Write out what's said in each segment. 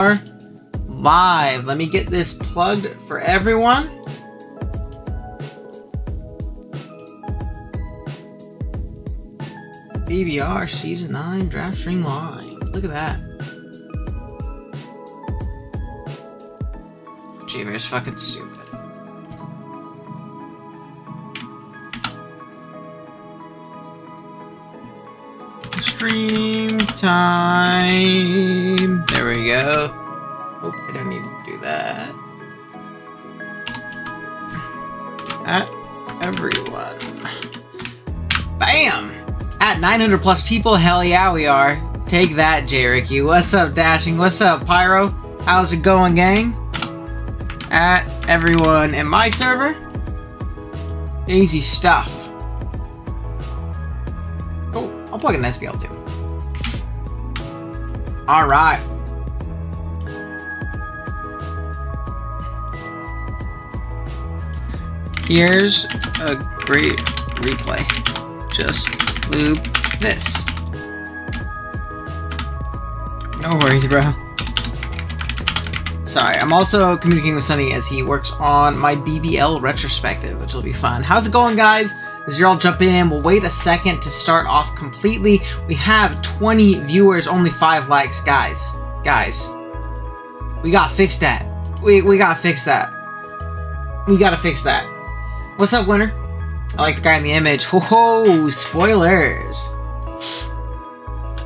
Live. Let me get this plugged for everyone. BBR Season 9 Draft Stream Live. Look at that. Jamer's fucking stupid. Stream time. There we go. Oh, I don't need to do that. At everyone. Bam! At 900 plus people, hell yeah we are. Take that, J-Ricky. What's up, Dashing? What's up, Pyro? How's it going, gang? At everyone in my server. Easy stuff. Oh, I'll plug in SPL too. Alright. Here's a great replay. Just loop this. No worries, bro. Sorry, I'm also communicating with Sunny as he works on my BBL retrospective, which will be fun. How's it going, guys? As you're all jumping in, we'll wait a second to start off completely. We have 20 viewers, only 5 likes. Guys, we gotta fix that. We gotta fix that. We gotta fix that. What's up, winner? I like the guy in the image. Whoa, spoilers.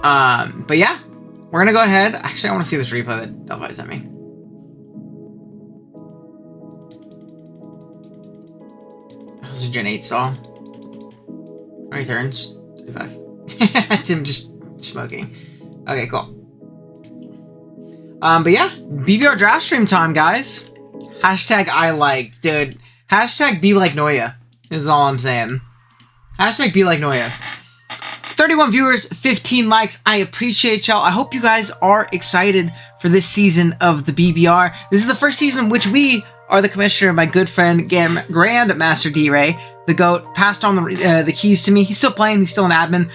But yeah, we're gonna go ahead. Actually, I want to see this replay that Delphi sent me. That was a Gen 8 saw. How many turns? 35. It's him just smoking. Okay, cool. But yeah, BBR draft stream time, guys. Hashtag I like, dude. Hashtag be like Noya is all I'm saying. Hashtag be like Noya. 31 viewers, 15 likes. I appreciate y'all. I hope you guys are excited for this season of the BBR. This is the first season in which we are the commissioner. My good friend Grandmaster D-Ray, the GOAT, passed on the keys to me. He's still playing. He's still an admin.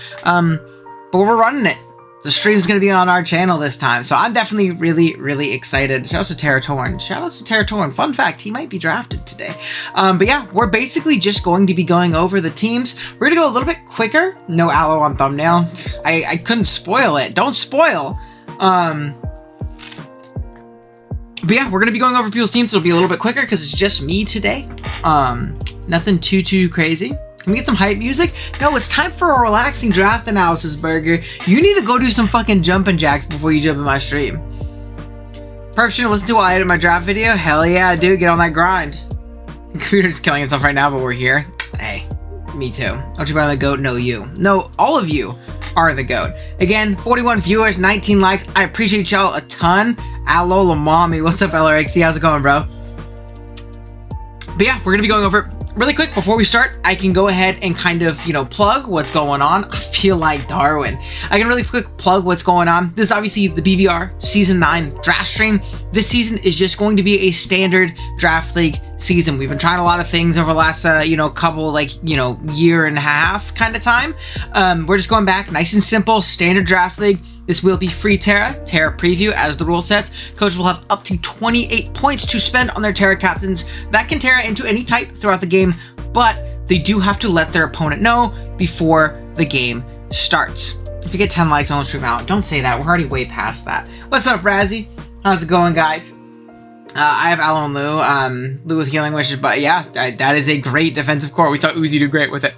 But we're running it. The stream's going to be on our channel this time, so I'm definitely really excited. Shout out to Terratorn. Shout out to Terratorn. Fun fact, he might be drafted today. But yeah, we're basically just going to be going over the teams. We're going to go a little bit quicker. No aloe on thumbnail. I couldn't spoil it. Don't spoil. But yeah, we're going to be going over people's teams. It'll be a little bit quicker because it's just me today. Nothing too crazy. Can we get some hype music? No, it's time for a relaxing draft analysis, Burger. You need to go do some fucking jumping jacks before you jump in my stream. Perhaps you're gonna listen to while I edit my draft video? Hell yeah, dude, get on that grind. The computer's killing itself right now, but we're here. Hey, me too. Don't you buy the GOAT? No, you. No, all of you are the GOAT. Again, 41 viewers, 19 likes. I appreciate y'all a ton. Alola Mommy, what's up, LRXC? How's it going, bro? But yeah, we're gonna be going over really quick. Before we start, I can go ahead and kind of, plug what's going on. I feel like Darwin. I can really quick plug what's going on. This is obviously the BBR Season 9 draft stream. This season is just going to be a standard draft league season. We've been trying a lot of things over the last, couple, year and a half kind of time. We're just going back, nice and simple, standard draft league. This will be free Terra preview as the rule sets. Coaches will have up to 28 points to spend on their Terra captains. That can Terra into any type throughout the game, but they do have to let their opponent know before the game starts. If you get 10 likes, I won't stream out. Don't say that. We're already way past that. What's up, Razzie? How's it going, guys? I have Aloe and Lou. Lou with healing wishes, but yeah, that is a great defensive core. We saw Uzi do great with it.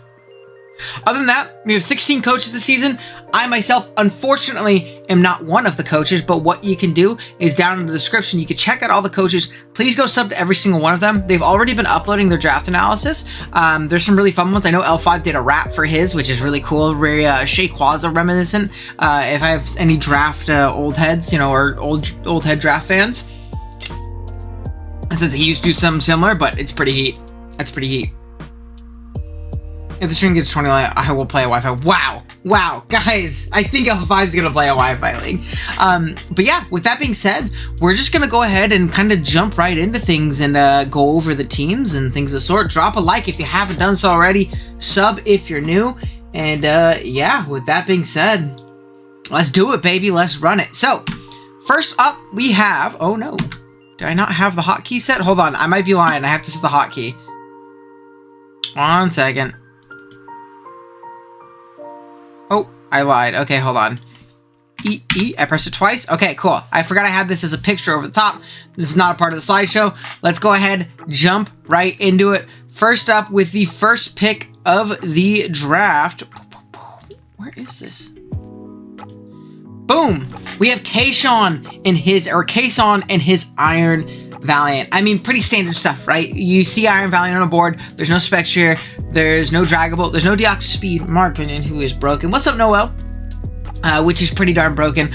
Other than that, we have 16 coaches this season. I myself, unfortunately, am not one of the coaches, but what you can do is down in the description, you can check out all the coaches. Please go sub to every single one of them. They've already been uploading their draft analysis. There's some really fun ones. I know L5 did a rap for his, which is really cool, very Shaquaza reminiscent. If I have any draft old heads, or old head draft fans. And since he used to do something similar, but it's pretty heat. That's pretty heat. If the stream gets 20 likes, I will play a Wi-Fi. Wow, guys, I think L5 is gonna play a Wi-Fi league. But yeah, with that being said, we're just gonna go ahead and kind of jump right into things and go over the teams and things of the sort. Drop a like if you haven't done so already. Sub if you're new. And yeah, with that being said, let's do it, baby. Let's run it. So, first up, we have... Oh, no. Do I not have the hotkey set? Hold on. I might be lying. I have to set the hotkey. 1 second. Oh, I lied. Okay, hold on. E. I pressed it twice. Okay, cool. I forgot I had this as a picture over the top. This is not a part of the slideshow. Let's go ahead, jump right into it. First up with the first pick of the draft. Where is this? Boom! We have Kason and his Iron Valiant. I mean, pretty standard stuff, right? You see Iron Valiant on a board. There's no Spectre. There's no Draggable. There's no Deox Speed. In my opinion, who is broken. What's up, Noel? Which is pretty darn broken.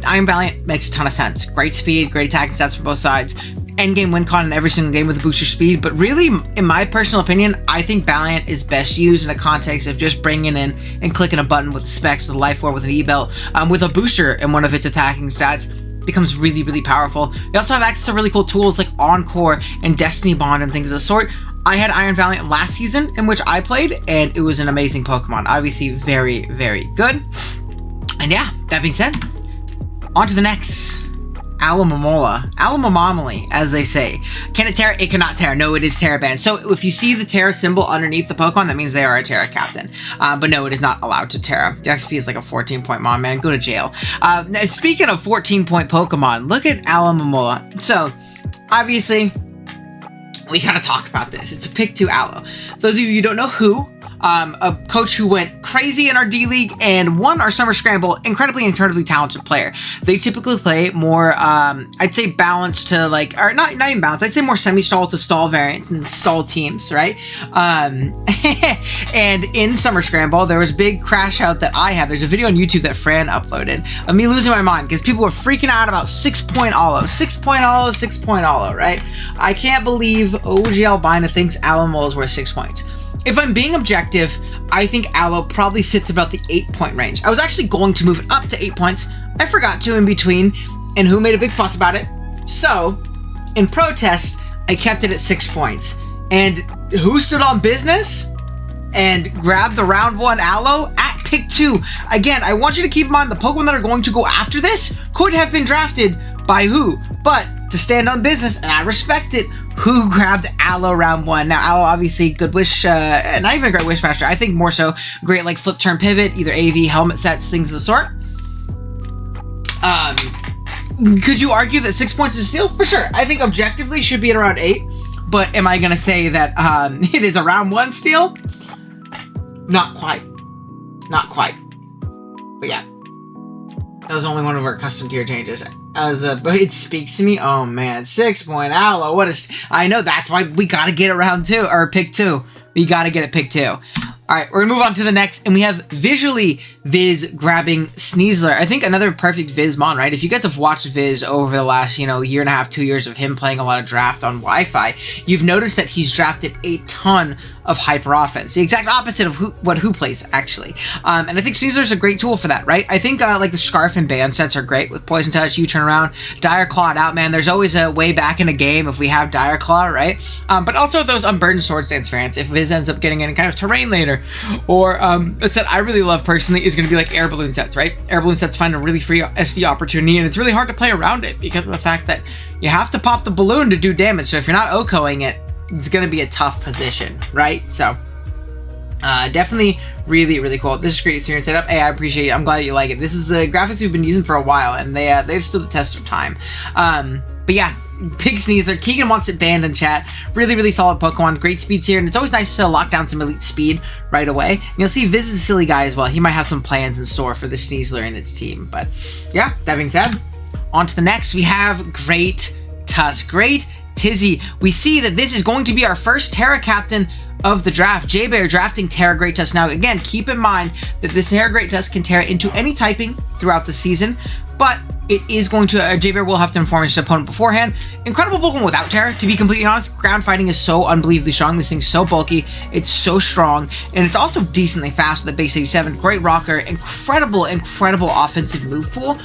Iron Valiant makes a ton of sense. Great speed, great attacking stats for both sides. Endgame win con in every single game with a booster speed. But really, in my personal opinion, I think Valiant is best used in the context of just bringing in and clicking a button with specs, with a life orb, with an E-belt, with a booster in one of its attacking stats. Becomes really, really powerful. You also have access to really cool tools like Encore and Destiny Bond and things of the sort. I had Iron Valiant last season in which I played, and it was an amazing Pokemon. Obviously, very, very good. And yeah, that being said, on to the next. Alamamoli, as they say. Can it Terra? It cannot Terra. No, it is Terra banned. So if you see the Terra symbol underneath the Pokemon, that means they are a Terra captain. But no, it is not allowed to Terra. The XP is like a 14-point mon, man. Go to jail. Speaking of 14-point Pokemon, look at Alamamoli. So, obviously, we gotta talk about this. It's a pick 2 Aloe. Those of you who don't know who, a coach who went crazy in our D-League and won our Summer Scramble, incredibly talented player. They typically play more, I'd say balanced to like, or not even balanced, I'd say more semi-stall to stall variants and stall teams, right? And in Summer Scramble, there was a big crash out that I had. There's a video on YouTube that Fran uploaded of me losing my mind because people were freaking out about 6-point Aloe. 6-point Aloe, right? I can't believe OG Albina thinks Alamo is worth 6 points. If I'm being objective, I think Aloe probably sits about the 8-point range. I was actually going to move it up to 8 points. I forgot to in between, and who made a big fuss about it. So, in protest, I kept it at 6 points. And who stood on business and grabbed the round 1 Aloe at pick 2? Again, I want you to keep in mind the Pokemon that are going to go after this could have been drafted by who, but to stand on business, and I respect it, who grabbed Aloe round 1. Now, Aloe, obviously, good wish, not even a great wish master. I think more so great, like, flip turn pivot, either AV, helmet sets, things of the sort. Could you argue that 6 points is a steal? For sure. I think objectively should be at around 8, but am I going to say that it is a round 1 steal? Not quite. Not quite. But yeah. That was only one of our custom tier changes. But it speaks to me. Oh man, 6-point Aloe. What is? I know, that's why we gotta get it round 2 or pick 2. We gotta get it pick 2. All right, we're gonna move on to the next, and we have visually Viz grabbing Sneasler. I think another perfect Vizmon, right? If you guys have watched Viz over the last, year and a half, 2 years of him playing a lot of draft on Wi-Fi, you've noticed that he's drafted a ton of hyper offense. The exact opposite of who plays, actually. And I think Sneasler's a great tool for that, right? I think like the Scarf and Band sets are great with Poison Touch, U-Turn Around, Dire Claw out, man. There's always a way back in a game if we have Dire Claw, right? But also those Unburdened Swords Dance variants, if Viz ends up getting any kind of terrain later. Or a set I really love personally is going to be like Air Balloon sets, right? Air Balloon sets find a really free SD opportunity, and it's really hard to play around it because of the fact that you have to pop the balloon to do damage. So if you're not OHKOing it, it's going to be a tough position, right? So definitely really, really cool. This is great experience setup. Hey, I appreciate it. I'm glad you like it. This is graphics we've been using for a while, and they've stood the test of time. But yeah, big Sneasler. Keegan wants it banned in chat. Really, really solid Pokemon. Great speeds here, and it's always nice to lock down some elite speed right away. And you'll see Viz is a silly guy as well. He might have some plans in store for the Sneasler and its team. But yeah, that being said, on to the next. We have Great Tusk. Great Tizzy. We see that this is going to be our first Terra captain of the draft. J-Bear drafting Terra Great Tusk. Now, again, keep in mind that this Terra Great Tusk can Terra into any typing throughout the season, but it is going to, J-Bear will have to inform his opponent beforehand. Incredible Pokemon without Terra, to be completely honest. Ground fighting is so unbelievably strong. This thing's so bulky, it's so strong, and it's also decently fast with the base 87. Great rocker, incredible offensive move pool.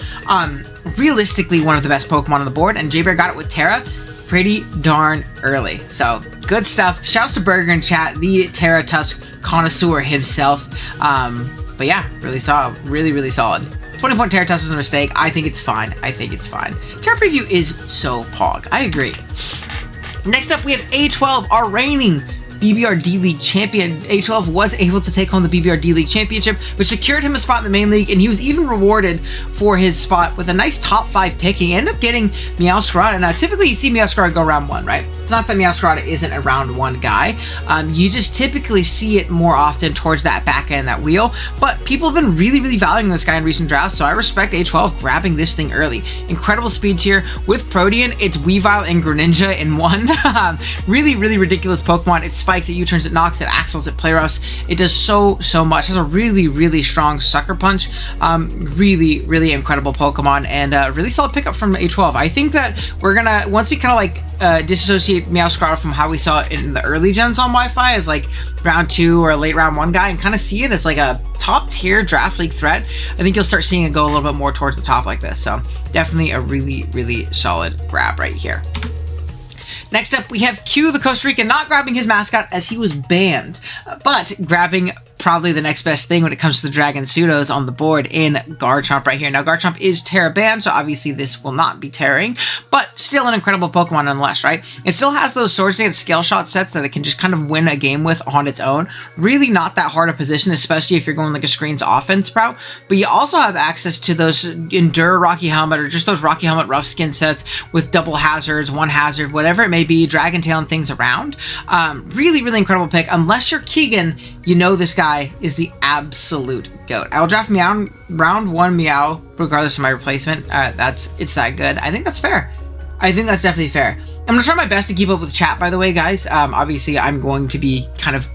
Realistically, one of the best Pokemon on the board, and J-Bear got it with Terra pretty darn early. So, good stuff. Shouts to Burger in chat, the Terra Tusk connoisseur himself. But yeah, really solid. Really, really solid. 20-point Terra test was a mistake. I think it's fine. I think it's fine. Terra preview is so pog. I agree. Next up, we have A12, our reigning BBR D-League champion. A12 was able to take home the BBR D-League championship, which secured him a spot in the main league, and he was even rewarded for his spot with a nice top 5 pick. He ended up getting Meowscarada. Now, typically you see Meowscarada go round 1, right? It's not that Meowscarada isn't a round 1 guy. You just typically see it more often towards that back end, that wheel. But people have been really, really valuing this guy in recent drafts, so I respect A12 grabbing this thing early. Incredible speed tier. With Protean, it's Weavile and Greninja in one. Really, really ridiculous Pokemon. It's spikes, it U-turns, it knocks, it axles, it play roughs. It does so much. It has a really, really strong sucker punch. Really, really incredible Pokemon, and really solid pickup from A12. I think that we're gonna, once we kind of like disassociate Meowscarada from how we saw it in the early gens on Wi-Fi as like round 2 or late round 1 guy, and kind of see it as like a top tier draft league threat, I think you'll start seeing it go a little bit more towards the top like this. So definitely a really, really solid grab right here. Next up, we have Q, the Costa Rican, not grabbing his mascot as he was banned, but grabbing probably the next best thing when it comes to the Dragon Pseudos on the board in Garchomp right here. Now, Garchomp is Terra banned, so obviously this will not be tearing, but still an incredible Pokemon nonetheless, right? It still has those Swords Dance Scale Shot sets that it can just kind of win a game with on its own. Really not that hard a position, especially if you're going like a screens offense route, but you also have access to those Endure Rocky Helmet or just those Rocky Helmet Rough Skin sets with double hazards, 1 hazard, whatever it may be, Dragon Tail and things around. Really, really incredible pick. Unless you're Keegan, you know this guy is the absolute GOAT. I will draft Meow round 1 Meow regardless of my replacement. It's that good. I think that's fair. I think that's definitely fair. I'm gonna try my best to keep up with chat, by the way, guys. Obviously I'm going to be kind of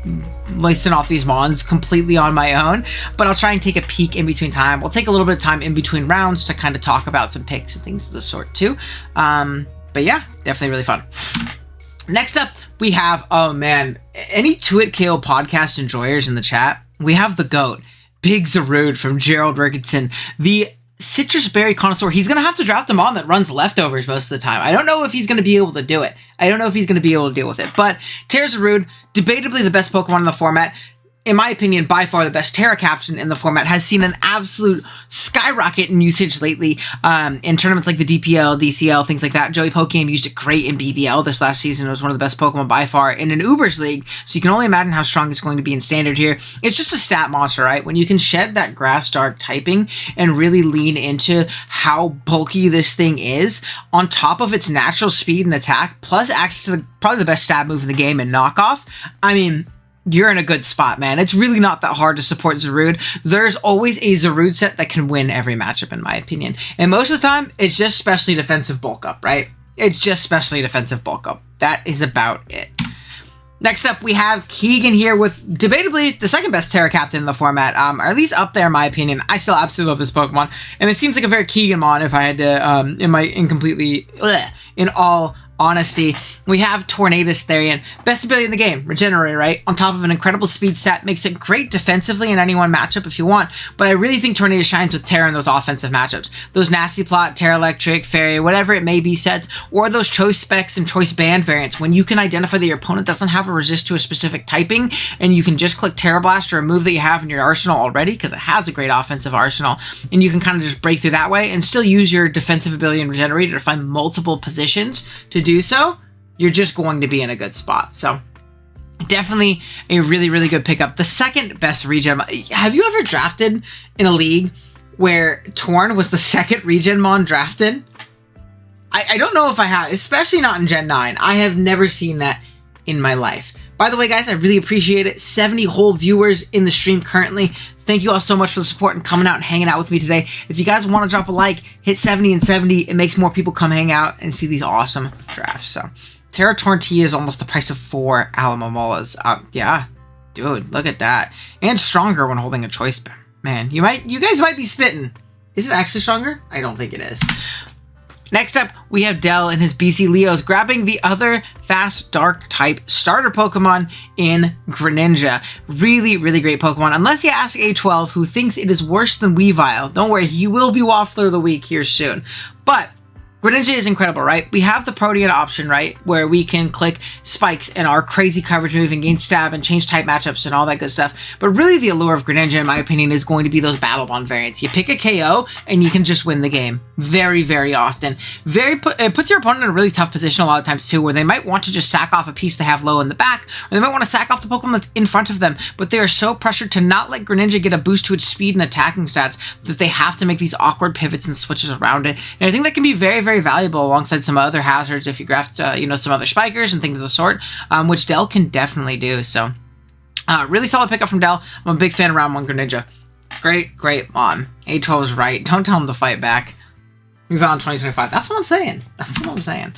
listing off these mons completely on my own, but I'll try and take a peek in between time. We'll take a little bit of time in between rounds to kind of talk about some picks and things of the sort too. But yeah, definitely really fun. Next up, we have, oh man, any Twit KO podcast enjoyers in the chat? We have the GOAT, Big Zarude from Gerald Rickerton, the citrus berry connoisseur. He's going to have to draft a mon that runs leftovers most of the time. I don't know if he's going to be able to do it. I don't know if he's going to be able to deal with it, but Terra Zarude, debatably the best Pokemon in the format. In my opinion, by far the best Terra captain in the format, has seen an absolute skyrocket in usage lately in tournaments like the DPL, DCL, things like that. Joey Pokegame used it great in BBL this last season. It was one of the best Pokemon by far in an Ubers League, so you can only imagine how strong it's going to be in Standard here. It's just a stat monster, right? When you can shed that Grass Dark typing and really lean into how bulky this thing is, on top of its natural speed and attack, plus access to probably the best stab move in the game in Knockoff, I mean, you're in a good spot, man. It's really not that hard to support Zarude. There's always a Zarude set that can win every matchup, in my opinion. And most of the time, it's just specially defensive bulk up, right? It's just specially defensive bulk up. That is about it. Next up, we have Keegan here with debatably the second best Terra captain in the format, or at least up there in my opinion. I still absolutely love this Pokemon, and it seems like a very Keegan mon if I had to, in all honesty. We have Tornadus Therian, best ability in the game, Regenerate, right? On top of an incredible speed stat, makes it great defensively in any one matchup if you want, but I really think Tornadus shines with Terra in those offensive matchups. Those Nasty Plot, Terra Electric, Fairy, whatever it may be sets, or those Choice Specs and Choice Band variants, when you can identify that your opponent doesn't have a resist to a specific typing, and you can just click Terra Blast or a move that you have in your arsenal already, because it has a great offensive arsenal, and you can kind of just break through that way, and still use your defensive ability and Regenerator to find multiple positions to do so, you're just going to be in a good spot. So definitely a really, really good pickup. The second best regen. Have you ever drafted in a league where Torn was the second regen mon drafted? I don't know if I have, especially not in Gen 9. I have never seen that in my life. By the way, guys, I really appreciate it. 70 whole viewers in the stream currently. Thank you all so much for the support and coming out and hanging out with me today. If you guys want to drop a like, hit 70 and 70. It makes more people come hang out and see these awesome drafts. So Terra Torntia is almost the price of 4 Alamomolas. Yeah, dude, look at that. And stronger when holding a choice. Man, you guys might be spitting. Is it actually stronger? I don't think it is. Next up, we have Dell and his BC Leos grabbing the other fast dark type starter Pokemon in Greninja. Really, really great Pokemon. Unless you ask A12, who thinks it is worse than Weavile. Don't worry, he will be Waffler of the Week here soon. But Greninja is incredible, right? We have the Protean option, right? Where we can click spikes and our crazy coverage move and gain stab and change type matchups and all that good stuff. But really the allure of Greninja, in my opinion, is going to be those Battle Bond variants. You pick a KO and you can just win the game very, very often. It puts your opponent in a really tough position a lot of times too, where they might want to just sack off a piece they have low in the back, or they might want to sack off the Pokemon that's in front of them, but they are so pressured to not let Greninja get a boost to its speed and attacking stats that they have to make these awkward pivots and switches around it. And I think that can be very, very valuable alongside some other hazards if you graft, some other spikers and things of the sort, which Dell can definitely do. So, really solid pickup from Dell. I'm a big fan of round 1 Greninja. Great on. A12 is right. Don't tell him to fight back. Move on 2025. That's what I'm saying.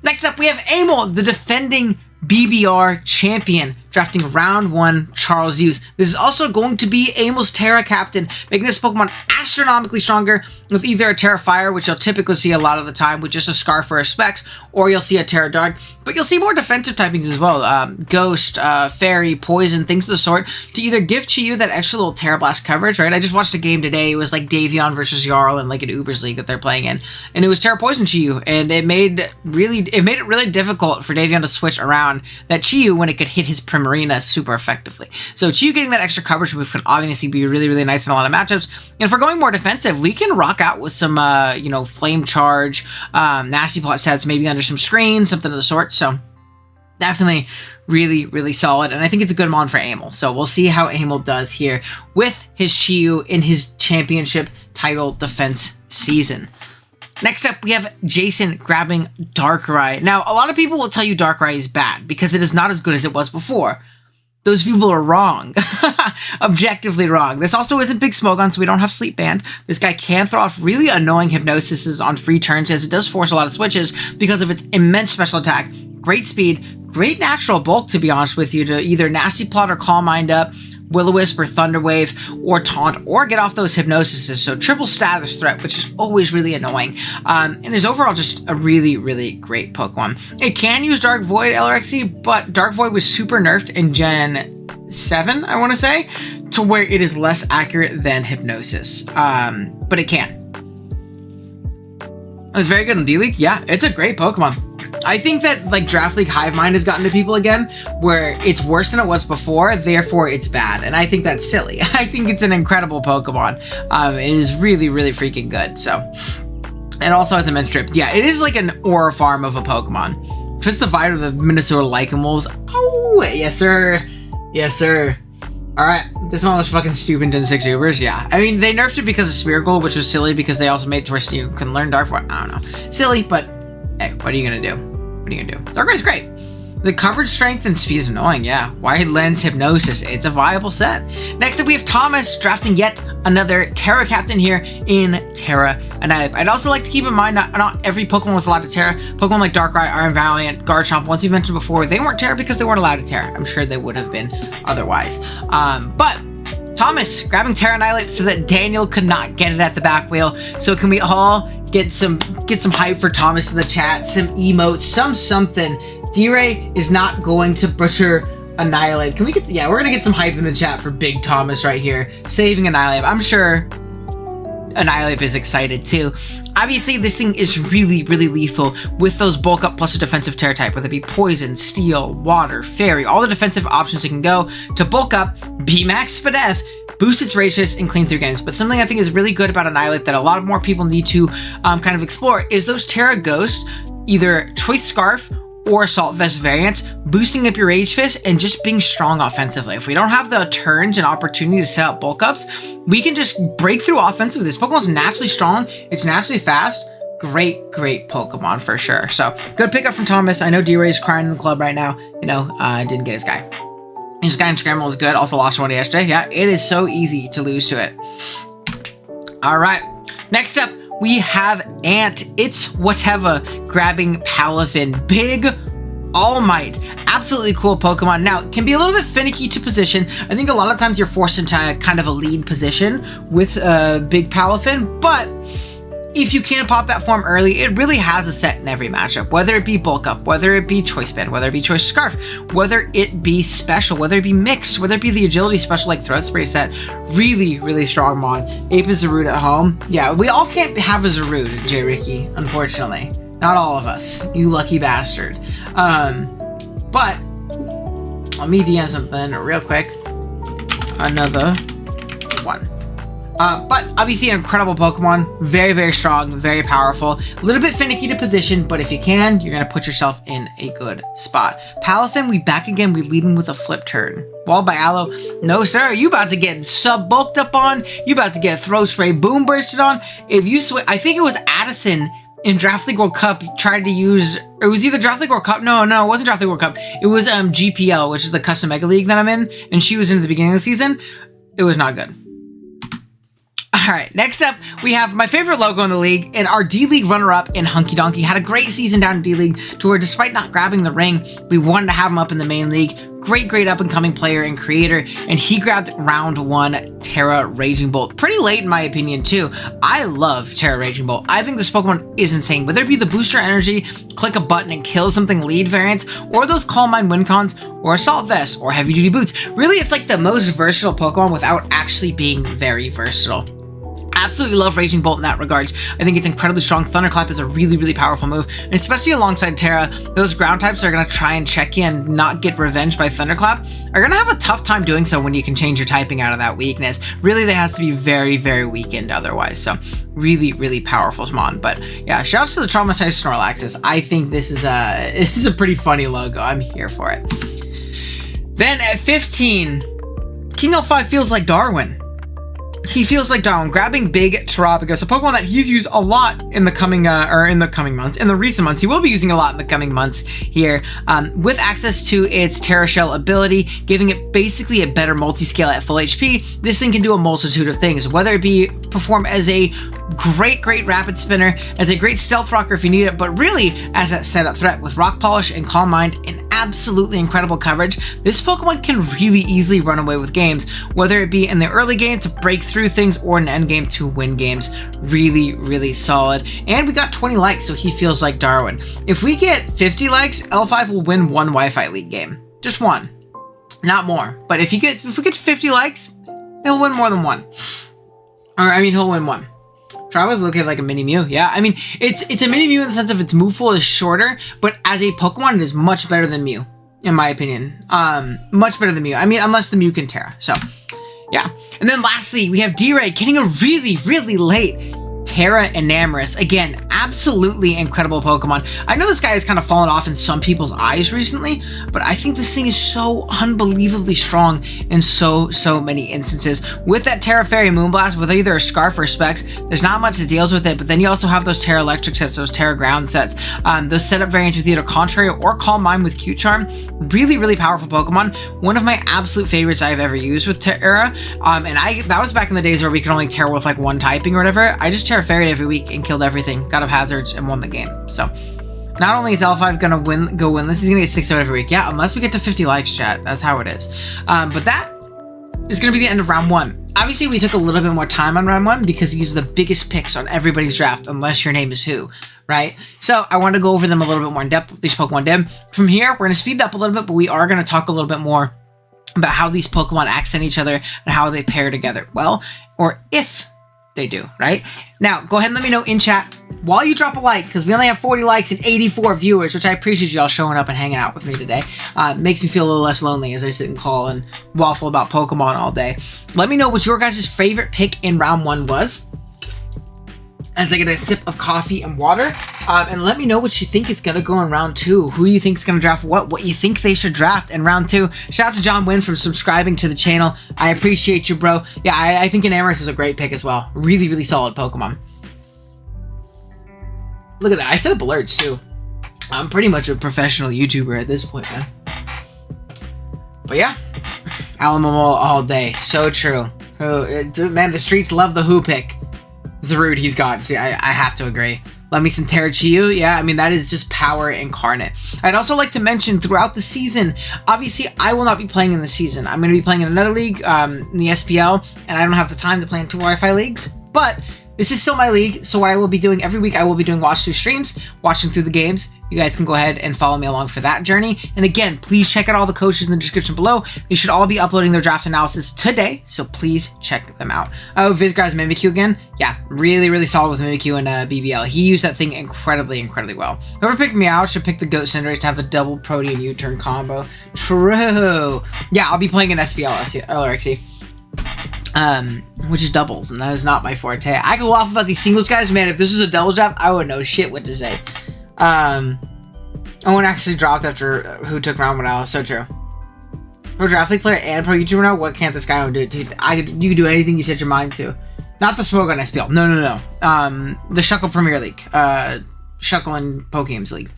Next up, we have Emil, the defending BBR champion, drafting round 1 Charles Youth. This is also going to be Emil's Terra captain, making this Pokemon astronomically stronger with either a Terra Fire, which you'll typically see a lot of the time with just a Scarf or a Specs, or you'll see a Terra Dark, but you'll see more defensive typings as well. Ghost, Fairy, Poison, things of the sort, to either give to you that extra little Terra Blast coverage, right? I just watched a game today. It was like Davion versus Jarl in like an Ubers League that they're playing in, and it was Terra Poison Chi-Yu, and it made it really difficult for Davion to switch around that Chi-Yu when it could hit his Primarina super effectively. So Chi-Yu getting that extra coverage move can obviously be really nice in a lot of matchups. And if we're going more defensive, we can rock out with some, Flame Charge, Nasty Plot sets, maybe under some screens, something of the sort. So definitely really solid. And I think it's a good mon for Emil. So we'll see how Emil does here with his Chi-Yu in his championship title defense season. Next up, we have Jason grabbing Darkrai. Now, a lot of people will tell you Darkrai is bad because it is not as good as it was before. Those people are wrong. Objectively wrong. This also isn't Big Smogon, so we don't have Sleep Band. This guy can throw off really annoying hypnosises on free turns, as it does force a lot of switches because of its immense special attack, great speed, great natural bulk, to be honest with you, to either Nasty Plot or Calm Mind up, Will-O-Wisp or Thunder Wave, or Taunt, or get off those hypnosises. So triple status threat, which is always really annoying. And is overall just a really great Pokemon. It can use Dark Void LRXC, but Dark Void was super nerfed in Gen 7, I want to say, to where it is less accurate than Hypnosis. But it can. It was very good in D-League. Yeah, it's a great Pokemon. I think that like Draft League Hive Mind has gotten to people again, where it's worse than it was before, therefore it's bad. And I think that's silly. I think it's an incredible Pokemon. It is really freaking good. So, and also as I mentioned, Drip, yeah, it is like an Aura farm of a Pokemon. Fits the vibe of the Minnesota Lycan Wolves. Oh, yes sir. Alright, this one was fucking stupid Gen 6 Ubers, yeah. I mean, they nerfed it because of Spherical, which was silly because they also made it to where you can learn Dark Void. I don't know. Silly, but hey, what are you gonna do? Darkrai's great. The coverage strength and speed is annoying, yeah. Wide Lens Hypnosis, it's a viable set. Next up, we have Thomas drafting yet another Terra captain here in Terra Annihilape. I'd also like to keep in mind not every Pokemon was allowed to Terra. Pokemon like Darkrai, Iron Valiant, Garchomp, once we mentioned before, they weren't Terra because they weren't allowed to Terra. I'm sure they would have been otherwise. But Thomas grabbing Terra Annihilape so that Daniel could not get it at the back wheel. So can we all get some hype for Thomas in the chat, some emotes, something. D-Ray is not going to butcher Annihilape. Can we get, we're gonna get some hype in the chat for Big Thomas right here, saving Annihilape. I'm sure Annihilape is excited too. Obviously, this thing is really lethal with those bulk up plus a defensive Terra type, whether it be Poison, Steel, Water, Fairy, all the defensive options you can go to bulk up, B-Max Spadef, boost its Rage Fist, and clean through games. But something I think is really good about Annihilape that a lot more people need to kind of explore is those Terra Ghost, either Choice Scarf or Assault Vest variants, boosting up your Rage Fist and just being strong offensively. If we don't have the turns and opportunity to set up bulk ups, we can just break through offensively. This Pokemon's naturally strong, it's naturally fast. Great Pokemon for sure. So good pickup from Thomas. I know D-Ray's crying in the club right now. Didn't get his guy. His guy in Scramble is good. Also lost one yesterday. Yeah, it is so easy to lose to it. All right, next up, we have Ant. It's whatever grabbing Palafin. Big All Might. Absolutely cool Pokemon. Now, it can be a little bit finicky to position. I think a lot of times you're forced into kind of a lead position with Big Palafin, but if you can pop that form early, it really has a set in every matchup, whether it be bulk up, whether it be choice band, whether it be choice scarf, whether it be special, whether it be mixed, whether it be the agility special like thread spray set. Really, really strong mod. Ape is Zarude at home. Yeah, we all can't have a Zarude, J. Ricky, unfortunately. Not all of us, you lucky bastard. But let me DM something real quick. Another one. But obviously an incredible Pokemon, very, very strong, very powerful, a little bit finicky to position, but if you can, you're going to put yourself in a good spot. Palafin, we back again, we lead him with a flip turn. Walled by Aloe, no sir, you about to get sub-bulked up on, you about to get throw spray boom bursted on. If you I think it was Addison in Draft League World Cup tried to use, it was either Draft League World Cup, no, it wasn't Draft League World Cup, it was GPL, which is the custom Mega League that I'm in, and she was in at the beginning of the season. It was not good. All right, next up, we have my favorite logo in the league and our D-League runner-up in Hunky Donkey. Had a great season down in D-League to where despite not grabbing the ring, we wanted to have him up in the main league. Great up-and-coming player and creator, and he grabbed round 1 Terra Raging Bolt. Pretty late in my opinion too. I love Terra Raging Bolt. I think this Pokemon is insane. Whether it be the booster energy, click a button and kill something lead variants, or those Calm Mind Wind Cons, or Assault Vest, or Heavy Duty Boots. Really, it's like the most versatile Pokemon without actually being very versatile. Absolutely love Raging Bolt in that regards. I think it's incredibly strong. Thunderclap is a really, really powerful move, and especially alongside Terra, those ground types that are going to try and check you and not get revenged by Thunderclap are going to have a tough time doing so when you can change your typing out of that weakness. Really, that has to be very, very weakened otherwise. So really, really powerful Mon. But yeah, shouts to the Traumatized Snorlaxes. I think this is a pretty funny logo. I'm here for it. Then at 15, King L5 feels like Darwin. He feels like Darwin, grabbing Big Terapagos, a Pokemon that he's used a lot in the coming months. In the recent months, he will be using a lot in the coming months here, with access to its Terra Shell ability, giving it basically a better multi-scale at full HP. This thing can do a multitude of things, whether it be perform as a great rapid spinner, as a great stealth rocker if you need it, but really as that setup threat with Rock Polish and Calm Mind and absolutely incredible coverage. This Pokemon can really easily run away with games, whether it be in the early game to break through things or in the end game to win games. Really, really solid. And we got 20 likes, so he feels like Darwin. If we get 50 likes, L5 will win one Wi-Fi League game. Just one. Not more. But if we get 50 likes, he'll win more than one. He'll win one. Travis looking like a mini Mew. Yeah, I mean, it's a mini Mew in the sense of its move pool is shorter, but as a Pokemon, it is much better than Mew, in my opinion. Much better than Mew. I mean, unless the Mew can Terra. So, yeah. And then lastly, we have D-Ray getting a really, really late Terra Enamorus. Again, absolutely incredible Pokemon. I know this guy has kind of fallen off in some people's eyes recently, but I think this thing is so unbelievably strong in so many instances. With that Terra Fairy Moonblast, with either a Scarf or Specs, there's not much that deals with it, but then you also have those Terra Electric sets, those Terra Ground sets, those setup variants with either Contrary or Calm Mind with Cute Charm. Really, really powerful Pokemon. One of my absolute favorites I've ever used with Terra, and that was back in the days where we could only Terra with like one typing or whatever. I just Terra Fairy every week and killed everything, got up hazards, and won the game. So not only is L5 gonna go win this, he's gonna get 6 out every week. Yeah, unless we get to 50 likes, chat. That's how it is. But that is gonna be the end of round 1. Obviously, we took a little bit more time on round 1 because these are the biggest picks on everybody's draft, unless your name is who, right? So I wanted to go over them a little bit more in depth with these Pokemon did. From here, we're gonna speed up a little bit, but we are gonna talk a little bit more about how these Pokemon accent each other and how they pair together well, or if they do, right? Now, go ahead and let me know in chat while you drop a like, because we only have 40 likes and 84 viewers, which I appreciate y'all showing up and hanging out with me today. Makes me feel a little less lonely as I sit and call and waffle about Pokemon all day. Let me know what your guys' favorite pick in round 1 was, as I get a sip of coffee and water. And let me know what you think is going to go in round 2. Who you think is going to draft what you think they should draft in round 2. Shout out to John Wynn for subscribing to the channel. I appreciate you, bro. Yeah, I think Enamorus is a great pick as well. Really, really solid Pokemon. Look at that. I set up alerts, too. I'm pretty much a professional YouTuber at this point, man. But yeah, Alamo all day. So true. Man, the streets love the Who pick. Zarude he's got. See, I have to agree. Love me some Terrachiu. Yeah, I mean, that is just power incarnate. I'd also like to mention throughout the season, obviously, I will not be playing in the season. I'm going to be playing in another league, in the SPL, and I don't have the time to play in 2 Wi-Fi leagues. But this is still my league, so what I will be doing every week, I will be doing watch through streams, watching through the games. You guys can go ahead and follow me along for that journey. And again, please check out all the coaches in the description below. They should all be uploading their draft analysis today, so please check them out. Oh, Vizgar's Mimikyu again. Yeah, really solid with Mimikyu and BBL. He used that thing incredibly well. Whoever picked me out should pick the Goat Cinderace to have the double Protean U-turn combo. True. Yeah, I'll be playing an SBL LRXE. Which is doubles, and that is not my forte. I go off about these singles guys, man. If this was a doubles draft, I would know shit what to say. Owen actually dropped after who took round 1 out. So true. Pro draft league player and pro YouTuber now. What can't this guy do? Dude, you can do anything you set your mind to. Not the Smoke on SPL. No. The Shuckle Premier League. Shuckle and Pokegames League.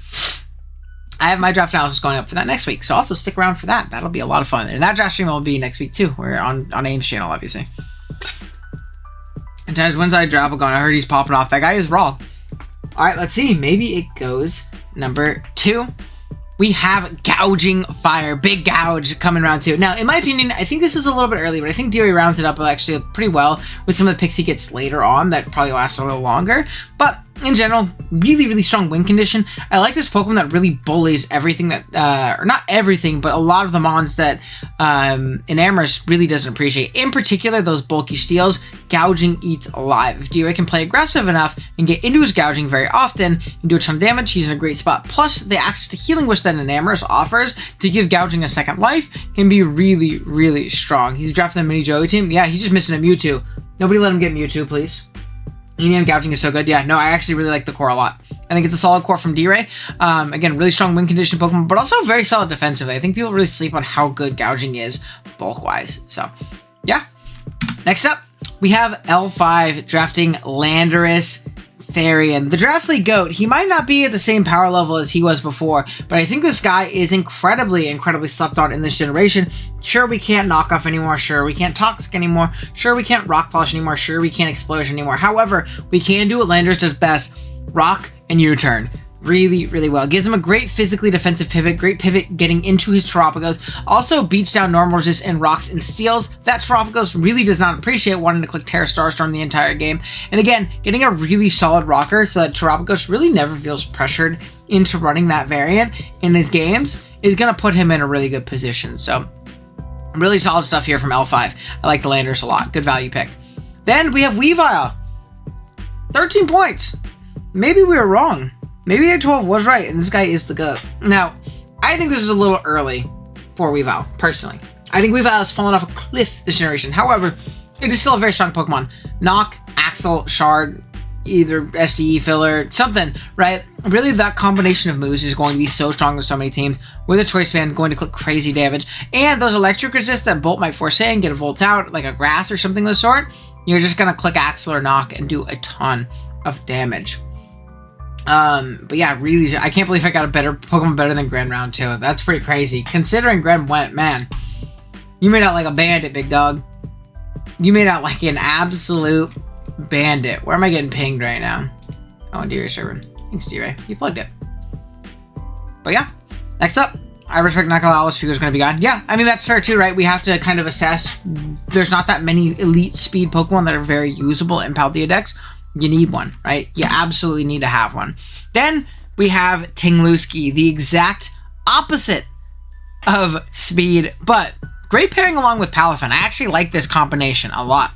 I have my draft analysis going up for that next week, so also stick around for that. That'll be a lot of fun. And that draft stream will be next week too. We're on AIM's channel, obviously. And times when's I drop going? I heard he's popping off. That guy is raw. Alright, let's see. Maybe it goes number 2. We have Gouging Fire. Big Gouge coming round 2. Now, in my opinion, I think this is a little bit early, but I think Deary rounds it up actually pretty well with some of the picks he gets later on that probably last a little longer. But in general, really strong win condition. I like this Pokemon that really bullies everything that, or not everything, but a lot of the mons that Enamorus really doesn't appreciate. In particular, those bulky steals, Gouging eats alive. If Deary can play aggressive enough and get into his Gouging very often and do a ton of damage, he's in a great spot. Plus, the access to Healing Wish that Enamorus offers to give Gouging a second life can be really strong. He's drafting the mini Joey team. Yeah, he's just missing a Mewtwo. Nobody let him get Mewtwo, please. EDM Gouging is so good. Yeah, no, I actually really like the core a lot. I think it's a solid core from D-Ray. Again, really strong win condition Pokemon, but also very solid defensively. I think people really sleep on how good Gouging is bulk-wise. So, yeah. Next up, we have L5 drafting Landorus Therian. The Draft League GOAT, he might not be at the same power level as he was before, but I think this guy is incredibly slept on in this generation. Sure, we can't Knock Off anymore. Sure, we can't Toxic anymore. Sure, we can't Rock Polish anymore. Sure, we can't Explosion anymore. However, we can do what Landorus does best, Rock and U-turn. Really well. Gives him a great physically defensive pivot, great pivot getting into his Terapagos. Also beats down normal resist and rocks and steals. That Terapagos really does not appreciate wanting to click Terra Starstorm the entire game. And again, getting a really solid rocker so that Terapagos really never feels pressured into running that variant in his games is going to put him in a really good position. So really solid stuff here from L5. I like the Landorus a lot. Good value pick. Then we have Weavile. 13 points. Maybe we were wrong. Maybe A12 was right, and this guy is the GOAT. Now, I think this is a little early for Weavile, personally. I think Weavile has fallen off a cliff this generation. However, it is still a very strong Pokemon. Knock, Axel, Shard, either SDE filler, something, right? Really, that combination of moves is going to be so strong with so many teams. With a Choice Band, going to click crazy damage. And those electric resists that Bolt might force in, get a Volt out, like a Grass or something of the sort, you're just going to click Axel or Knock and do a ton of damage. But yeah, really, I can't believe I got a better Pokemon better than Grand Round 2. That's pretty crazy. Considering Grand went, man, you made out like a bandit, big dog. You made out like an absolute bandit. Where am I getting pinged right now? Oh, D-Ray server. Thanks, D-Ray. You plugged it. But yeah, next up, I respect Nicolas Figure's going to be gone. Yeah, I mean, that's fair too, right? We have to kind of assess. There's not that many elite speed Pokemon that are very usable in Paldea decks. You need one, right? You absolutely need to have one. Then we have Tingluski, the exact opposite of speed, but great pairing along with Palafin. I actually like this combination a lot.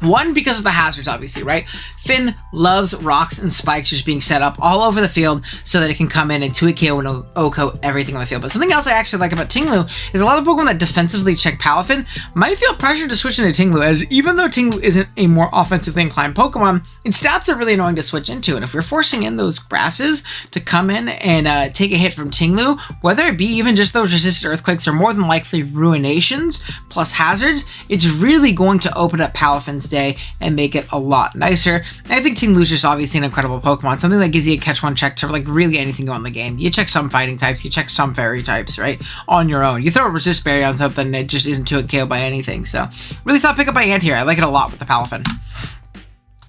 One, because of the hazards, obviously, right? Finn loves rocks and spikes just being set up all over the field so that it can come in and 2-hit KO and OHKO everything on the field. But something else I actually like about Tinglu is a lot of Pokemon that defensively check Palafin might feel pressured to switch into Tinglu, as even though Tinglu isn't a more offensively inclined Pokemon, its stats are really annoying to switch into. And if you're forcing in those grasses to come in and take a hit from Tinglu, whether it be even just those resisted earthquakes or more than likely ruinations plus hazards, it's really going to open up Palafin's day and make it a lot nicer. And I think Tinglu's just obviously an incredible Pokemon, something that gives you a catch one check to like really anything going in the game. You check some fighting types, you check some fairy types, right? On your own. You throw a resist berry on something, it just isn't 2-hit KO by anything. So really solid pickup by Ant here. I like it a lot with the Palafin.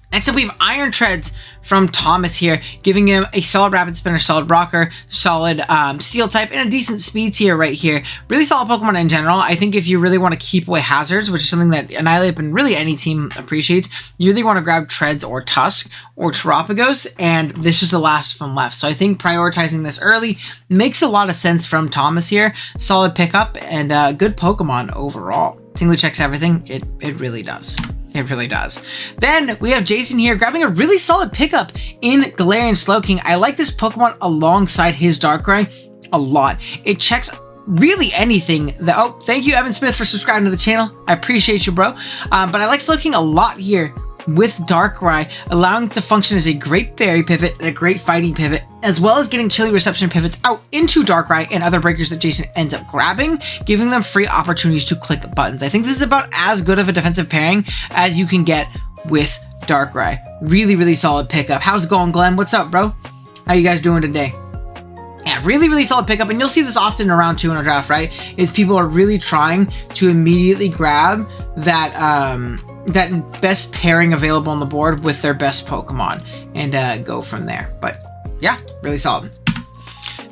Next up, we have Iron Treads from Thomas here, giving him a solid Rapid Spinner, solid Rocker, solid Steel type, and a decent speed tier right here. Really solid Pokemon in general. I think if you really want to keep away hazards, which is something that Annihilate and really any team appreciates, you really want to grab Treads or Tusk or Terapagos, and this is the last of them left. So I think prioritizing this early makes a lot of sense from Thomas here. Solid pickup and good Pokemon overall. Tingly checks everything. It really does. It really does. Then we have Jason here grabbing a really solid pickup in Galarian Slowking. I like this Pokemon alongside his Darkrai a lot. It checks really anything that... Oh, thank you, Evan Smith, for subscribing to the channel. I appreciate you, bro. But I like Slowking a lot here with Darkrai, allowing it to function as a great Fairy pivot and a great Fighting pivot, as well as getting Chilly Reception pivots out into Darkrai and other breakers that Jason ends up grabbing, giving them free opportunities to click buttons. I think this is about as good of a defensive pairing as you can get with Darkrai. Really, really solid pickup. How's it going, Glenn? What's up, bro? How you guys doing today? Yeah, really, really solid pickup, and you'll see this often in round 2 in a draft, right? Is people are really trying to immediately grab that that best pairing available on the board with their best Pokemon and go from there. But yeah, really solid.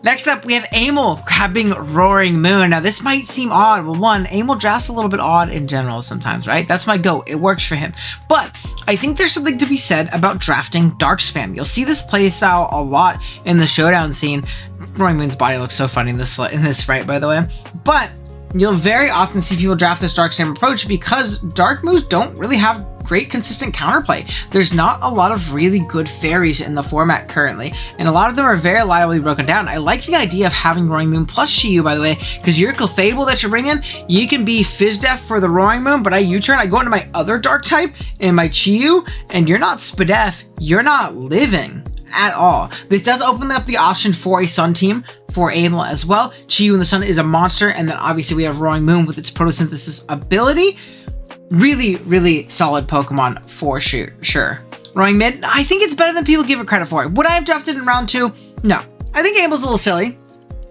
Next up, we have Amel grabbing Roaring Moon. Now, this might seem odd. Well, one, Amel drafts a little bit odd in general sometimes, right? That's my go. It works for him. But I think there's something to be said about drafting Dark Spam. You'll see this playstyle a lot in the showdown scene. Roaring Moon's body looks so funny in this sprite, by the way. But you'll very often see people draft this Dark Spam approach because Dark moves don't really have great consistent counterplay. There's not a lot of really good fairies in the format currently, and a lot of them are very reliably broken down. I like the idea of having Roaring Moon plus Chi-Yu, by the way, because your Clefable that you're bringing, you can be Fizz Def for the Roaring Moon, but I U-turn, I go into my other Dark type and my Chi-Yu, and you're not Spadef, you're not living at all. This does open up the option for a Sun team for Amel as well. Chi-Yu in the Sun is a monster, and then obviously we have Roaring Moon with its photosynthesis ability. Really, really solid Pokemon for sure. Roaring Mid, I think it's better than people give it credit for. Would I have drafted in round 2? No. I think Amel's a little silly.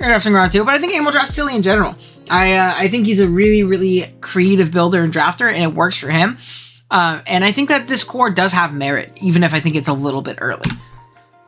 You're drafting round 2, but I think Amel drafts silly in general. I think he's a really, really creative builder and drafter, and it works for him. And I think that this core does have merit, even if I think it's a little bit early.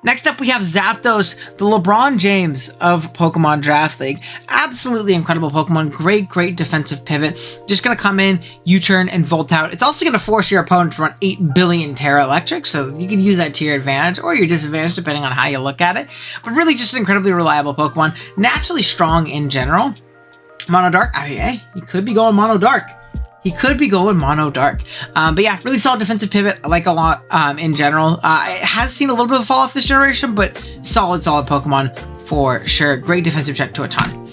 Next up, we have Zapdos, the LeBron James of Pokemon Draft League. Absolutely incredible Pokemon. Great defensive pivot. Just going to come in, U-turn, and Volt out. It's also going to force your opponent to run 8 billion Terra Electric, so you can use that to your advantage or your disadvantage, depending on how you look at it. But really just an incredibly reliable Pokemon. Naturally strong in general. Mono Dark, yeah, he could be going Mono Dark. He could be going Mono Dark. But yeah, really solid defensive pivot. I like a lot in general. It has seen a little bit of a fall off this generation, but solid Pokemon for sure. Great defensive check to a ton.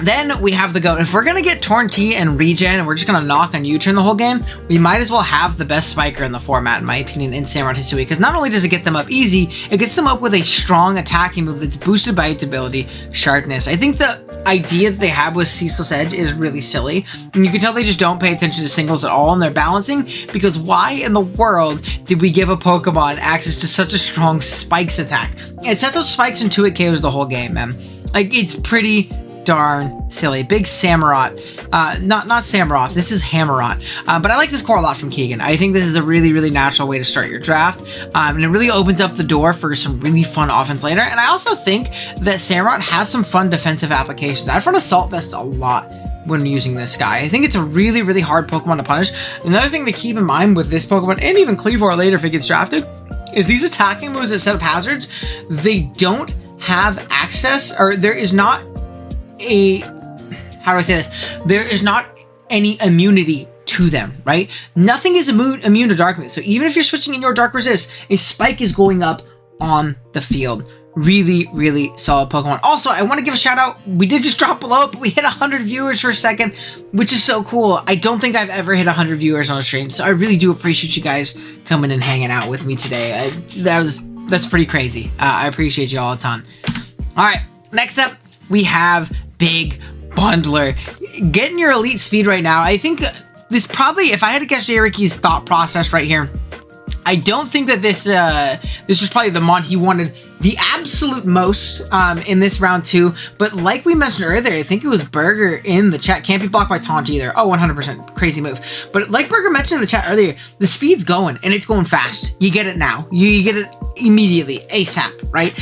Then we have the GOAT. If we're going to get Torn T and Regen and we're just going to knock on U-turn the whole game, we might as well have the best spiker in the format, in my opinion, in Samurott Hisui, because not only does it get them up easy, it gets them up with a strong attacking move that's boosted by its ability, Sharpness. I think the idea that they have with Ceaseless Edge is really silly, and you can tell they just don't pay attention to singles at all in their balancing, because why in the world did we give a Pokemon access to such a strong Spikes attack? It set those Spikes into it KOs the whole game, man. Like, it's pretty darn silly. Big Samurott. Not Samurott. This is Hammerot. But I like this core a lot from Keegan. I think this is a really natural way to start your draft. And it really opens up the door for some really fun offense later. And I also think that Samurott has some fun defensive applications. I've run Assault Vest a lot when using this guy. I think it's a really hard Pokemon to punish. Another thing to keep in mind with this Pokemon, and even Cleavor later if it gets drafted, is these attacking moves that set up hazards, they don't have access, or there is not how do I say this? There is not any immunity to them, right? Nothing is immune to Dark moves. So even if you're switching in your Dark Resist, a Spike is going up on the field. Really solid Pokemon. Also, I want to give a shout out. We did just drop below, but we hit 100 viewers for a second, which is so cool. I don't think I've ever hit 100 viewers on a stream, so I really do appreciate you guys coming and hanging out with me today. That's pretty crazy. I appreciate you all a ton. All right, next up, we have Big Bundler. Getting your elite speed right now, I think this probably, if I had to guess Jay Ricky's thought process right here, I don't think that this was probably the mod he wanted the absolute most in this round 2. But like we mentioned earlier, I think it was Burger in the chat. Can't be blocked by taunt either. Oh, 100% crazy move. But like Burger mentioned in the chat earlier, the speed's going and it's going fast. You get it now. You get it immediately, ASAP, right?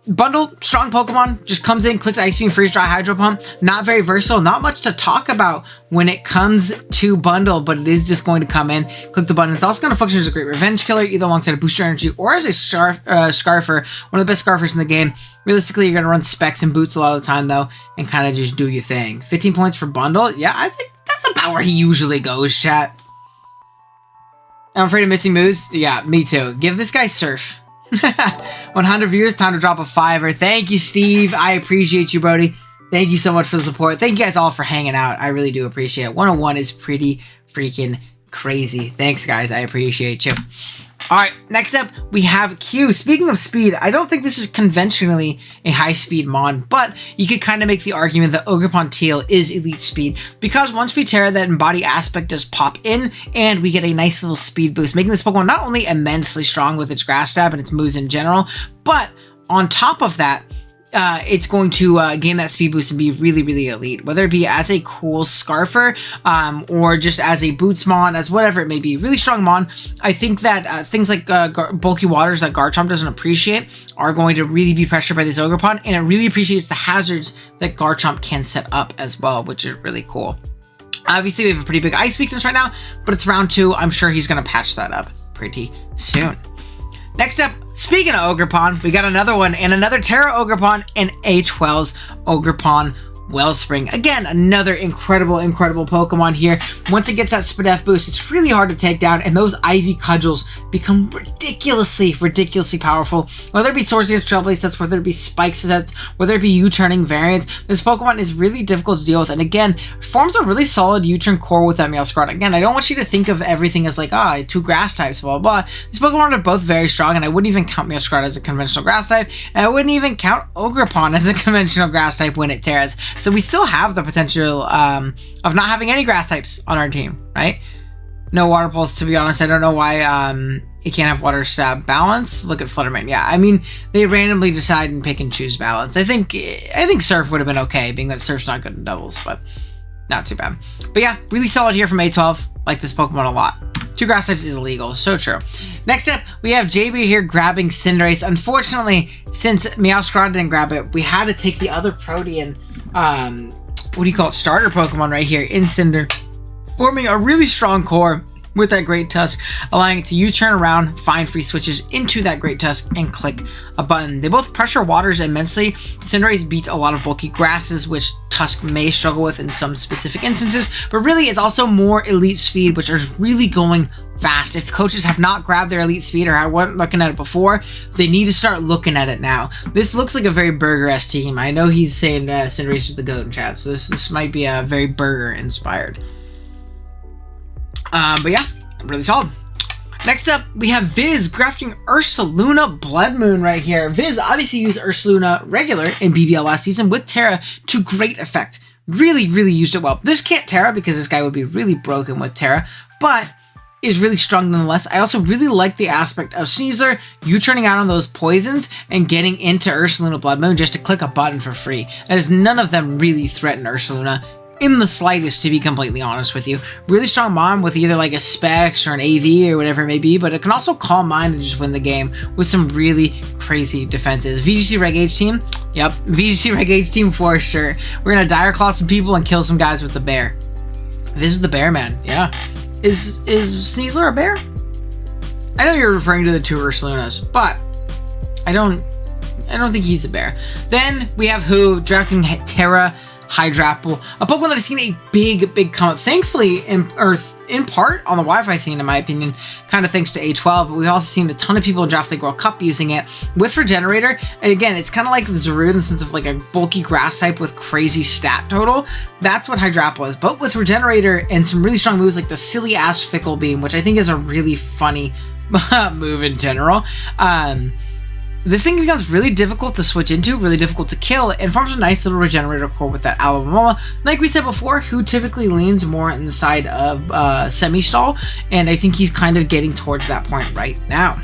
Bundle, strong Pokemon, just comes in, clicks Ice Beam, Freeze Dry, Hydro Pump. Not very versatile, not much to talk about when it comes to Bundle, but it is just going to come in, click the button. It's also going to function as a great revenge killer, either alongside a Booster Energy or as a Scarfer, one of the best Scarfers in the game. Realistically, you're going to run Specs and Boots a lot of the time, though, and kind of just do your thing. 15 points for Bundle. Yeah, I think that's about where he usually goes, chat. I'm afraid of missing moves. Yeah, me too. Give this guy Surf. 100 viewers, time to drop a $5. Thank you, Steve. I appreciate you, Brody. Thank you so much for the support. Thank you guys all for hanging out. I really do appreciate it. 101 is pretty freaking crazy. Thanks, guys. I appreciate you. All right, next up, we have Q. Speaking of speed, I don't think this is conventionally a high-speed mon, but you could kind of make the argument that Ogerpon Teal is elite speed because once we Terra, that Embody aspect does pop in, and we get a nice little speed boost, making this Pokemon not only immensely strong with its Grass Stab and its moves in general, but on top of that, it's going to gain that speed boost and be really, really elite, whether it be as a cool Scarfer or just as a Bootsmon, as whatever it may be. Really strong Mon. I think that things like bulky waters that Garchomp doesn't appreciate are going to really be pressured by this Ogerpon, and it really appreciates the hazards that Garchomp can set up as well, which is really cool. Obviously, we have a pretty big ice weakness right now, but it's round 2. I'm sure he's going to patch that up pretty soon. Next up, speaking of Ogerpon, we got another one, and another Terra Ogerpon and A12's Ogerpon Wellspring. Again, another incredible Pokemon here. Once it gets that Spadef boost, it's really hard to take down, and those Ivy Cudgels become ridiculously powerful. Whether it be Swords Dance Trailblaze sets, whether it be Spike sets, whether it be U-turning variants, this Pokemon is really difficult to deal with. And again, forms a really solid U-turn core with that Meowscarada. Again, I don't want you to think of everything as like, 2 grass types, blah, blah, blah. These Pokemon are both very strong, and I wouldn't even count Meowscarada as a conventional grass type, and I wouldn't even count Ogerpon as a conventional grass type when it Terras. So we still have the potential of not having any grass types on our team, right? No Water Pulse, to be honest. I don't know why it can't have Water Stab balance. Look at Fluttermane. Yeah, I mean, they randomly decide and pick and choose balance. I think Surf would have been okay, being that Surf's not good in doubles, but not too bad. But yeah, really solid here from A12. Like this Pokemon a lot. 2 grass types is illegal, so true. Next up, we have JB here grabbing Cinderace. Unfortunately, since Meowscarada didn't grab it, we had to take the other Protean, starter Pokemon right here in Cinder, forming a really strong core with that Great Tusk, allowing it to U-turn around, find free switches into that Great Tusk, and click a button. They both pressure waters immensely. Cinderace beats a lot of bulky grasses, which Tusk may struggle with in some specific instances, but really it's also more elite speed, which is really going fast. If coaches have not grabbed their elite speed or weren't looking at it before, they need to start looking at it now. This looks like a very Burger-esque team. I know he's saying Cinderace is the GOAT in chat, so this might be a very Burger-inspired. But yeah, really solid. Next up, we have Viz grafting Ursaluna Blood Moon right here. Viz obviously used Ursaluna regular in BBL last season with Terra to great effect. Really used it well. This can't Terra because this guy would be really broken with Terra, but is really strong nonetheless. I also really like the aspect of Sneasler, you turning out on those poisons and getting into Ursaluna Blood Moon just to click a button for free. As none of them really threaten Ursaluna in the slightest, to be completely honest with you. Really strong Mon with either like a Specs or an AV or whatever it may be, but it can also calm mind and just win the game with some really crazy defenses. VGC Reg H team? Yep, VGC Reg H team for sure. We're gonna Dire Claw some people and kill some guys with the bear. This is the bear man, yeah. Is Sneasler a bear? I know you're referring to the 2 Ursalunas, but I don't think he's a bear. Then we have Who drafting Terra Hydrapple, a Pokemon that has seen a big come up, thankfully, in part on the Wi-Fi scene, in my opinion, kind of thanks to A12, but we've also seen a ton of people in Draft League World Cup using it with Regenerator. And again, it's kind of like Zarude in the sense of like a bulky grass type with crazy stat total. That's what Hydrapple is, but with Regenerator and some really strong moves like the silly ass Fickle Beam, which I think is a really funny move in general. This thing becomes really difficult to switch into, really difficult to kill, and forms a nice little Regenerator core with that Alomomola. Like we said before, Who typically leans more on the side of Semi-Stall, and I think he's kind of getting towards that point right now.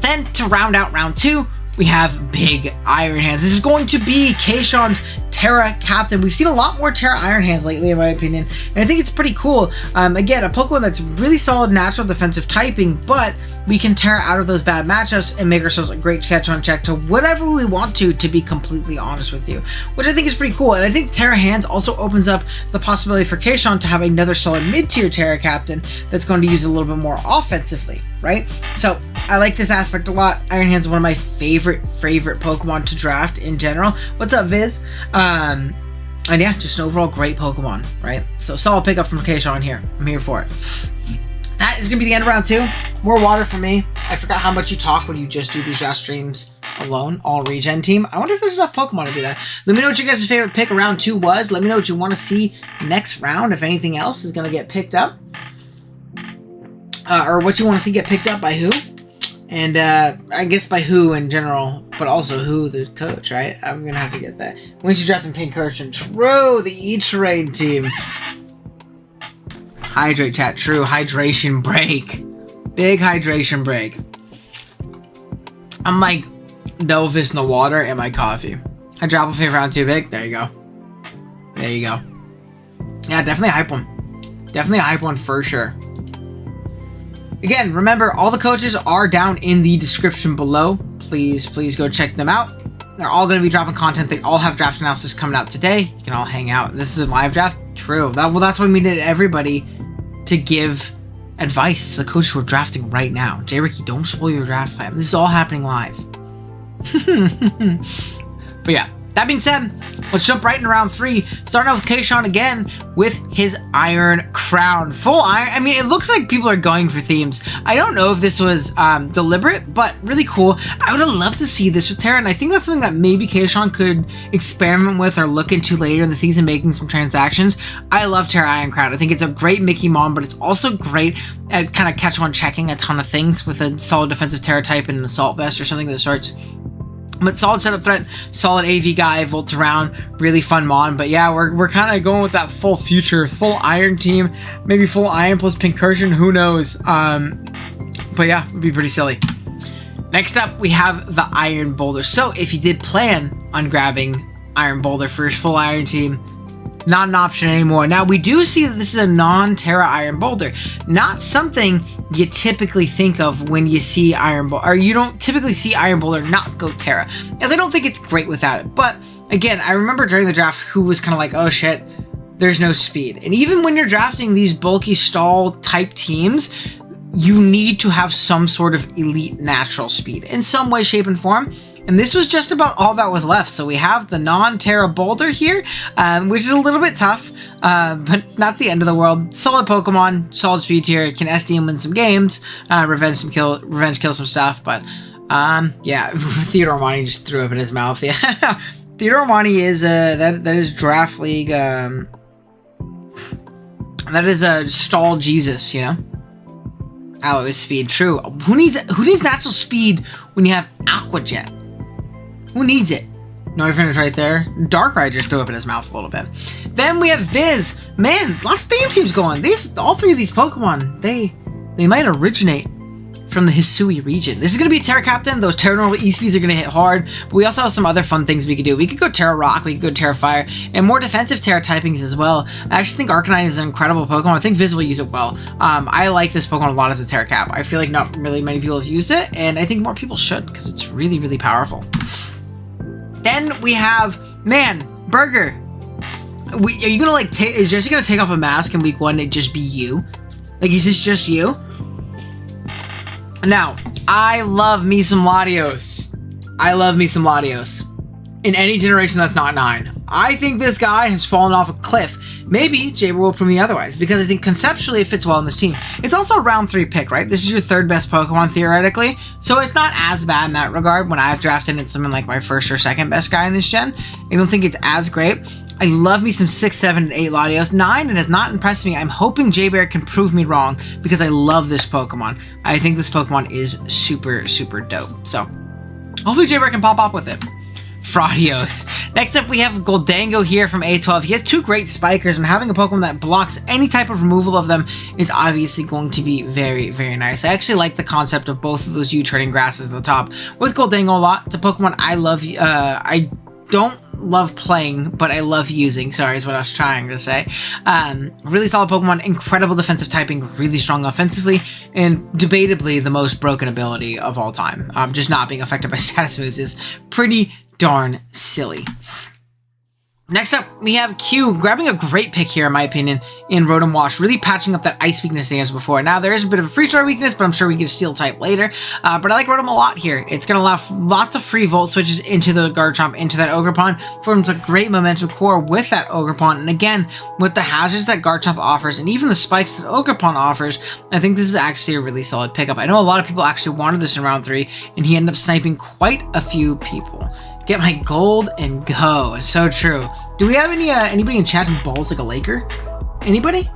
Then to round out round 2, we have Big Iron Hands. This is going to be Kayshawn's Terra Captain. We've seen a lot more Terra Iron Hands lately, in my opinion, and I think it's pretty cool. Again, a Pokemon that's really solid natural defensive typing, but we can Terra out of those bad matchups and make ourselves a great catch-on check to whatever we want to be completely honest with you, which I think is pretty cool. And I think Terra Hands also opens up the possibility for Kayshawn to have another solid mid-tier Terra Captain that's going to use a little bit more offensively, right? So I like this aspect a lot. Iron Hands is one of my favorite Pokemon to draft in general. What's up, Viz? And yeah, just an overall great Pokemon, right? So solid pickup from Kayshawn here. I'm here for it. That is going to be the end of round 2. More water for me. I forgot how much you talk when you just do these draft streams alone, all regen team. I wonder if there's enough Pokemon to do that. Let me know what your guys' favorite pick of round 2 was. Let me know what you want to see next round, if anything else is going to get picked up. Or what you want to see get picked up by who. And I guess by who in general, but also who the coach, right? I'm going to have to get that. Once you draft some Pincurchin, true, the E-Terrain team. Hydrate, chat, true. Hydration break. Big hydration break. I'm like Delvis in the water and my coffee. I drop a favorite round 2 big. There you go. There you go. Yeah, definitely a hype one. Definitely a hype one for sure. Again, remember, all the coaches are down in the description below. Please go check them out. They're all going to be dropping content. They all have draft analysis coming out today. You can all hang out. This is a live draft. True. Well, that's why we needed everybody to give advice to the coaches who are drafting right now. J. Ricky, don't spoil your draft plan. This is all happening live. But yeah, that being said, let's jump right into round 3. Starting out with Kayshawn again with his Iron Crown. Full Iron. I mean, it looks like people are going for themes. I don't know if this was deliberate, but really cool. I would have loved to see this with Terra, and I think that's something that maybe Kayshawn could experiment with or look into later in the season, making some transactions. I love Terra Iron Crown. I think it's a great Mickey Mon, but it's also great at kind of catch-one checking a ton of things with a solid defensive Terra type and an Assault Vest or something of the sorts. But solid setup threat, solid AV guy, volts around, really fun mon. But yeah, we're kind of going with that full future, full Iron team, maybe full Iron plus Pincurchin, who knows? But yeah, it'd be pretty silly. Next up, we have the Iron Boulder. So if you did plan on grabbing Iron Boulder for his full Iron team, not an option anymore. Now, we do see that this is a non-Terra Iron Boulder. Not something you typically think of when you see Iron Boulder, or you don't typically see Iron Boulder not go Terra, as I don't think it's great without it. But again, I remember during the draft who was kind of like, oh shit, there's no speed. And even when you're drafting these bulky stall type teams, you need to have some sort of elite natural speed in some way, shape, and form. And this was just about all that was left. So we have the non-Terra Boulder here, which is a little bit tough, but not the end of the world. Solid Pokemon, solid speed tier, can SD and win some games, revenge kill some stuff. But yeah, Theodore Money just threw up in his mouth. Yeah, Theodore Money is that is Draft League. That is a stall Jesus, you know. Aloe is speed, true. Who needs natural speed when you have Aqua Jet? Who needs it? No, your finger's right there. Darkrai just threw up in his mouth a little bit. Then we have Viz. Man, lots of theme teams going. All 3 of these Pokemon, they might originate from the Hisui region. This is going to be a Terra Captain. Those Terra Normal ESPs are going to hit hard, but we also have some other fun things we could do. We could go Terra Rock, we could go Terra Fire, and more defensive Terra typings as well. I actually think Arcanine is an incredible Pokemon. I think Viz will use it well. I like this Pokemon a lot as a Terra Cap. I feel like not really many people have used it, and I think more people should because it's really, really powerful. Then we have, man, Burger. Are you going to like, is Jesse going to take off a mask in week 1 and just be you? Like, is this just you? Now, I love me some Latios. I love me some Latios. In any generation that's not 9. I think this guy has fallen off a cliff. Maybe Jaber will prove me otherwise, because I think conceptually it fits well in this team. It's also a round 3 pick, right? This is your 3rd best Pokemon theoretically, so it's not as bad in that regard. When I've drafted in someone like my 1st or 2nd best guy in this gen, I don't think it's as great. I love me some 6, 7, and 8 Latios. 9, it has not impressed me. I'm hoping J-Bear can prove me wrong, because I love this Pokemon. I think this Pokemon is super, super dope. So, hopefully J-Bear can pop up with it. Fraudios. Next up, we have Goldango here from A12. He has 2 great spikers, and having a Pokemon that blocks any type of removal of them is obviously going to be very, very nice. I actually like the concept of both of those U-turning grasses at the top with Goldango a lot. It's a Pokemon I love. I don't love playing, but I love using. Sorry, is what I was trying to say. Really solid Pokemon, incredible defensive typing, really strong offensively, and debatably the most broken ability of all time. Just not being affected by status moves is pretty darn silly. Next up, we have Q grabbing a great pick here, in my opinion, in Rotom Wash, really patching up that ice weakness he has before. Now, there is a bit of a free story weakness, but I'm sure we get a steel type later. But I like Rotom a lot here. It's going to allow lots of free Volt switches into the Garchomp, into that Ogerpon, forms a great momentum core with that Ogerpon. And again, with the hazards that Garchomp offers, and even the spikes that Ogerpon offers, I think this is actually a really solid pickup. I know a lot of people actually wanted this in round 3, and he ended up sniping quite a few people. Get my gold and go. So true. Do we have anybody in chat who balls like a Laker? Anybody?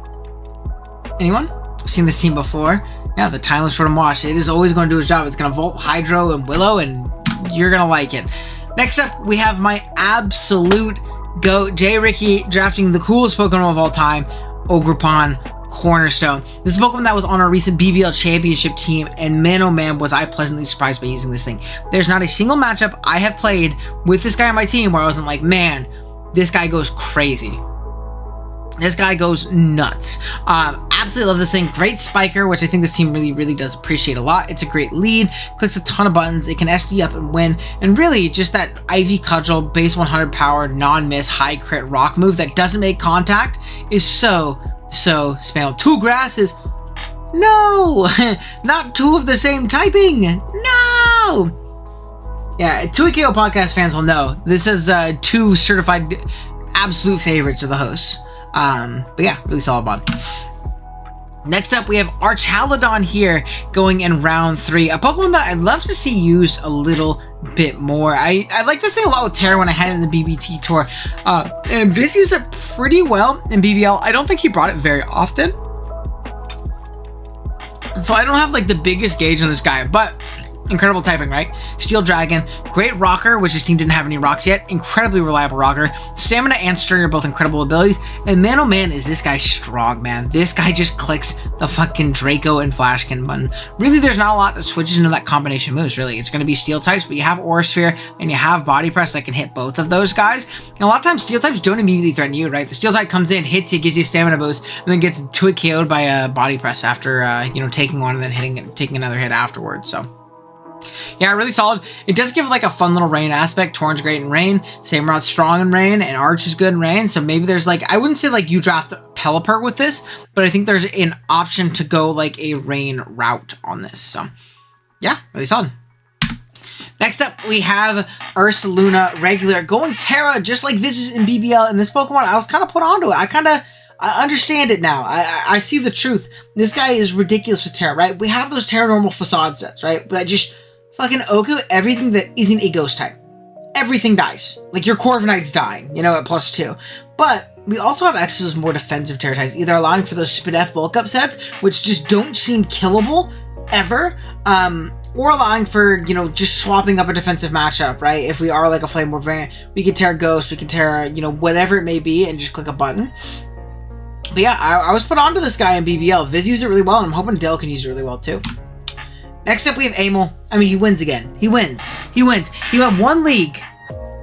Anyone? I've seen this team before. Yeah, the Timeless Rotom Wash. It is always going to do its job. It's going to Volt, Hydro, and Willow, and you're going to like it. Next up, we have my absolute GOAT, Jay Ricky, drafting the coolest Pokemon of all time, Ogerpon Cornerstone. This is a Pokemon that was on our recent BBL Championship team, and man oh man was I pleasantly surprised by using this thing. There's not a single matchup I have played with this guy on my team where I wasn't like, man, this guy goes crazy. This guy goes nuts. Absolutely love this thing. Great spiker, which I think this team really, really does appreciate a lot. It's a great lead, clicks a ton of buttons. It can SD up and win. And really, just that Ivy Cudgel, base 100 power, non-miss, high crit rock move that doesn't make contact is so spam. 2 grasses. No! Not 2 of the same typing. No! Yeah, 2KO podcast fans will know. This is 2 certified absolute favorites of the hosts. But yeah, really solid mod. Next up, we have Archaludon here going in round 3. A Pokemon that I'd love to see used a little bit more. I like this thing a lot with Terra when I had it in the BBT tour. And Viz used it pretty well in BBL. I don't think he brought it very often. So I don't have like the biggest gauge on this guy, but incredible typing, right? Steel Dragon, great rocker, which his team didn't have any rocks yet. Incredibly reliable rocker. Stamina and Sturdy are both incredible abilities. And man, oh man, is this guy strong, man. This guy just clicks the fucking Draco and Flashkin button. Really, there's not a lot that switches into that combination moves, really. It's going to be Steel types, but you have Aura Sphere and you have Body Press that can hit both of those guys. And a lot of times, Steel types don't immediately threaten you, right? The Steel type comes in, hits you, gives you a stamina boost, and then gets 2 KO'd by a Body Press after, taking one and then taking another hit afterwards, so. Yeah, really solid. It does give like a fun little rain aspect. Torn's great in rain. Samurot's strong in rain, and Arch is good in rain. So maybe there's like, I wouldn't say like you draft Pelipper with this, but I think there's an option to go like a rain route on this. So yeah, really solid. Next up, we have Ursaluna regular going Terra, just like Vicious in BBL. And this Pokemon, I was kind of put onto it. I understand it now. I see the truth. This guy is ridiculous with Terra, right? We have those Terra normal facade sets, right? That just fucking Oko everything that isn't a ghost type. Everything dies. Like your Corviknight's dying, at +2. But we also have X's more defensive Terra types, either allowing for those Spidef bulk up sets, which just don't seem killable ever, or allowing for, just swapping up a defensive matchup, right? If we are like a Flame Orb variant, we can Terra Ghost, we can Terra, whatever it may be, and just click a button. But yeah, I was put onto this guy in BBL. Viz used it really well, and I'm hoping Dell can use it really well too. Next up, we have Amel. I mean, he wins again. He wins. He went one league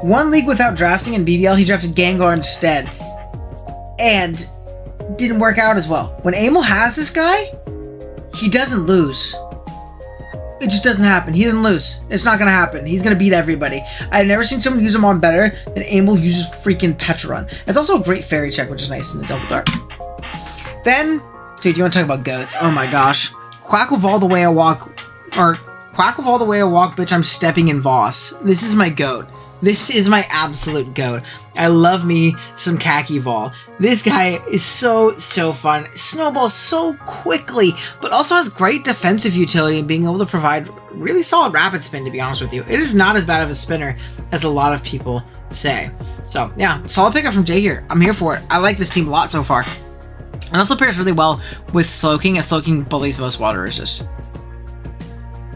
without drafting in BBL. He drafted Gengar instead, and didn't work out as well. When Amel has this guy, he doesn't lose. It just doesn't happen. He doesn't lose. It's not going to happen. He's going to beat everybody. I've never seen someone use him on better than Amel uses freaking Petrarun. It's also a great fairy check, which is nice in the Double Dark. Then, dude, you want to talk about goats? Oh my gosh. Quack with all the way I walk, bitch, I'm stepping in Voss. This is my goat. This is my absolute goat. I love me some Khaki Vol. This guy is so fun. Snowballs so quickly, but also has great defensive utility and being able to provide really solid rapid spin, to be honest with you. It is not as bad of a spinner as a lot of people say. So yeah, solid pickup from Jay here. I'm here for it. I like this team a lot so far. And also pairs really well with Slowking, as Slowking bullies most water resist.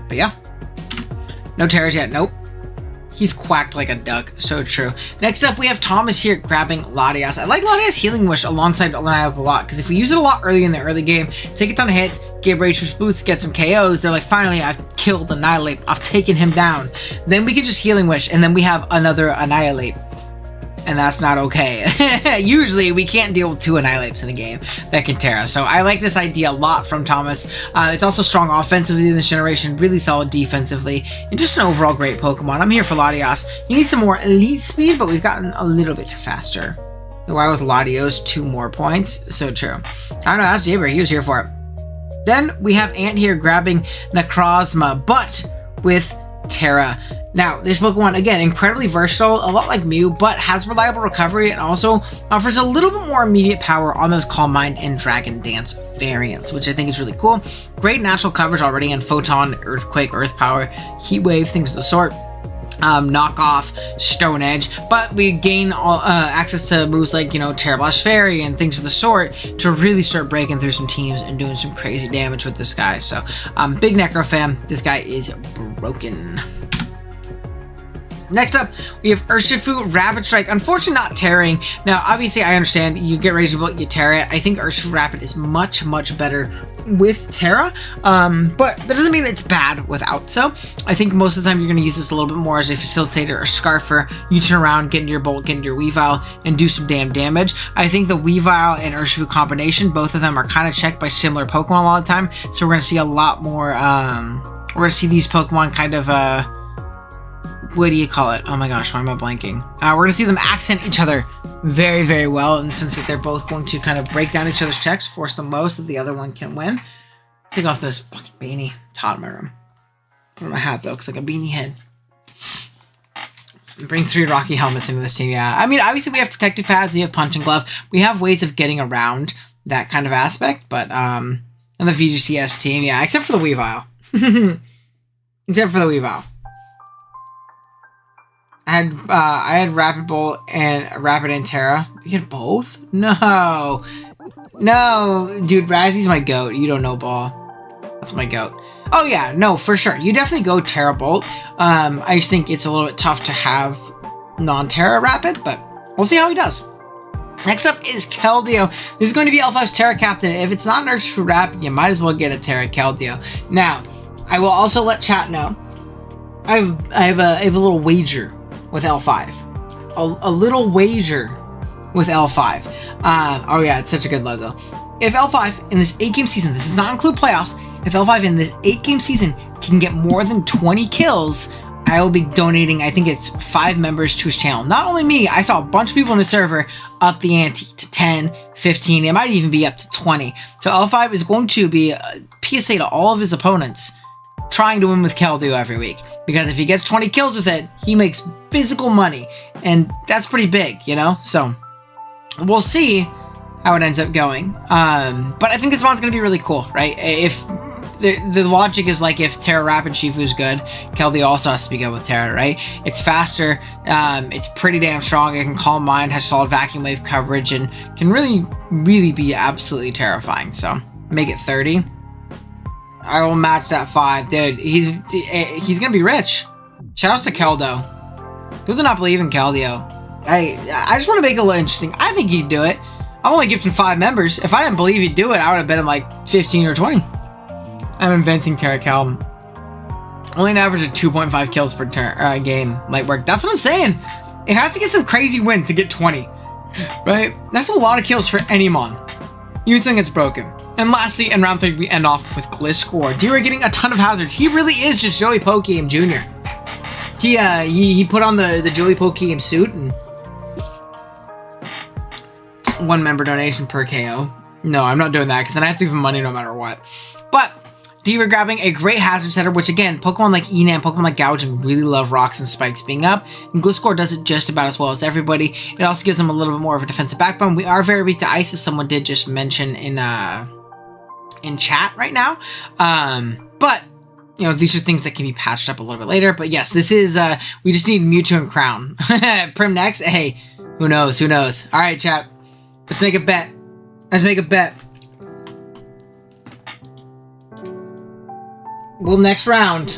But yeah. No Terras yet, nope. He's quacked like a duck. So true. Next up, we have Thomas here grabbing Latias. I like Latias Healing Wish alongside Annihilate a lot, because if we use it a lot early in the early game, take a ton of hits, get Rage Push boosts, get some KOs, they're like, finally, I've killed Annihilate. I've taken him down. Then we can just Healing Wish, and then we have another Annihilate. And that's not okay. Usually, we can't deal with 2 Annihilates in a game that can tear us. So I like this idea a lot from Thomas. It's also strong offensively in this generation, really solid defensively, and just an overall great Pokemon. I'm here for Latias. You need some more elite speed, but we've gotten a little bit faster. Why was Latios 2 more points? So true. I don't know, that's Jaber. He was here for it. Then we have Ant here grabbing Necrozma, but with Terra. Now, this Pokemon, again, incredibly versatile, a lot like Mew, but has reliable recovery and also offers a little bit more immediate power on those Calm Mind and Dragon Dance variants, which I think is really cool. Great natural coverage already in Photon, Earthquake, Earth Power, Heat Wave, things of the sort. Knockoff, Stone Edge, but we gain access to moves like, Terra Blast Fairy and things of the sort to really start breaking through some teams and doing some crazy damage with this guy. So, big Necro fan. This guy is broken. Next up, we have Urshifu Rapid Strike. Unfortunately, not tearing. Now, obviously, I understand you get Rage Bolt, you tear it. I think Urshifu Rapid is much, much better with Terra, but that doesn't mean it's bad without so. I think most of the time you're going to use this a little bit more as a facilitator or scarfer. You turn around, get into your Bolt, get into your Weavile, and do some damn damage. I think the Weavile and Urshifu combination, both of them are kind of checked by similar Pokemon a lot of the time, so we're going to see a lot more, we're going to see these Pokemon kind of, what do you call it? Oh my gosh, why am I blanking? We're going to see them accent each other very, very well, and since that they're both going to kind of break down each other's checks, force them low so the other one can win. Take off this fucking beanie. It's hot in my room. Put on my hat, though, because like a beanie head. Bring 3 Rocky helmets into this team, yeah. I mean, obviously we have protective pads, we have punching glove. We have ways of getting around that kind of aspect, but, and the VGCS team, yeah, except for the Weavile. Except for the Weavile. I had Rapid Bolt and Rapid and Terra. You get both? No. No. Dude, Razzy's my goat. You don't know ball. That's my goat. Oh yeah, no, for sure. You definitely go Terra Bolt. I just think it's a little bit tough to have non-Terra Rapid, but we'll see how he does. Next up is Keldeo. This is going to be L5's Terra Captain. If it's not an Urshifu Rapid, you might as well get a Terra Keldeo. Now, I will also let chat know. I have a little wager with L5. A little wager with L5. Oh yeah, it's such a good logo. If L5 in this 8-game season, this does not include playoffs, if L5 in this 8-game season can get more than 20 kills, I will be donating, I think it's 5 members to his channel. Not only me, I saw a bunch of people in the server up the ante to 10, 15, it might even be up to 20. So L5 is going to be a PSA to all of his opponents trying to win with Keldeo every week. Because if he gets 20 kills with it, he makes physical money. And that's pretty big, So, we'll see how it ends up going. But I think this one's going to be really cool, right? If the logic is like if Terra Rapid Shifu is good, Keldeo also has to be good with Terra, right? It's faster, it's pretty damn strong, it can Calm Mind, has solid Vacuum Wave coverage, and can really, really be absolutely terrifying. So, make it 30. I will match that 5. Dude, he's gonna be rich. Shoutouts to Keldeo. Who do not believe in Keldeo? I just want to make it a little interesting. I think he'd do it. I'm only gifting 5 members. If I didn't believe he'd do it, I would have bet him like 15 or 20. I'm inventing Terra Cal. Only an average of 2.5 kills per game might work. That's what I'm saying. It has to get some crazy win to get 20. Right? That's a lot of kills for any mon. Even something that's broken. And lastly, in round 3, we end off with Gliscor. D-Ray getting a ton of hazards. He really is just Joey Pokegame Jr. He put on the Joey Pokegame suit and 1 member donation per KO. No, I'm not doing that because then I have to give him money no matter what. But D-Ray grabbing a great hazard setter, which again, Pokemon like Enam, Pokemon like Gouging really love rocks and spikes being up. And Gliscor does it just about as well as everybody. It also gives them a little bit more of a defensive backbone. We are very weak to ice, as someone did just mention in chat right now. But these are things that can be patched up a little bit later. But yes, this is we just need Mewtwo and Crown. Prim next. Hey, who knows? All right, chat. Let's make a bet. Will next round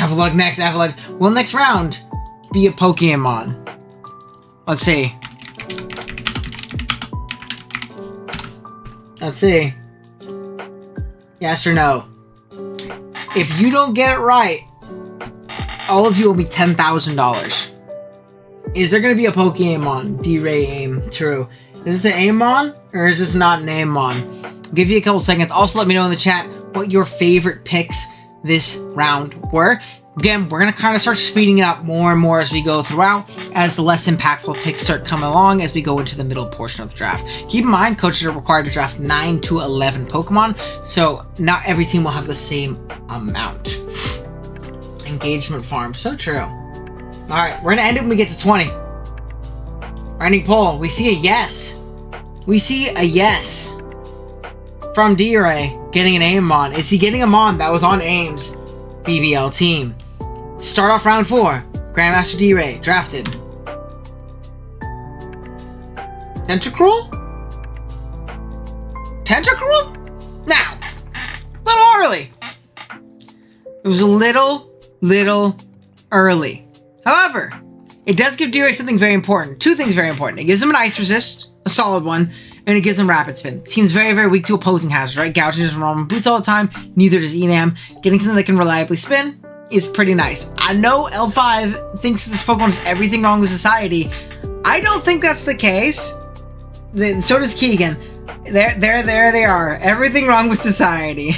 Avalugg next, Avalugg. Will next round be a Pokemon? Let's see. Let's see. Yes or no? If you don't get it right, all of you will be $10,000. Is there going to be a Pokemon? D-Ray Aim. True. Is this an Amon or is this not an Amon? I'll give you a couple seconds. Also, let me know in the chat what your favorite picks this round were. Again, we're going to kind of start speeding it up more and more as we go throughout, as the less impactful picks start coming along as we go into the middle portion of the draft. Keep in mind, coaches are required to draft 9 to 11 Pokemon, so not every team will have the same amount. Engagement farm, so true. Alright, we're going to end it when we get to 20. Ending poll, we see a yes. We see a yes from D-Ray getting an Amon. Is he getting a Mon that was on AIM's BBL team? Start off round 4. Grandmaster D-Ray drafted Tentacruel? Tentacruel? Now, a little early. It was a little early. However, it does give D-Ray something very important. 2 things very important. It gives him an Ice Resist, a solid one, and it gives him Rapid Spin. Team's very weak to opposing hazards, right? Gouging doesn't roll on boots all the time. Neither does Enam. Getting something that can reliably spin is pretty nice. I know L5 thinks this Pokemon is everything wrong with society. I don't think that's the case. So does Keegan. There they are. Everything wrong with society.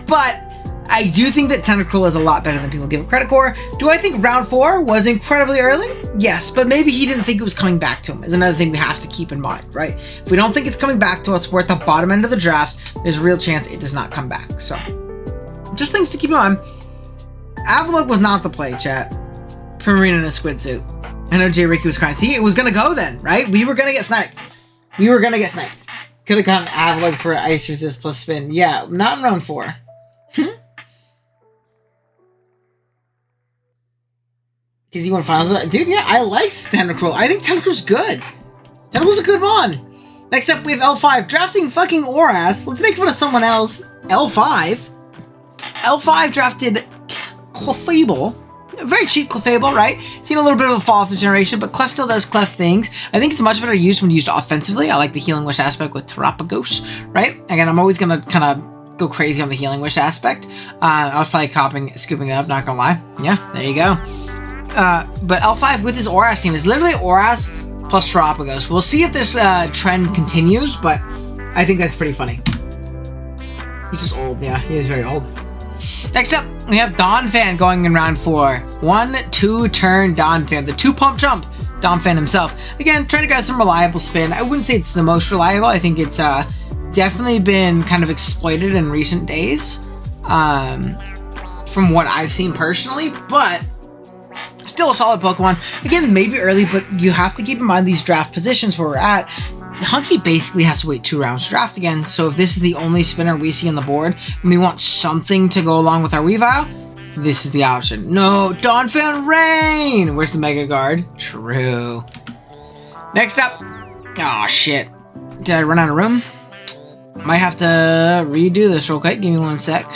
But I do think that Tentacruel is a lot better than people give it credit for. Do I think round 4 was incredibly early? Yes, but maybe he didn't think it was coming back to him is another thing we have to keep in mind, right? If we don't think it's coming back to us, we're at the bottom end of the draft, there's a real chance it does not come back. So, just things to keep in mind. Avalugg was not the play, chat. Primarina in a squid suit. I know Jay Ricky was crying. See, it was going to go then, right? We were going to get sniped. Could have gotten Avalugg for Ice Resist plus spin. Yeah, not in round 4. Because you want finals? Dude, yeah, I like Tentacruel. I think Tentacruel's good. Tentacruel's a good one. Next up, we have L5. Drafting fucking Oras. Let's make fun of someone else. L5. L5 drafted Clefable. Very cheap Clefable, right? Seen a little bit of a fall off the generation, but Clef still does Clef things. I think it's much better used when used offensively. I like the Healing Wish aspect with Terapagos, right? Again, I'm always going to kind of go crazy on the Healing Wish aspect. I was probably scooping it up, not going to lie. Yeah, there you go. But L5 with his Oras team is literally Oras plus Terapagos. We'll see if this trend continues, but I think that's pretty funny. He's just old, yeah, he is very old. Next up, we have Donphan going in round 4. 1-2 turn Donphan, the 2-pump jump Donphan himself. Again, trying to grab some reliable spin. I wouldn't say it's the most reliable. I think it's definitely been kind of exploited in recent days from what I've seen personally, but still a solid Pokemon. Again, maybe early, but you have to keep in mind these draft positions where we're at. Hunky basically has to wait 2 rounds to draft again, so if this is the only spinner we see on the board, and we want something to go along with our Weavile, this is the option. No, Donphan Rain! Where's the Mega Guard? True. Next up. Aw, shit. Did I run out of room? Might have to redo this real quick. Give me 1 sec.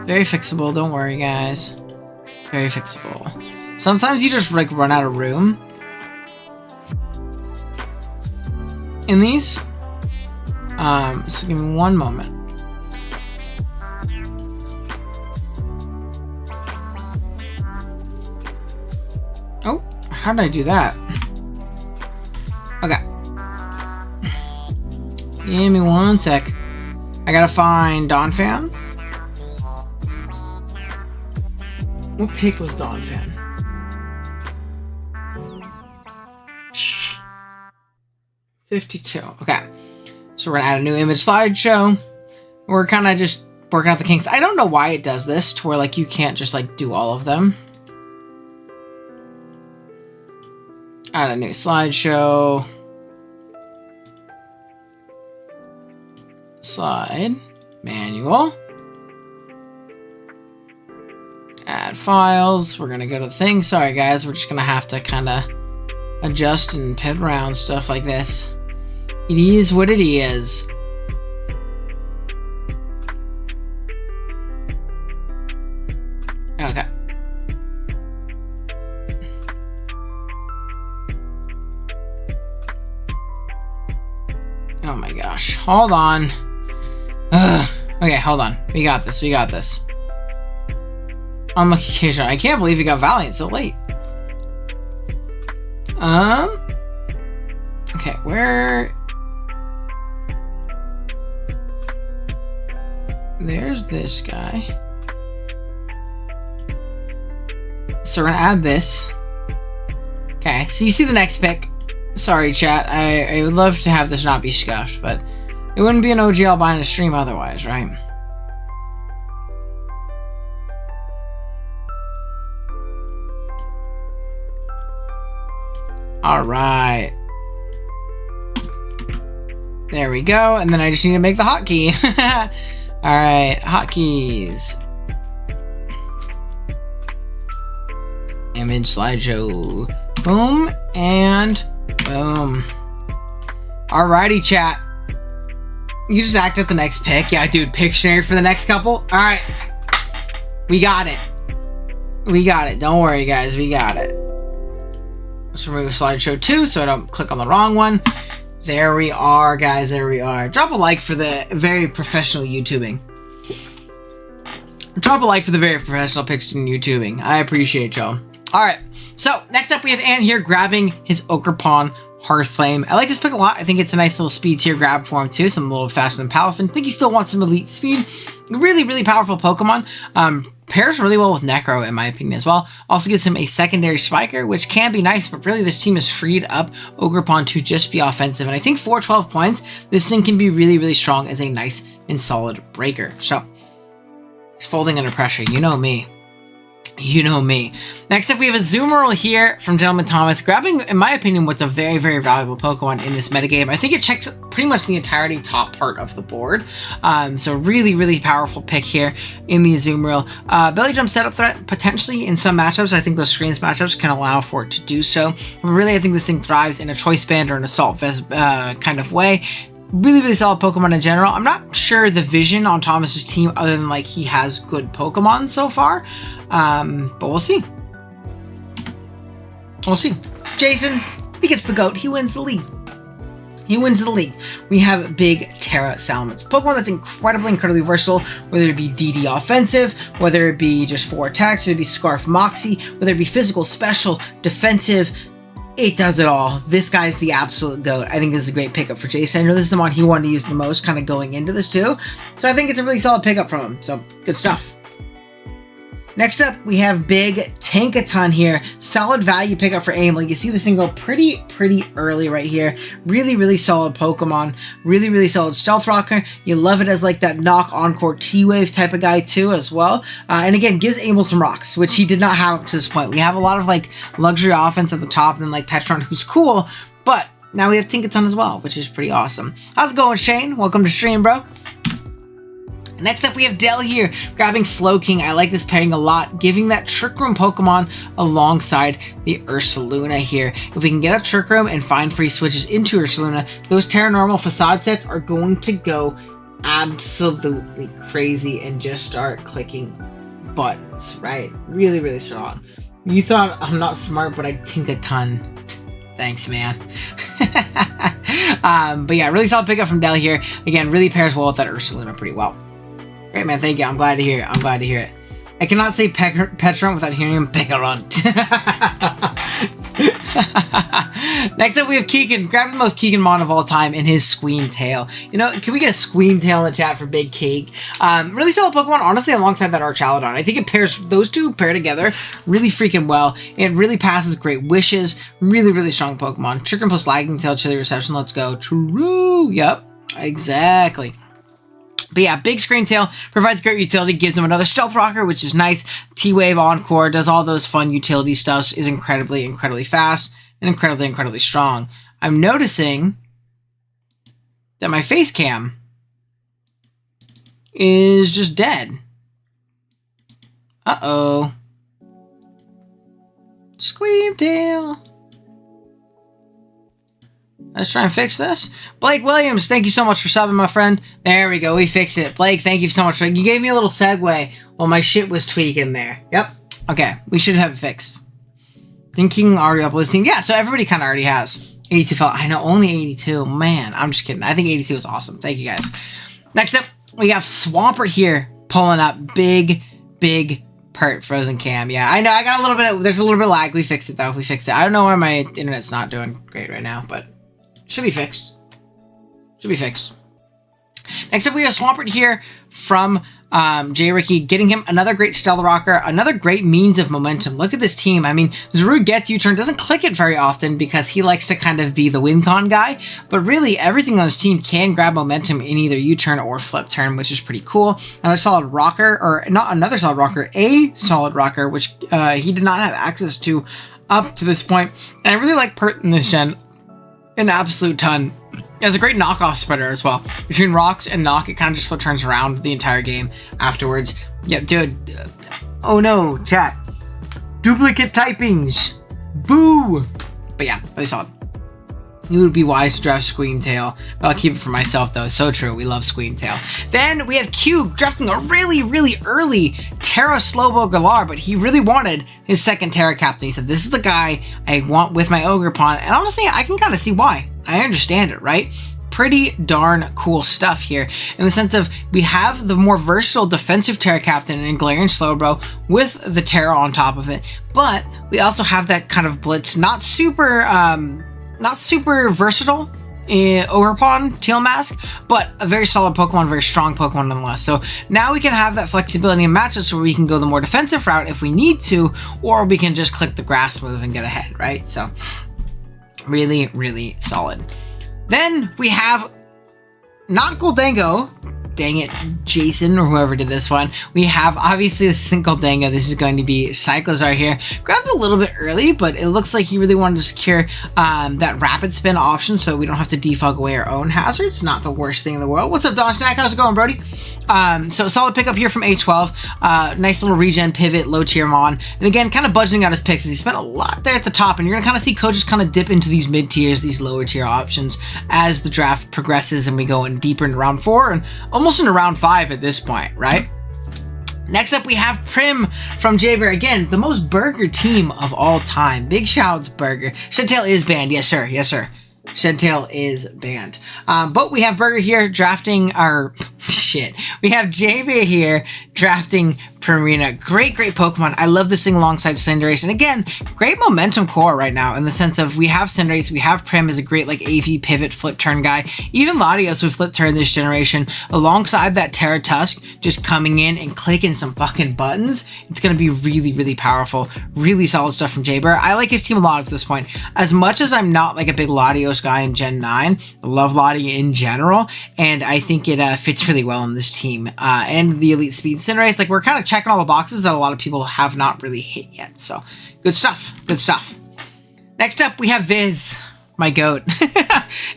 Very fixable, don't worry, guys. Very fixable. Sometimes you just, like, run out of room in these. So give me 1 moment. Oh, how did I do that? Okay. Give me 1 sec. I gotta find Donphan. What pick was Donphan? $52. Okay. So we're gonna add a new image slideshow. We're kind of just working out the kinks. I don't know why it does this to where like you can't just like do all of them. Add a new slideshow. Slide. Manual. Add files. We're gonna go to the thing. Sorry guys, we're just gonna have to kind of adjust and pivot around stuff like this. It is what it is. Oh my gosh. Hold on. Ugh. Okay, hold on. We got this. We got this. Unlucky occasion. I can't believe you got Valiant so late. Okay, where... There's this guy. So we're gonna add this. Okay, so you see the next pick. Sorry, chat. I would love to have this not be scuffed, but it wouldn't be an OGL buying a stream otherwise, right? All right. There we go. And then I just need to make the hotkey. All right, hotkeys. Image slideshow. Boom and boom. Alrighty, chat. You just act at the next pick. Yeah, dude, Pictionary for the next couple. All right. We got it. We got it. Don't worry, guys. We got it. Let's remove slideshow 2 so I don't click on the wrong one. There we are, guys. There we are. Drop a like for the very professional YouTubing. Drop a like for the very professional picks in YouTubing. I appreciate y'all. All right. So next up, we have Ant here grabbing his Ochre Pawn Hearthflame. I like this pick a lot. I think it's a nice little speed tier grab for him too. Something a little faster than Palafin. I think he still wants some elite speed. Really, really powerful Pokemon. Pairs really well with Necro, in my opinion, as well. Also gives him a secondary Spiker, which can be nice, but really this team has freed up Ogerpon to just be offensive. And I think for 12 points, this thing can be really, really strong as a nice and solid breaker. So, he's folding under pressure. You know me. You know me. Next up, we have a Zoomerl here from Gentleman Thomas, grabbing, in my opinion, what's a very, very valuable Pokemon in this metagame. I think it checks pretty much the entirety top part of the board. So really, really powerful pick here in the Zoomerl. Belly Jump setup threat, potentially in some matchups. I think those screens matchups can allow for it to do so. But really, I think this thing thrives in a Choice Band or an Assault Vest kind of way. Really, really solid Pokemon in general. I'm not sure the vision on Thomas's team other than like he has good Pokemon so far. But we'll see. We'll see. Jason, he gets the GOAT. He wins the league. He wins the league. We have Big Terra Salamence. Pokemon that's incredibly versatile, whether it be DD offensive, whether it be just 4 attacks, whether it be Scarf Moxie, whether it be physical, special, defensive. It does it all. This guy's the absolute GOAT. I think this is a great pickup for Jason. I know this is the one he wanted to use the most kind of going into this too. So I think it's a really solid pickup from him. So good stuff. Next up, we have Big Tankaton here. Solid value pickup for Aimel. You see this thing go pretty early right here. Really, really solid Pokemon. Really, really solid Stealth Rocker. You love it as like that knock Encore T-Wave type of guy too as well. And again, gives Aimel some rocks, which he did not have up to this point. We have a lot of like luxury offense at the top and then like Petron, who's cool, but now we have Tinkaton as well, which is pretty awesome. How's it going, Shane? Welcome to stream, bro. Next up, we have Dell here, grabbing Slowking. I like this pairing a lot, giving that Trick Room Pokemon alongside the Ursaluna here. If we can get a Trick Room and find free switches into Ursaluna, those Terra Normal Facade sets are going to go absolutely crazy and just start clicking buttons, right? Really, really strong. You thought I'm not smart, but I think a ton. Thanks, man. But yeah, really solid pickup from Dell here. Again, really pairs well with that Ursaluna pretty well. Great, man. Thank you. I'm glad to hear it. I'm glad to hear it. I cannot say Petron without hearing him Pekarunt. Next up, we have Keegan. Grabbing the most Keegan Mon of all time in his Squeam Tail. You know, can we get a Squeam Tail in the chat for Big Keeg? Really solid Pokemon, honestly, alongside that Archaludon. I think it pairs, those two pair together really freaking well. It really passes great wishes. Really, really strong Pokemon. Trick Room plus Lagging Tail, Chilly Reception. Let's go. True. Yep. Exactly. But yeah, Big Scream Tail provides great utility, gives him another Stealth Rocker, which is nice. T-Wave Encore, does all those fun utility stuffs, is incredibly fast, and incredibly strong. I'm noticing that my face cam is just dead. Uh-oh. Scream Tail. Let's try and fix this. Blake Williams, thank you so much for subbing, my friend. There we go. We fixed it. Blake, thank you so much. You gave me a little segue while my shit was tweaking there. Yep. Okay. We should have it fixed. Thinking already uploading. Yeah, so everybody kind of already has. 82 felt. I know, only 82. Man, I'm just kidding. I think 82 is awesome. Thank you guys. Next up, we have Swampert here pulling up big Pert Frozen Cam. Yeah, I know. I got a little bit. There's a little bit of lag. We fixed it though. We fixed it. I don't know why my internet's not doing great right now, but should be fixed. Should be fixed. Next up, we have Swampert here from J. Ricky, getting him another great Stellar Rocker, another great means of momentum. Look at this team. I mean, Zaru gets U-turn, doesn't click it very often because he likes to kind of be the win con guy, but really everything on his team can grab momentum in either U-turn or flip turn, which is pretty cool. Another solid rocker, or not another solid rocker, a solid rocker, which he did not have access to up to this point. And I really like Pert in this gen an absolute ton. It has a great knockoff spreader as well. Between rocks and knock, it kind of just flip turns around the entire game afterwards. Yeah, dude. Oh no, chat. Duplicate typings. Boo. But yeah, really solid. It would be wise to draft Squeamtail, but I'll keep it for myself though. So true, we love Squeamtail. Then we have Q drafting a really early Terra Slowbo Galar, but he really wanted his second Terra Captain. He said, this is the guy I want with my Ogre Pawn, and honestly, I can kind of see why. I understand it, right? Pretty darn cool stuff here in the sense of we have the more versatile defensive Terra Captain in Galarian Slowbro with the Terra on top of it, but we also have that kind of blitz, not super versatile Ogrepawn Teal Mask, but a very solid Pokemon, very strong Pokemon nonetheless. So now we can have that flexibility in matches where we can go the more defensive route if we need to, or we can just click the grass move and get ahead, right? So really solid. Then we have not Goldango. Dang it, Jason, or whoever did this one. We have obviously a single Dango. This is going to be Cyclozar here. Grabbed a little bit early, but it looks like he really wanted to secure that rapid spin option so we don't have to defog away our own hazards. Not the worst thing in the world. What's up, Don Snack? How's it going, Brody? So solid pickup here from A12. Nice little regen, pivot, low tier mon. And again, kind of budgeting out his picks as he spent a lot there at the top, and you're going to kind of see coaches kind of dip into these mid tiers, these lower tier options as the draft progresses and we go in deeper into round 4 and almost into round 5 at this point, right? Next up, we have Prim from J-Bear. Again, the most burger team of all time. Big shouts, Burger. Shedtail is banned. Yes, sir. Yes, sir. Shedtail is banned. But we have Burger here drafting our... Shit. We have J-Bear here drafting Primarina. Great Pokemon. I love this thing alongside Cinderace. And again, great momentum core right now in the sense of we have Cinderace, we have Prim as a great like AV pivot flip turn guy. Even Latios with flip turn this generation alongside that Terra Tusk just coming in and clicking some fucking buttons. It's going to be really powerful. Really solid stuff from J-Bear. I like his team a lot at this point. As much as I'm not like a big Latios guy in Gen 9, I love Lati in general, and I think it fits really well in this team. And the Elite Speed Cinderace, like we're kind of checking all the boxes that a lot of people have not really hit yet. So good stuff. Next up, we have Viz, my goat.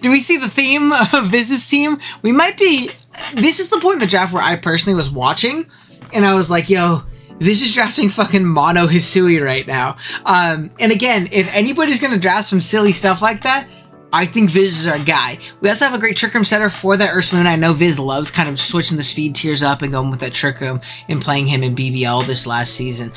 Do we see the theme of Viz's team? We might be... This is the point in the draft where I personally was watching, and I was like, yo, Viz is drafting fucking Mono Hisui right now. And again, if anybody's going to draft some silly stuff like that, I think Viz is our guy. We also have a great Trick Room setter for that Ursaluna. I know Viz loves kind of switching the speed tiers up and going with that Trick Room and playing him in BBL this last season.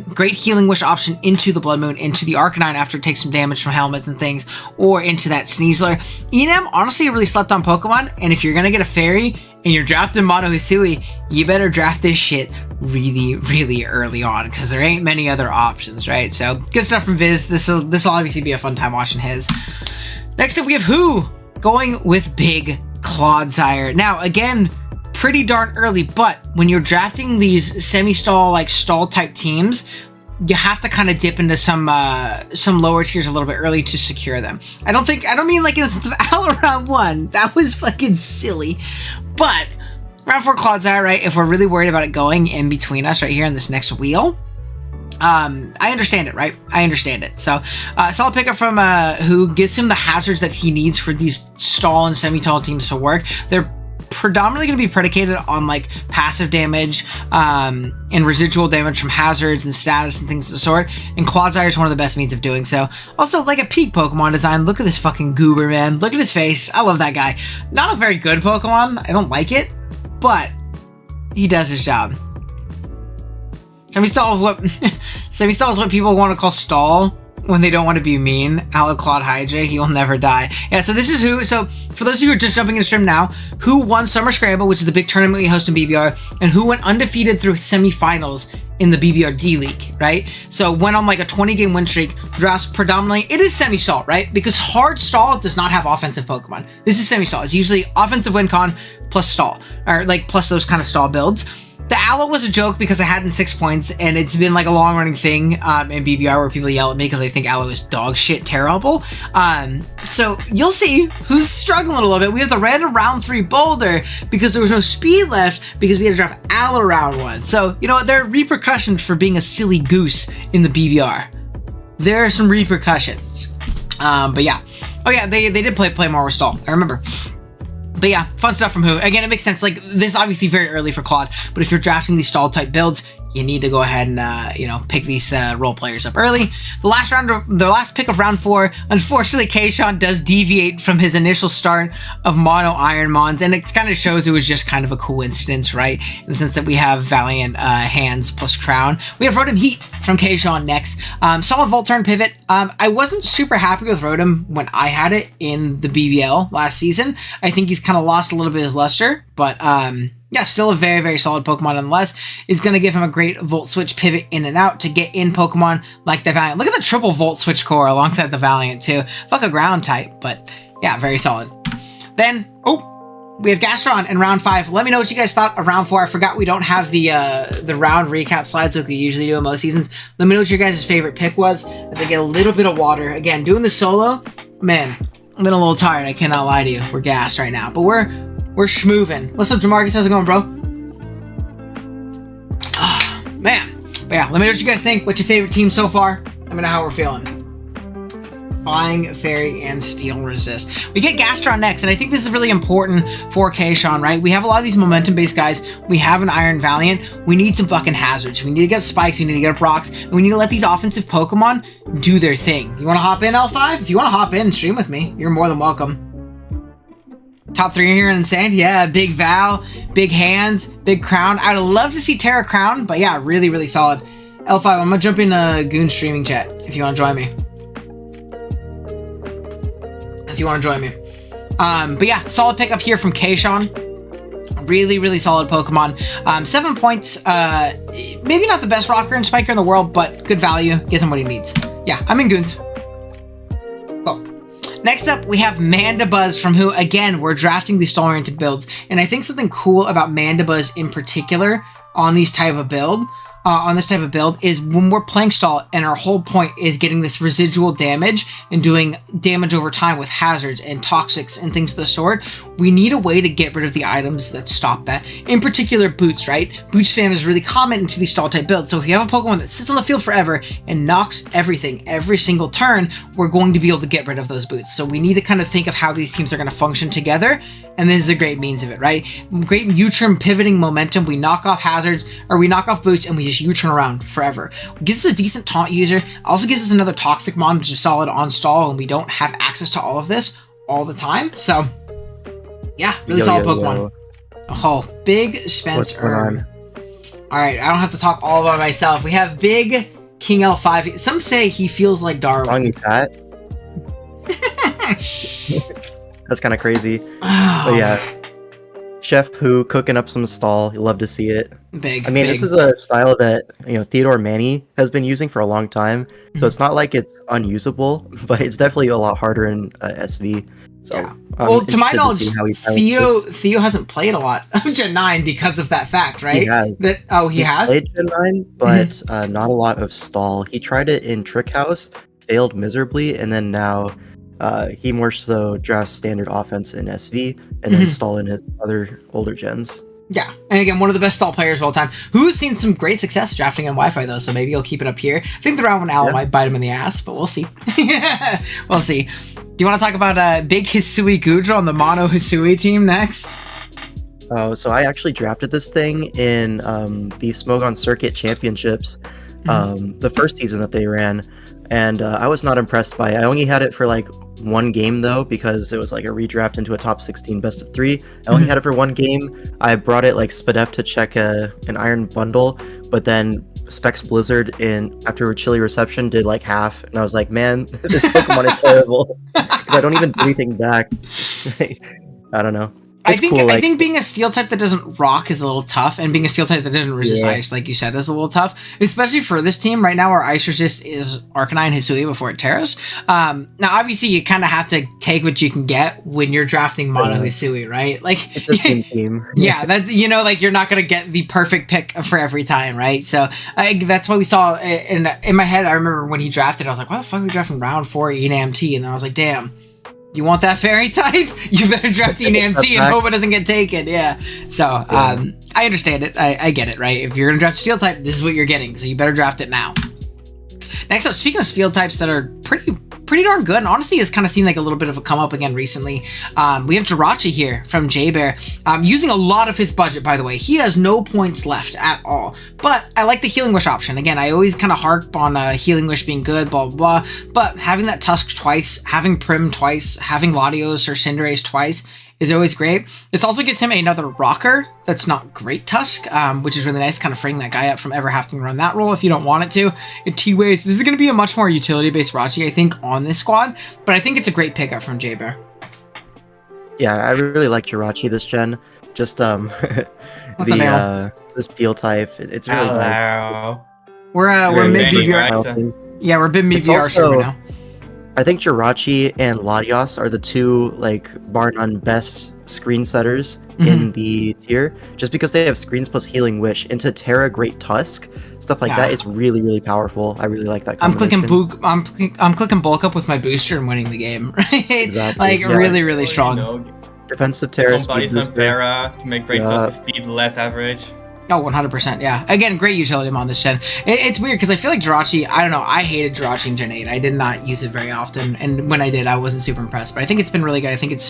Great Healing Wish option into the Blood Moon, into the Arcanine after it takes some damage from helmets and things, or into that Sneasler. Enem honestly really slept on Pokemon, and if you're going to get a fairy and you're drafting Mono Hisui, you better draft this shit really early on because there ain't many other options, right? So good stuff from Viz. This will obviously be a fun time watching his. Next up, we have Who going with Big Clodsire. Now, again, pretty darn early, but when you're drafting these semi-stall, like stall-type teams, you have to kind of dip into some lower tiers a little bit early to secure them. I don't mean like in the sense of Owl round 1. That was fucking silly. But round 4 Clodsire, right? If we're really worried about it going in between us right here in this next wheel, I understand it, right? I understand it. So, solid pickup from Who gives him the hazards that he needs for these stall and semi-tall teams to work. They're predominantly going to be predicated on like passive damage and residual damage from hazards and status and things of the sort. And Clodsire is one of the best means of doing so. Also, like a peak Pokemon design. Look at this fucking goober, man. Look at his face. I love that guy. Not a very good Pokemon. I don't like it, but he does his job. Semi-stall is what people want to call stall when they don't want to be mean. Alaclaude Hydra, he will never die. Yeah, so this is who. So for those of you who are just jumping in the stream now, who won Summer Scramble, which is the big tournament we host in BBR, and who went undefeated through semifinals in the BBR D League, right? So went on like a 20-game win streak, drafts predominantly, it is semi-stall, right? Because hard stall does not have offensive Pokemon. This is semi-stall. It's usually offensive win con plus stall, or like plus those kind of stall builds. The Aloe was a joke because I had in 6 points, and it's been like a long-running thing in BBR where people yell at me because they think Aloe is dog shit terrible. So you'll see who's struggling a little bit. We have the random round 3 Boulder because there was no speed left because we had to draft Aloe round 1. So, you know what? There are repercussions for being a silly goose in the BBR. There are some repercussions. But yeah. Oh yeah, they did play more with stall. I remember. But yeah, fun stuff from who. Again, it makes sense. Like, this is obviously very early for Claude, but if you're drafting these stall type builds, you need to go ahead and, pick these role players up early. The last pick of round 4, unfortunately, Kayshawn does deviate from his initial start of mono Iron Mons, and it kind of shows it was just kind of a coincidence, right? In the sense that we have Valiant Hands plus Crown. We have Rotom Heat from Kayshawn next. Solid Volturn Pivot. I wasn't super happy with Rotom when I had it in the BBL last season. I think he's kind of lost a little bit of his luster, but yeah, still a very, very solid Pokemon nonetheless. Is going to give him a great Volt Switch pivot in and out to get in Pokemon like the Valiant. Look at the triple Volt Switch core alongside the Valiant too. Fuck a ground type, but yeah, very solid. Then, we have Gastron in round 5. Let me know what you guys thought of round 4. I forgot we don't have the round recap slides like we usually do in most seasons. Let me know what your guys' favorite pick was as I get a little bit of water. Again, doing the solo, man, I'm getting a little tired. I cannot lie to you. We're gassed right now, but we're schmoovin'. What's up, Jamarcus? How's it going, bro? Oh, man. But yeah, let me know what you guys think. What's your favorite team so far? Let me know how we're feeling. Flying, Fairy, and Steel Resist. We get Gastron next, and I think this is really important for Kayshawn, right? We have a lot of these momentum-based guys. We have an Iron Valiant. We need some fucking hazards. We need to get spikes. We need to get up rocks. And we need to let these offensive Pokemon do their thing. You want to hop in, L5? If you want to hop in and stream with me, you're more than welcome. Top 3 here in Insane. Yeah, big Val, big hands, big Crown. I'd love to see Terra Crown, but yeah, really, really solid. L5, I'm gonna jump in Goon streaming chat if you want to join me. But yeah, solid pickup here from Kayshawn. Really, really solid Pokemon. 7 points. Maybe not the best rocker and spiker in the world, but good value. Gets him what he needs. Yeah, I'm in Goons. Next up, we have Mandibuzz from who, again, we're drafting these stall-oriented builds. And I think something cool about Mandibuzz in particular on this type of build is when we're playing stall and our whole point is getting this residual damage and doing damage over time with hazards and toxics and things of the sort, we need a way to get rid of the items that stop that. In particular, boots, right? Boot spam is really common into these stall type builds. So if you have a Pokemon that sits on the field forever and knocks everything every single turn, we're going to be able to get rid of those boots. So we need to kind of think of how these teams are going to function together. And this is a great means of it, right? Great U-turn pivoting momentum. We knock off hazards, or we knock off boots, and we just U-turn around forever. Gives us a decent taunt user. Also gives us another toxic mon, which is solid on stall, and we don't have access to all of this all the time. So, yeah, really solid Pokemon. Oh, Big Spencer. All right, I don't have to talk all about myself. We have Big King L5. Some say he feels like Darwin. Wrong cat. That's kind of crazy. Oh. But yeah, Chef Pooh cooking up some stall. You love to see it. Big. I mean, this is a style that Theodore Manny has been using for a long time, so it's not like it's unusable, but it's definitely a lot harder in SV. So, yeah. Well, to my knowledge, Theo hasn't played a lot of Gen 9 because of that fact, right? He has played Gen 9, but not a lot of stall. He tried it in Trick House, failed miserably, and then now he more so drafts standard offense in SV and then stall in his other older gens. Yeah, and again, one of the best stall players of all time, who has seen some great success drafting in Wi-Fi, though, so maybe he'll keep it up here. I think the round one owl might bite him in the ass, but we'll see. We'll see. Do you want to talk about Big Hisui Gudra on the Mono Hisui team next? Oh, so I actually drafted this thing in the Smogon Circuit Championships, the first season that they ran, and I was not impressed by it. I only had it for like one game though, because it was like a redraft into a top 16 best of 3. I only had it for one game. I brought it like Spadef to check an iron bundle, but then Specs Blizzard in after Chili Reception did like half, and I was like, man, this Pokemon is terrible because I don't even do anything back. I don't know. It's cool, I think being a steel type that doesn't rock is a little tough, and being a steel type that doesn't resist ice, like you said, is a little tough, especially for this team right now where ice resist is Arcanine Hisui before it Terras. Now, obviously, you kind of have to take what you can get when you're drafting Mono Hisui, right? Like, it's a team. Yeah, that's, you know, like you're not going to get the perfect pick for every time, right? So that's what we saw in my head. I remember when he drafted, I was like, why the fuck are we drafting round 4 ENAMT? And then I was like, damn. You want that fairy type? You better draft ENAMT and hope it doesn't get taken. Yeah. So I understand it. I get it, right? If you're gonna draft steel type, this is what you're getting. So you better draft it now. Next up, speaking of field types that are pretty darn good, and honestly has kind of seemed like a little bit of a come up again recently. We have Jirachi here from JBear, using a lot of his budget, by the way. He has no points left at all, but I like the Healing Wish option. Again, I always kind of harp on Healing Wish being good, blah, blah, blah, but having that Tusk twice, having Prim twice, having Latios or Cinderace twice is always great. This also gives him another rocker that's not Great Tusk, which is really nice, kind of freeing that guy up from ever having to run that role if you don't want it to. In 2 ways, this is going to be a much more utility-based Rachi, I think, on this squad, but I think it's a great pickup from JBear. Yeah, I really like Jirachi this gen. Just the steel type. It's really nice. We're mid BBR. Yeah, we're mid BBR right now. I think Jirachi and Latios are the two, like, bar none best screen setters in the tier, just because they have screens plus Healing Wish into Terra Great Tusk, stuff like that. It's really, really powerful. I really like that combination. I'm clicking bulk up with my booster and winning the game, right? Exactly. Like, really, really strong. Defensive Terra, somebody some Terra to make Great Tusk speed less average. Oh, 100%, yeah. Again, great utility on this gen. It's weird, because I feel like Jirachi, I don't know, I hated Jirachi in Gen 8. I did not use it very often, and when I did, I wasn't super impressed. But I think it's been really good. I think its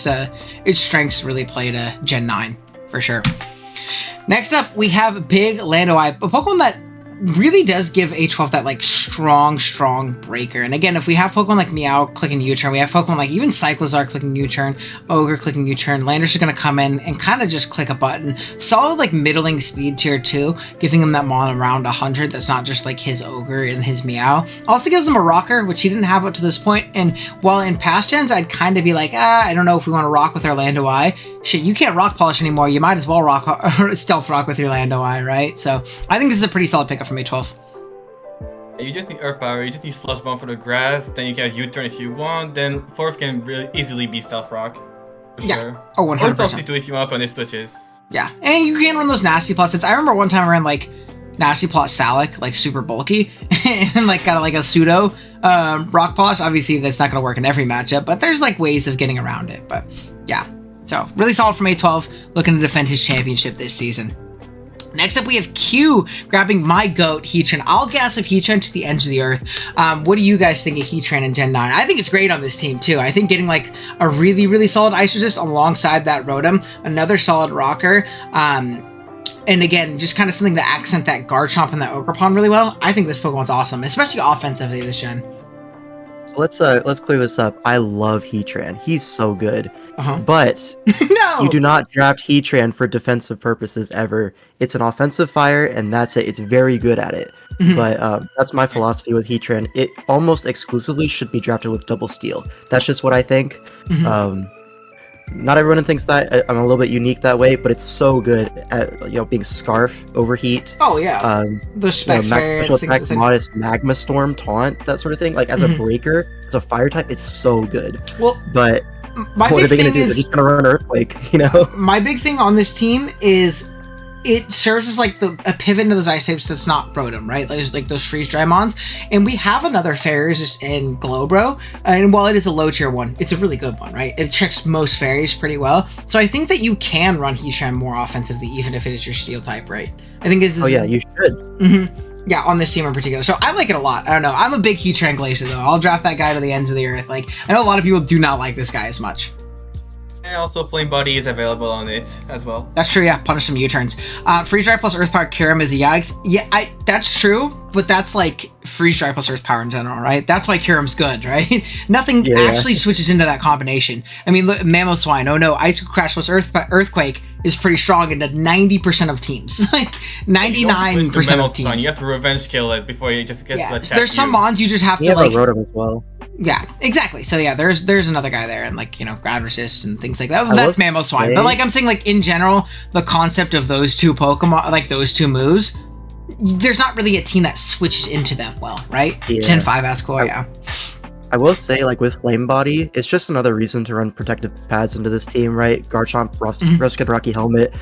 strengths really play to Gen 9, for sure. Next up, we have Big Landoi, a Pokemon that really does give A12 that, like, strong breaker. And again, if we have Pokemon like Meow clicking U-turn, we have Pokemon like even Cyclizar clicking U-turn, Ogre clicking U-turn, Landorus is going to come in and kind of just click a button. Solid, like, middling speed tier 2, giving him that mon around 100 that's not just like his Ogre and his Meow. Also gives him a rocker, which he didn't have up to this point. And while in past gens, I'd kind of be like, I don't know if we want to rock with our Landoi. Shit, you can't rock polish anymore. You might as well rock stealth rock with your Landoi, right? So I think this is a pretty solid pickup from A12. You just need Earth Power, you just need Slush Bomb for the grass, then you can have U-turn if you want, then fourth can really easily be Stealth Rock. For sure. Oh, 100%. Or Toasty too if you want on his switches. Yeah, and you can run those Nasty Plots. I remember one time I ran like Nasty Plot Salic, like super bulky, and like kind of like a pseudo Rock Polish. Obviously that's not going to work in every matchup, but there's like ways of getting around it. But yeah, so really solid from A12, looking to defend his championship this season. Next up, we have Q grabbing my GOAT, Heatran. I'll gas up Heatran to the edge of the earth. What do you guys think of Heatran in Gen 9? I think it's great on this team, too. I think getting, like, a really, really solid Ice Resist alongside that Rotom, another solid Rocker, and again, just kind of something to accent that Garchomp and that Ogerpon really well. I think this Pokemon's awesome, especially offensively this gen. So let's clear this up. I love Heatran. He's so good. But no! You do not draft Heatran for defensive purposes ever. It's an offensive fire, and that's it. It's very good at it. But that's my philosophy with Heatran. It almost exclusively should be drafted with double steal. That's just what I think. Not everyone thinks that. I'm a little bit unique that way, but it's so good at being Scarf, Overheat. Oh yeah. The Specs max special attack, Modest Magma Storm, Taunt, that sort of thing. Like as a breaker, as a fire type, it's so good. Well, but what are they going to do? They're just going to run Earthquake, My big thing on this team is it serves as like a pivot into those ice types that's not Rotom, right? Like those freeze dry mons. And we have another fairies just in Glowbro. And while it is a low tier one, it's a really good one, right? It checks most fairies pretty well. So I think that you can run Heatran more offensively, even if it is your steel type, right? I think this is. Oh yeah, you should. Yeah, on this team in particular. So I like it a lot. I don't know. I'm a big Heatran Glacier though. I'll draft that guy to the ends of the earth. Like I know a lot of people do not like this guy as much. And also Flame Body is available on it as well. That's true, yeah. Punish some U-turns. Freeze Dry plus Earth Power Kyurem is a yikes. Yeah, that's true, but that's like Freeze Dry plus Earth Power in general, right? That's why Kyurem's good, right? Nothing actually switches into that combination. I mean, look, Mamoswine, oh no, Ice Crash plus Earthquake, is pretty strong into 90% of teams. Like 99% of teams. You have to revenge kill it before you just get to attack. There's some mons you just have to have like a rotom as well. Yeah, exactly. So yeah, there's another guy there, and like, you know, ground resist and things like that. That's Mamoswine. But like I'm saying, like in general, the concept of those two Pokemon, like those two moves, there's not really a team that switches into them well, right? Yeah. Gen 5 Ascore, yeah. I will say, like, with Flame Body, it's just another reason to run protective pads into this team, right? Garchomp, Ruskin, Rocky Helmet,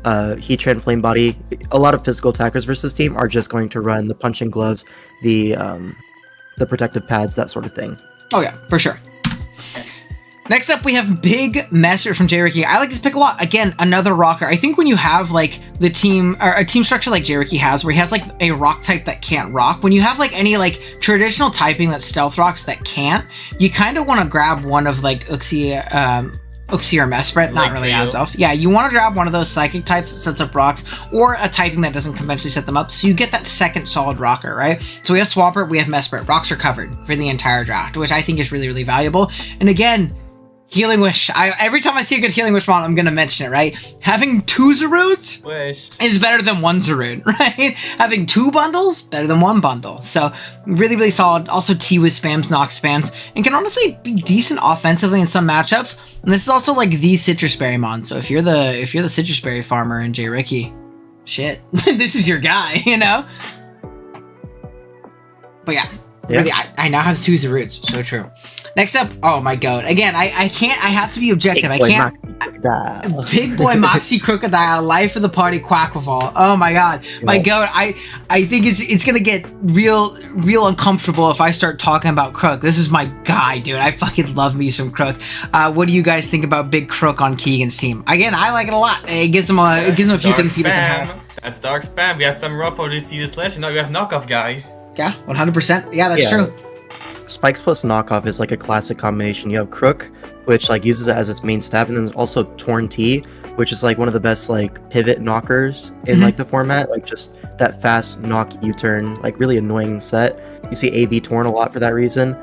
Heatran, Flame Body. A lot of physical attackers versus team are just going to run the punching gloves, the protective pads, that sort of thing. Oh yeah, for sure. Next up, we have Big Messer from J. Ricky. I like this pick a lot. Again, another rocker. I think when you have like the team or a team structure like J. Ricky has, where he has like a rock type that can't rock, when you have like any like traditional typing that stealth rocks that can't, you kind of want to grab one of like Uxie or Mesprit, not really Azelf. Yeah, you want to grab one of those psychic types that sets up rocks, or a typing that doesn't conventionally set them up, so you get that second solid rocker, right? So we have Swampert, we have Mesprit. Rocks are covered for the entire draft, which I think is really, really valuable. And again, Healing Wish. Every time I see a good Healing Wish mod, I'm going to mention it, right? Having 2 Zaroots is better than 1 Zaroot, right? Having 2 bundles, better than 1 bundle. So really, really solid. Also T-Wiz spams, Nox spams, and can honestly be decent offensively in some matchups. And this is also like the Citrus Berry mon. So if you're the Citrus Berry farmer in J. Ricky, shit, this is your guy, you know? But yeah. Really, I now have 2 Zaroots. So true. Next up, oh my god. Again, I have to be objective. I can't. Big Boy Moxie Crocodile, life of the party, Quackleval. Oh my god. My god, I think it's gonna get real uncomfortable if I start talking about Crook. This is my guy, dude. I fucking love me some Crook. What do you guys think about Big Crook on Keegan's team? Again, I like it a lot. It gives him a few things he doesn't have. That's dark spam. We have some Ruffle this season slash, and now we have knockoff guy. Yeah, 100%. Yeah, that's true. Spikes plus knockoff is like a classic combination. You have Crook, which like uses it as its main stab, and then also Torn T, which is like one of the best like pivot knockers in like the format. Like just that fast knock U-turn, like really annoying set. You see AV Torn a lot for that reason.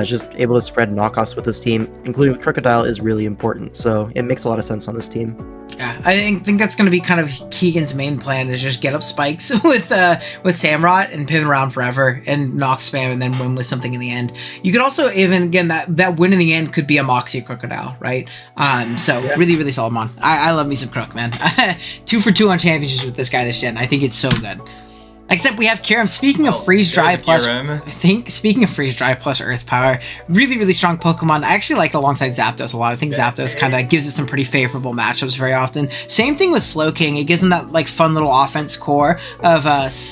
Just able to spread knockoffs with this team, including with Crocodile, is really important. So it makes a lot of sense on this team. Yeah, I think that's going to be kind of Keegan's main plan, is just get up spikes with Samurott and pivot around forever and knock spam and then win with something in the end. You could also even, again, that win in the end could be a Moxie Crocodile, right? Really, really solid mon. I love me some Crook, man. 2 for 2 on championships with this guy this gen. I think it's so good. Except we have Kyurem. Speaking of Freeze Dry plus, speaking of Freeze Dry plus Earth Power, really, really strong Pokemon. I actually like it alongside Zapdos a lot. I think Zapdos kind of gives it some pretty favorable matchups very often. Same thing with Slowking. It gives him that like fun little offense core of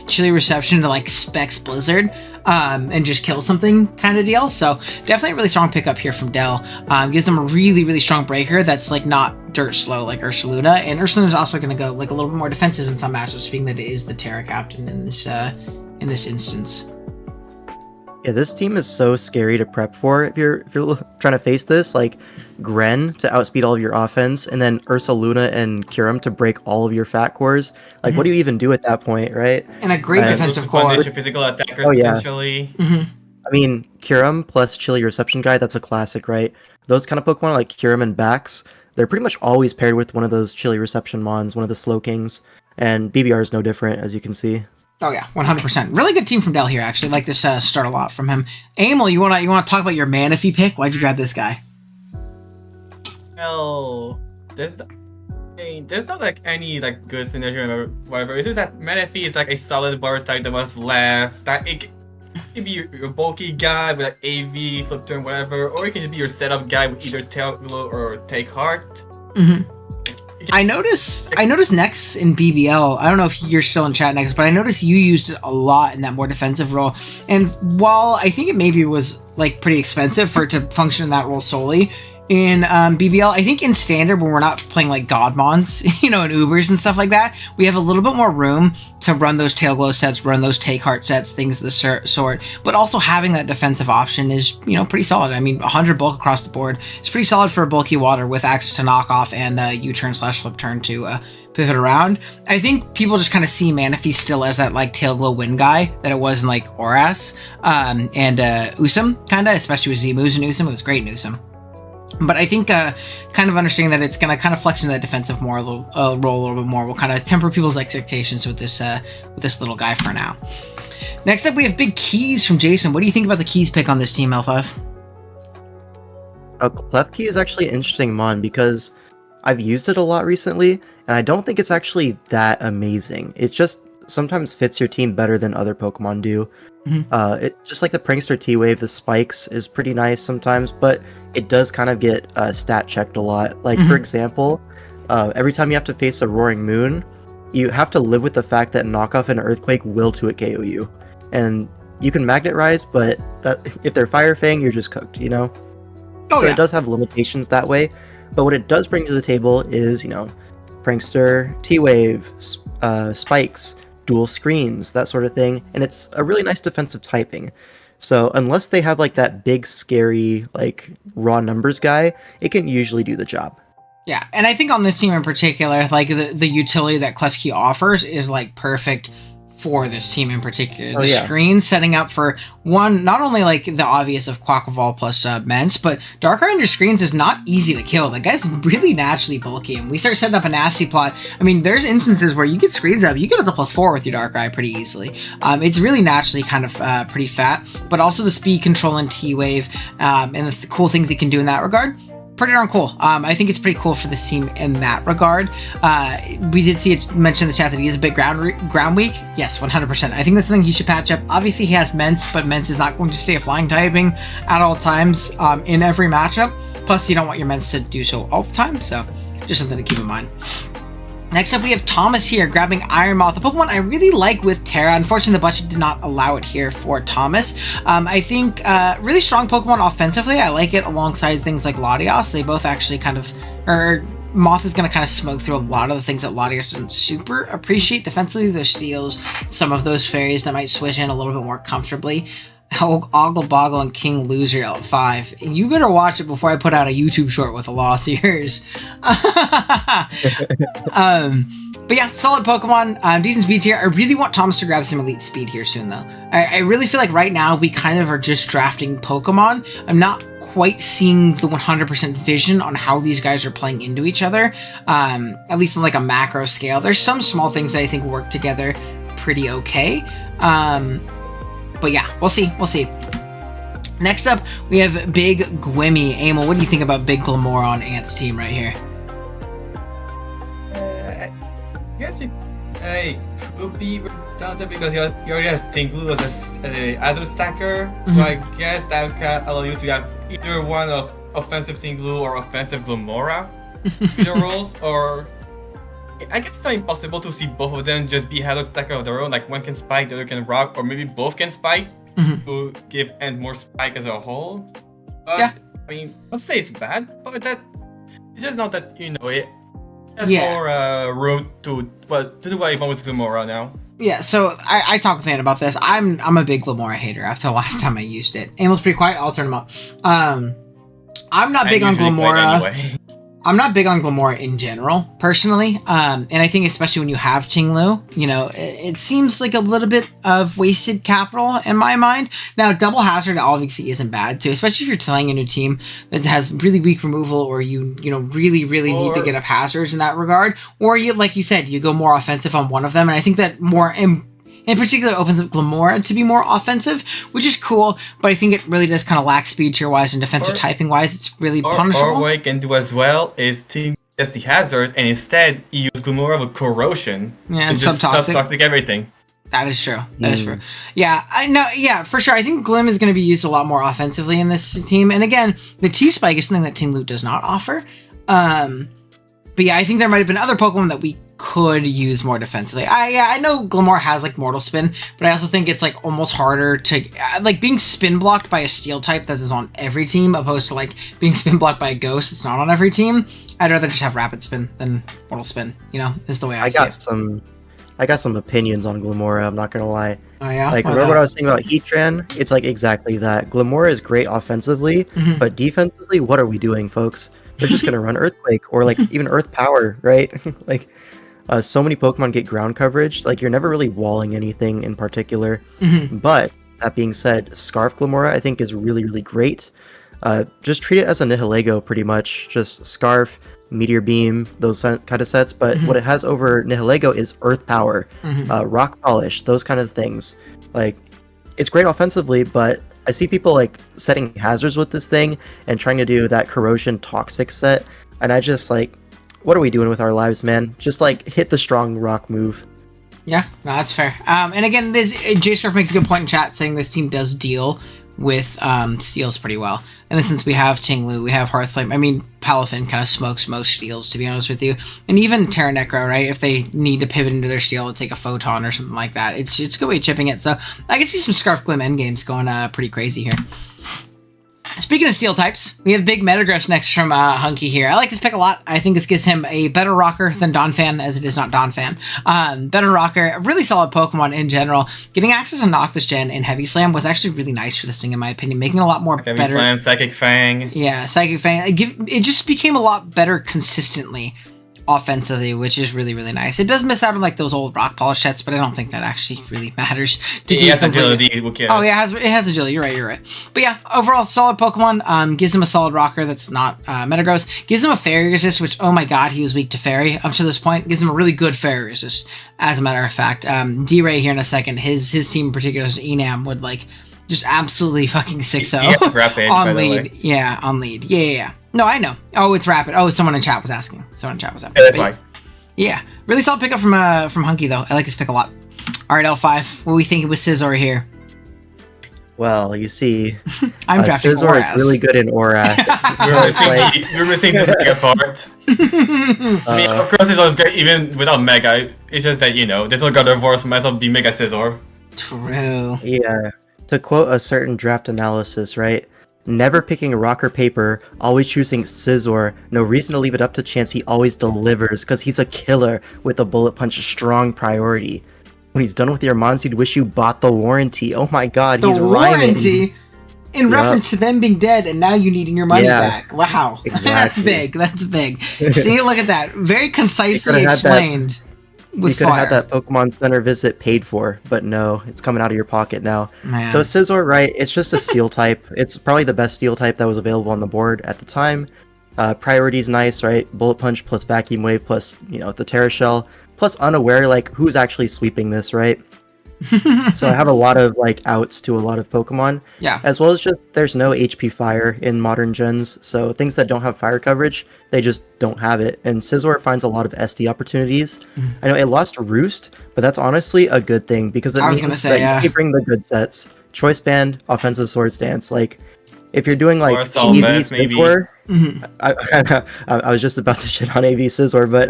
Chilly Reception to like Specs Blizzard. And just kill something kind of deal. So definitely a really strong pickup here from Dell. Gives them a really, really strong breaker that's like not dirt slow like Ursaluna. And Ursaluna's also going to go like a little bit more defensive in some matchups, being that it is the Terra Captain in this instance. Yeah, this team is so scary to prep for if you're trying to face this. Like Gren to outspeed all of your offense, and then Ursaluna and Kyurem to break all of your fat cores. Like, what do you even do at that point, right? And a great defensive core. Physical attackers potentially. I mean, Kyurem plus Chilly Reception Guy, that's a classic, right? Those kind of Pokemon like Kyurem and Bax, they're pretty much always paired with one of those Chilly Reception mons, one of the Slowkings, and BBR is no different, as you can see. Oh yeah, 100%. Really good team from Dell here, actually. Like this start a lot from him. Amel, you wanna talk about your Manaphy pick? Why'd you grab this guy? Well, there's not like any like good synergy or whatever. It's just that Manaphy is like a solid bar type that was left. That it can be your bulky guy with like AV, flip turn, whatever, or it can just be your setup guy with either Tail Glow or Take Heart. I noticed Nex in BBL. I don't know if you're still in chat, Nex, but I noticed you used it a lot in that more defensive role. And while I think it maybe was like pretty expensive for it to function in that role solely, in BBL, I think in standard, when we're not playing like Godmons, you know, and Ubers and stuff like that, we have a little bit more room to run those Tail Glow sets, run those Take Heart sets, things of the sort. But also having that defensive option is, you know, pretty solid. I mean, 100 bulk across the board is pretty solid for a bulky water with access to knockoff and U-turn / flip turn to pivot around. I think people just kind of see Manaphy still as that like Tail Glow win guy that it was in like Oras and Usum, kind of, especially with Z moves in Usum. It was great in Usum. But I think kind of understanding that it's going to kind of flex into that defensive role a little bit more will kind of temper people's expectations with this little guy for now. Next up, we have Big Keys from Jason. What do you think about the Keys pick on this team, L5? Klefki is actually an interesting mon because I've used it a lot recently, and I don't think it's actually that amazing. It just sometimes fits your team better than other Pokemon do. It just like the Prankster T-Wave, the spikes is pretty nice sometimes, but it does kind of get stat checked a lot. Like for example, every time you have to face a Roaring Moon, you have to live with the fact that Knockoff and Earthquake will 2-hit KO you, and you can Magnet Rise, but that if they're Fire Fang, you're just cooked, you know. So it does have limitations that way, but what it does bring to the table is, you know, Prankster, T-Wave, spikes, dual screens, that sort of thing, and it's a really nice defensive typing. So unless they have like that big scary like raw numbers guy, it can usually do the job. Yeah, and I think on this team in particular, like the utility that Klefki offers is like perfect for this team in particular. The screen setting up for one, not only like the obvious of Quackball plus Mence, but Darkrai under screens is not easy to kill. The guy's really naturally bulky, and we start setting up a nasty plot. I mean, there's instances where you get screens up, you get up to +4 with your Darkrai pretty easily. It's really naturally kind of pretty fat, but also the speed control and T-Wave and the cool things it can do in that regard. Pretty darn cool. I think it's pretty cool for this team in that regard. We did see it mentioned in the chat that he is a bit ground weak. Yes, 100%. I think that's something he should patch up. Obviously, he has Mence, but Mence is not going to stay a flying typing at all times in every matchup. Plus, you don't want your Mence to do so all the time, so just something to keep in mind. Next up, we have Thomas here, grabbing Iron Moth, a Pokemon I really like with Terra. Unfortunately, the budget did not allow it here for Thomas. I think really strong Pokemon offensively. I like it alongside things like Latios. They both actually kind of, Moth is going to kind of smoke through a lot of the things that Latios doesn't super appreciate. Defensively, the steals, some of those fairies that might switch in a little bit more comfortably. Ogle Boggle and King Loser L5. You better watch it before I put out a YouTube short with a loss of yours. But yeah, solid Pokemon. Decent speed here. I really want Thomas to grab some elite speed here soon, though. I really feel like right now we kind of are just drafting Pokemon. I'm not quite seeing the 100% vision on how these guys are playing into each other, at least on like a macro scale. There's some small things that I think work together pretty okay. But yeah, we'll see. Next up, we have Big Gwimmy. Emil, what do you think about Big Glamour on Ant's team right here? I guess it could be redundant because you already have Tinglu as a Azure stacker. So I guess that can allow you to have either one of offensive Tinglu or offensive Glamora in the roles, or I guess it's not impossible to see both of them just be Hazard stacker of their own. Like one can spike, the other can rock, or maybe both can spike to give Ant more spike as a whole. But, yeah. I mean, don't say it's bad, but that it's just not that, you know, it has more room to do what you want with Glamora now. Yeah, so I talked with Ant about this. I'm a big Glamora hater after the last time I used it. Emil's pretty quiet, I'll turn him up. I'm not big on Glamora. Anyway. I'm not big on Glamora in general, personally, and I think especially when you have Tinglu, you know, it seems like a little bit of wasted capital in my mind. Now, Double Hazard obviously isn't bad too, especially if you're playing a new team that has really weak removal, or you know, really need to get up hazards in that regard, or you, like you said, you go more offensive on one of them, and I think that more in particular opens up Glamora to be more offensive, which is cool, but I think it really does kind of lack speed tier-wise and defensive typing-wise. It's really punishable. Or what you can do as well is to test the hazards, and instead you use Glamora with Corrosion. Yeah, and subtoxic everything. That is true. That is true. Yeah, I know. Yeah, for sure. I think Glim is going to be used a lot more offensively in this team. And again, the T-Spike is something that Tinglu does not offer. But yeah, I think there might have been other Pokemon that we could use more defensively. I know Glamora has like Mortal Spin, but I also think it's like almost harder to like being spin blocked by a Steel type that is on every team, opposed to like being spin blocked by a Ghost that's not on every team. I'd rather just have Rapid Spin than Mortal Spin. You know, is the way I see it. I got some opinions on Glamora, I'm not gonna lie. Oh yeah? Like, remember what I was saying about Heatran? It's like exactly that. Glamora is great offensively, but defensively, what are we doing, folks? They're just gonna run Earthquake, or like even Earth Power, right? Like, so many Pokemon get ground coverage, like you're never really walling anything in particular. But, that being said, Scarf Glamora I think is really great. just treat it as a Nihilego pretty much. Just Scarf, Meteor Beam, those kind of sets. But what it has over Nihilego is Earth Power, Rock Polish, those kind of things. Like, it's great offensively, but I see people like setting hazards with this thing and trying to do that Corrosion Toxic set, and I just like, what are we doing with our lives, man? Just like hit the strong rock move. Yeah, no, that's fair. And again, J Scarf makes a good point in chat saying this team does deal with steals pretty well. And since we have Tinglu, we have Hearthflame. I mean, Palafin kind of smokes most steals, to be honest with you. And even Terra Necro, right? If they need to pivot into their steal to take a Photon or something like that, it's a good way of chipping it. So I can see some Scarf Glim endgames going pretty crazy here. Speaking of steel types, we have Big Metagross next from Hunky here. I like this pick a lot. I think this gives him a better rocker than Donphan, as it is not Donphan. Better rocker, a really solid Pokemon in general. Getting access to Knock this gen in Heavy Slam was actually really nice for this thing, in my opinion, making it a lot more Heavy better. Slam, Psychic Fang. Yeah, Psychic Fang. It just became a lot better consistently offensively, which is really, really nice. It does miss out on like those old Rock Polish sets, but I don't think that actually really matters. It has agility, who cares? Oh yeah, it has agility. You're right. But yeah, overall solid Pokemon. Gives him a solid rocker that's not Metagross. Gives him a Fairy Resist, which, oh my god, he was weak to Fairy up to this point. Gives him a really good Fairy Resist, as a matter of fact. D-Ray here in a second, his team in particular, Enam, would like just absolutely fucking 6-0 on lead. Yeah, on lead. Yeah. No, I know. Oh, it's rapid. Oh, someone in chat was asking. Yeah, that's why. Yeah, really solid pickup from Hunky though. I like his pick a lot. All right, L5. What are we thinking with Scizor here? Well, you see, I'm drafting Scizor Oras. is really good in Oras. You're missing the Mega part. I mean, of course, Scizor is great even without Mega. It's just that, there's no God of War, so might as well be Mega Scizor. True. Yeah. To quote a certain draft analysis, right? Never picking rock or paper, always choosing Scizor. No reason to leave it up to chance, he always delivers, because he's a killer with a bullet punch strong priority. When he's done with your mons, you'd wish you bought the warranty. Oh my god, he's rhyming. Warranty? In reference to them being dead and now you needing your money back. Wow. Exactly. That's big. See, look at that. Very concisely explained. You could have had that Pokemon Center visit paid for, but no, it's coming out of your pocket now. Man. So Scizor, right, it's just a steel type. It's probably the best steel type that was available on the board at the time. Priority's nice, right? Bullet Punch plus Vacuum Wave plus, the Terra Shell, plus Unaware, like, who's actually sweeping this, right? So I have a lot of, like, outs to a lot of Pokemon. Yeah. As well as just, there's no HP Fire in modern gens, so things that don't have fire coverage, they just don't have it. And Scizor finds a lot of SD opportunities. I know it lost Roost, but that's honestly a good thing, because it means that you bring the good sets. Choice Band, Offensive Swords Dance, like, if you're doing like AV Scizor, I was just about to shit on AV Scizor, but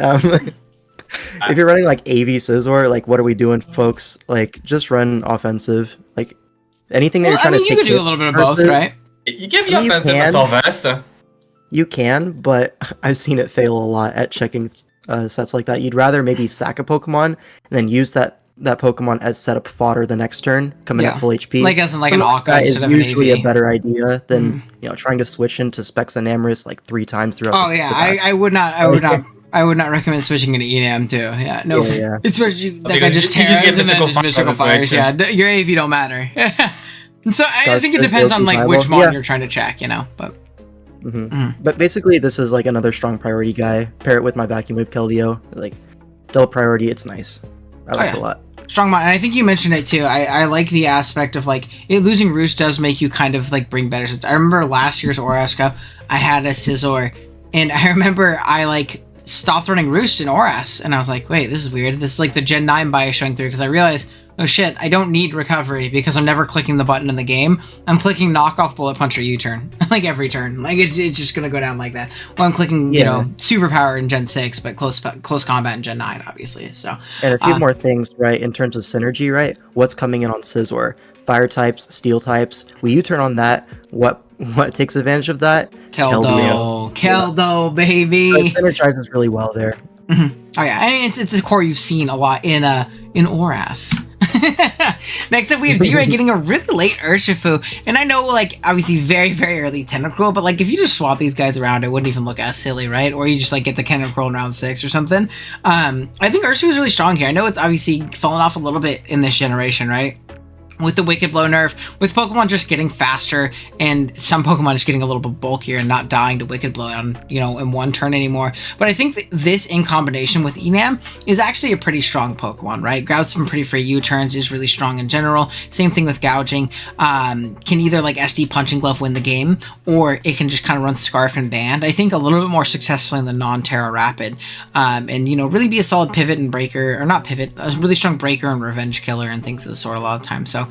if you're running like AV Scizor, like, what are we doing, folks? Like, just run offensive. Like, anything that you're trying to take. You could do a little bit of both, right? You can be offensive at Sylvester. You can, but I've seen it fail a lot at checking sets like that. You'd rather maybe sack a Pokemon and then use that Pokemon as setup fodder the next turn, coming at full HP. Like as in like an Aka instead of an AV. Usually a better idea than trying to switch into Specs and Amorous like 3 times throughout. Oh yeah, I would not. I would not recommend switching into Enam too. Yeah, no. Yeah. Especially like I just tears and then just mystical fires. Yeah, your AV don't matter. So I think it depends on like which mon you're trying to check, but. But basically, this is like another strong priority guy. Pair it with my Vacuum Wave Keldeo, like double priority. It's nice. I like it a lot. Strong mon, and I think you mentioned it too. I like the aspect of like losing Roost does make you kind of like bring better sets. I remember last year's Oras Cup, I had a Scizor, and I remember I like stopped running Roost in Oras, and I was like, wait, this is weird. This is like the Gen 9 bias showing through, because I realized, oh shit, I don't need recovery because I'm never clicking the button in the game. I'm clicking knockoff bullet punch or U-turn, like every turn. Like it's just gonna go down like that. Well, I'm clicking, superpower in Gen 6, but close combat in Gen 9, obviously. So and a few more things, right, in terms of synergy, right? What's coming in on Scizor? Fire types, steel types. We U-turn on that. What takes advantage of that? Keldo, baby. So it synergizes really well there. Oh yeah, and it's a core you've seen a lot in Oras. Next up, we have D-Ray getting a really late Urshifu, and I know, like, obviously very, very early Tentacruel, but like if you just swap these guys around, it wouldn't even look as silly, right? Or you just like get the Tentacruel in round 6 or something. I think Urshifu is really strong here. I know it's obviously fallen off a little bit in this generation, right? with the Wicked Blow nerf, with Pokemon just getting faster and some Pokemon just getting a little bit bulkier and not dying to Wicked Blow on, in one turn anymore. But I think this in combination with Enam is actually a pretty strong Pokemon, right? Grabs some pretty free U-turns, is really strong in general. Same thing with Gouging. Can either like SD Punching Glove win the game, or it can just kind of run Scarf and Band. I think a little bit more successfully in the non-Terra Rapid. And, really be a solid pivot and breaker, or not pivot, a really strong breaker and revenge killer and things of the sort a lot of times. So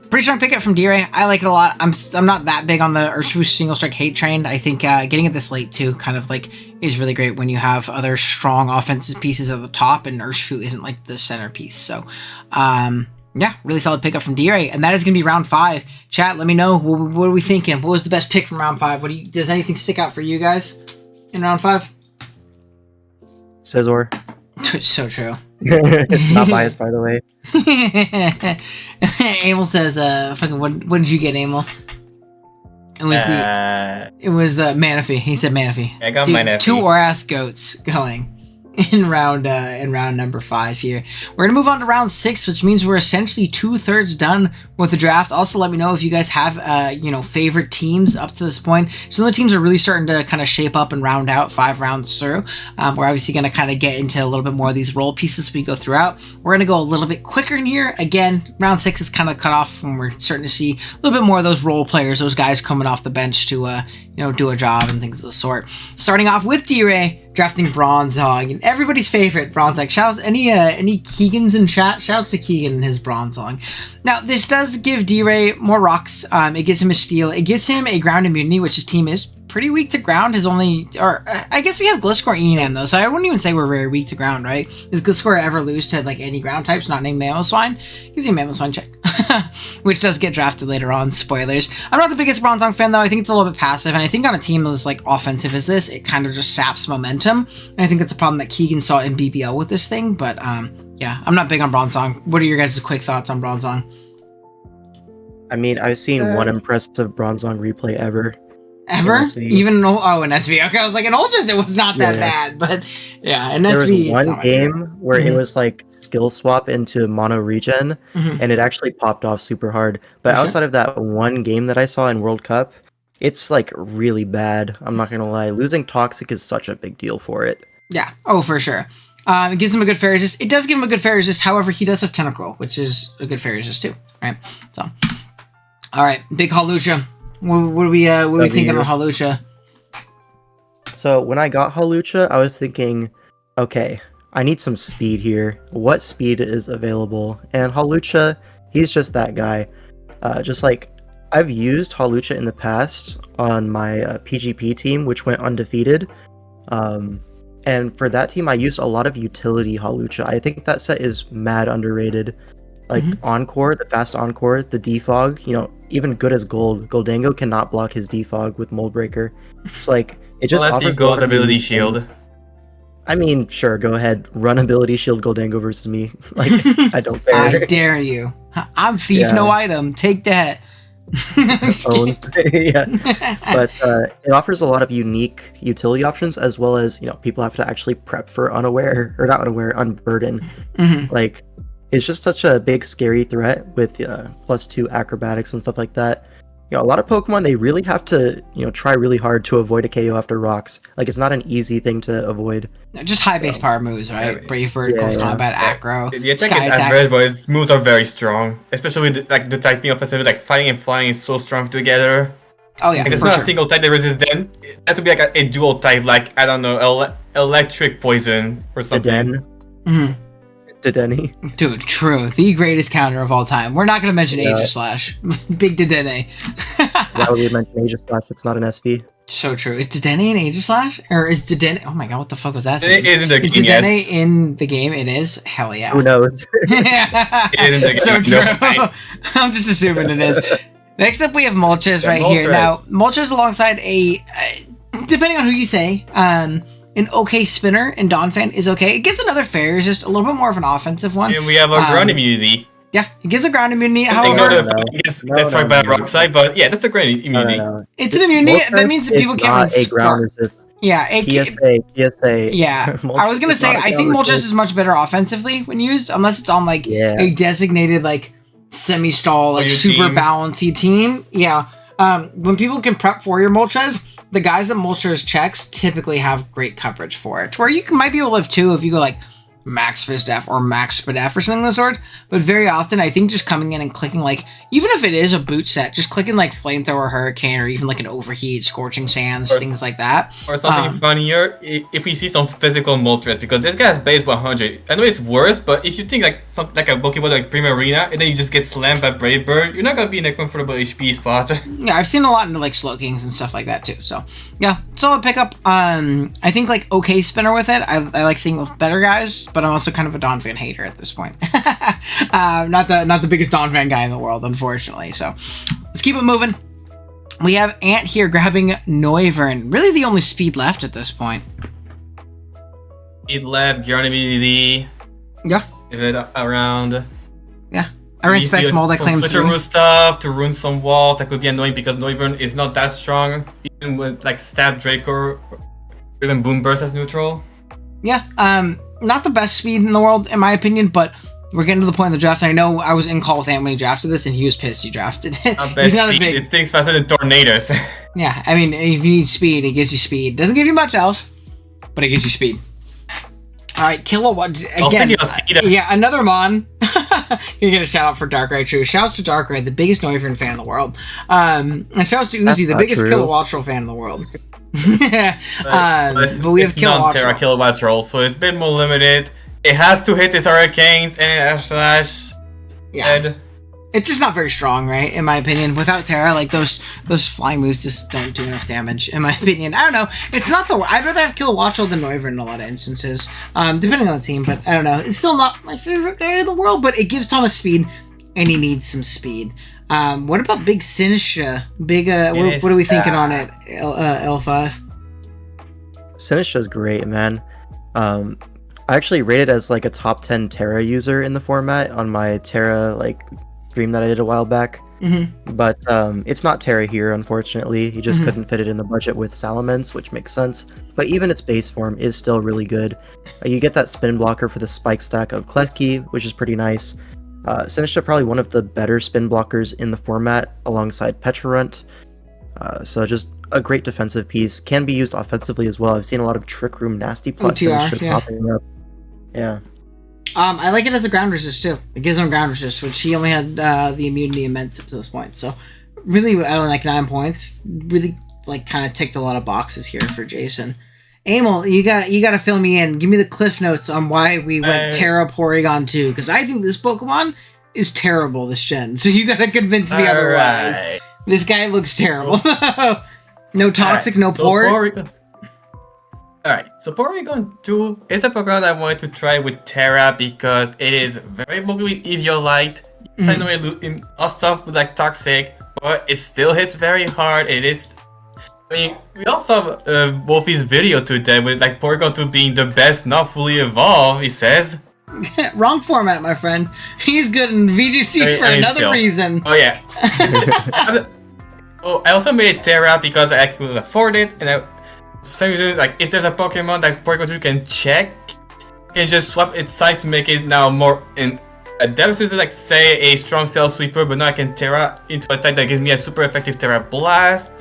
pretty strong pickup from D-Ray. I like it a lot. I'm not that big on the Urshifu single strike hate train. I think getting it this late too kind of like is really great when you have other strong offensive pieces at the top and Urshifu isn't like the centerpiece. So yeah, really solid pickup from D-Ray. And that is going to be round 5. Chat, let me know. What are we thinking? What was the best pick from round 5? Does anything stick out for you guys in round 5? Scizor. So true. Not biased, by the way. Amel says, fucking, what did you get, Amel? It was the Manaphy. He said Manaphy. I got Manaphy. 2 Oras goats going in round number 5 here. We're gonna move on to round 6, which means we're essentially 2/3 done with the draft. Also, let me know if you guys have favorite teams up to this point. Some of the teams are really starting to kind of shape up and round out 5 rounds through. We're obviously gonna kind of get into a little bit more of these role pieces as we go throughout. We're gonna go a little bit quicker in here. Again, round 6 is kind of cut off when we're starting to see a little bit more of those role players, those guys coming off the bench to do a job and things of the sort. Starting off with D-Ray, drafting Bronzong, and everybody's favorite Bronzong. Shoutouts, any Keegans in chat? Shoutouts to Keegan and his Bronzong. Now, this does give D-Ray more rocks. It gives him a steal. It gives him a ground immunity, which his team is pretty weak to ground. I guess we have Gliscor Enam though, so I wouldn't even say we're very weak to ground, right? Does Gliscor ever lose to like any ground types not named Mamoswine? Gives you a Mamoswine check. Which does get drafted later on, spoilers. I'm not the biggest Bronzong fan though. I think it's a little bit passive, and I think on a team as like offensive as this, it kind of just saps momentum. And I think that's a problem that Keegan saw in BBL with this thing, but yeah, I'm not big on Bronzong. What are your guys' quick thoughts on Bronzong? I mean, I've seen one impressive Bronzong replay ever. Ever? Even in SV. Okay, I was like, in Ultras it was not that bad, but yeah, in SV. There was one game where it was like skill swap into mono regen, and it actually popped off super hard. But outside of that one game that I saw in World Cup, it's like really bad. I'm not gonna lie. Losing Toxic is such a big deal for it. Yeah. Oh, for sure. It gives him a good fair resist. It does give him a good fair resist. However, he does have Tentacruel, which is a good fair resist too, right? So, all right, big Hawlucha. What are we thinking on Hawlucha? So when I got Hawlucha, I was thinking, okay, I need some speed here. What speed is available? And Hawlucha, he's just that guy. Just like I've used Hawlucha in the past on my PGP team, which went undefeated. And for that team, I used a lot of utility Hawlucha. I think that set is mad underrated. Like Encore, the fast Encore, the defog, even good as Gold, Goldango cannot block his defog with Mold Breaker. It's like, it just offers Gold's ability shield. I mean, sure, go ahead, run ability shield Goldango versus me. Like, I don't care. I dare you. I'm thief, no item. Take that. Yeah, but it offers a lot of unique utility options, as well as people have to actually prep for Unburden. Like, it's just such a big scary threat with +2 acrobatics and stuff like that. A lot of Pokemon, they really have to try really hard to avoid a KO after rocks. Like, it's not an easy thing to avoid. Just high base power moves, right? Brave Bird, Close Combat, Acro, the attack is average, but his moves are very strong. Especially with the typing offensive, like fighting and flying is so strong together. Oh yeah, like, it's not a single type that resists them. It has to be like a dual type, like, I don't know, electric poison or something. Dedenne. Dude, true. The greatest counter of all time. We're not going to mention Aegislash. Big Dedenne. Why would we mention Aegislash? It's not an SV. So true. Is Dedenne an Aegislash? Or is Dedenne... Oh my god, what the fuck was that? It is in the game, Dedenne in the game? It is? Hell yeah. Who knows? It is in the game. So true. I'm just assuming it is. Next up, we have Moltres right here. Now, Moltres alongside a... depending on who you say... an okay spinner in Donphan is okay. It gives another fair, just a little bit more of an offensive one. And we have a ground immunity. Yeah, it gives a ground immunity. However, that's right by Rock-Slide, but yeah, that's a ground immunity. It's an immunity. That means people can't run ground resist. Yeah, PSA. Yeah, I was gonna say I think Moltres is much better offensively when used, unless it's on like a designated like semi-stall, like your super team. balancy team. Yeah. When people can prep for your Moltres, the guys that Moltres checks typically have great coverage for it. Where might be able to live 2 if you go like max Fizdef or max Spadef or something of the sort. But very often, I think just coming in and clicking like, even if it is a boot set, just clicking like Flamethrower, Hurricane, or even like an Overheat, Scorching Sands, things like that. Or something funnier, if we see some physical Moltres, because this guy's base 100. I know it's worse, but if you think like something like a Pokemon like Primarina, and then you just get slammed by Brave Bird, you're not gonna be in a comfortable HP spot. Yeah, I've seen a lot in like Slowkings and stuff like that too. So yeah, solid pickup. I think like okay spinner with it. I like seeing with better guys, but I'm also kind of a Donphan hater at this point. Not the biggest Donphan guy in the world, unfortunately. So let's keep it moving. We have Ant here grabbing Noivern. Really the only speed left at this point. Speed left, Gear immunity. Yeah. Give it around. Yeah. I ran Specs Mold, I claimed switcheroo stuff to ruin some walls. That could be annoying because Noivern is not that strong. Even with like Stab Draco or even Boom Burst as neutral. Yeah. Not the best speed in the world, in my opinion, but we're getting to the point of the draft. I know I was in call with Ant when he drafted this, and he was pissed he drafted it. He's not a big... It thinks faster than tornadoes. Yeah, I mean, if you need speed, it gives you speed. Doesn't give you much else, but it gives you speed. All right, Kilowatt again. Yeah, another Mon. You get a shout out for Darkrai. True. Shouts to Darkrai, the biggest Noivern fan in the world. And shouts to Uzi, the biggest Kilowattrel fan in the world. But we have Kilowattrel. Kilowattrel, so it's a bit more limited. It has to hit its Hurricanes and Slash. Yeah. Head. It's just not very strong, right? In my opinion. Without Terra, like those flying moves just don't do enough damage, in my opinion. I don't know. It's not the... I'd rather have Kilowattrel than Noivern in a lot of instances, depending on the team, but I don't know. It's still not my favorite guy in the world, but it gives Thomas speed, and he needs some speed. What about Big Sinistra? What are we thinking on it, L5? Sinistra's great, man. I actually rated as like a top 10 Terra user in the format on my Terra like stream that I did a while back. Mm-hmm. But it's not Terra here, unfortunately. He just couldn't fit it in the budget with Salamence, which makes sense. But even its base form is still really good. You get that spin blocker for the spike stack of Klefki, which is pretty nice. Sinistra probably one of the better spin blockers in the format alongside Petrarunt. So just a great defensive piece. Can be used offensively as well. I've seen a lot of Trick Room Nasty Plot Sinistra popping up. Yeah. I like it as a ground resist too. It gives him ground resist, which he only had the immunity immense up to this point. So really, I don't like 9 points. Really, like, kind of ticked a lot of boxes here for Jason. Amel, you got to fill me in. Give me the cliff notes on why we went Terra Porygon 2, because I think this Pokemon is terrible this gen. So you got to convince me otherwise. Right. This guy looks terrible. No toxic, no port. Alright, so Porygon 2 is a Pokemon I wanted to try with Terra because it is very bulky with Eviolite. I know it in stuff with like Toxic, but it still hits very hard. It is... I mean, we also saw Wolfie's video today with like Porygon 2 being the best not fully evolved, he says. Wrong format, my friend. He's good in VGC for another reason. Oh yeah. I also made Terra because I could afford it, and same reason, like if there's a Pokemon that Porygon 2 can check, you can just swap its type to make it now more in a deficit, like say a strong Cell Sweeper, but now I can Terra into a type that gives me a super effective Terra Blast.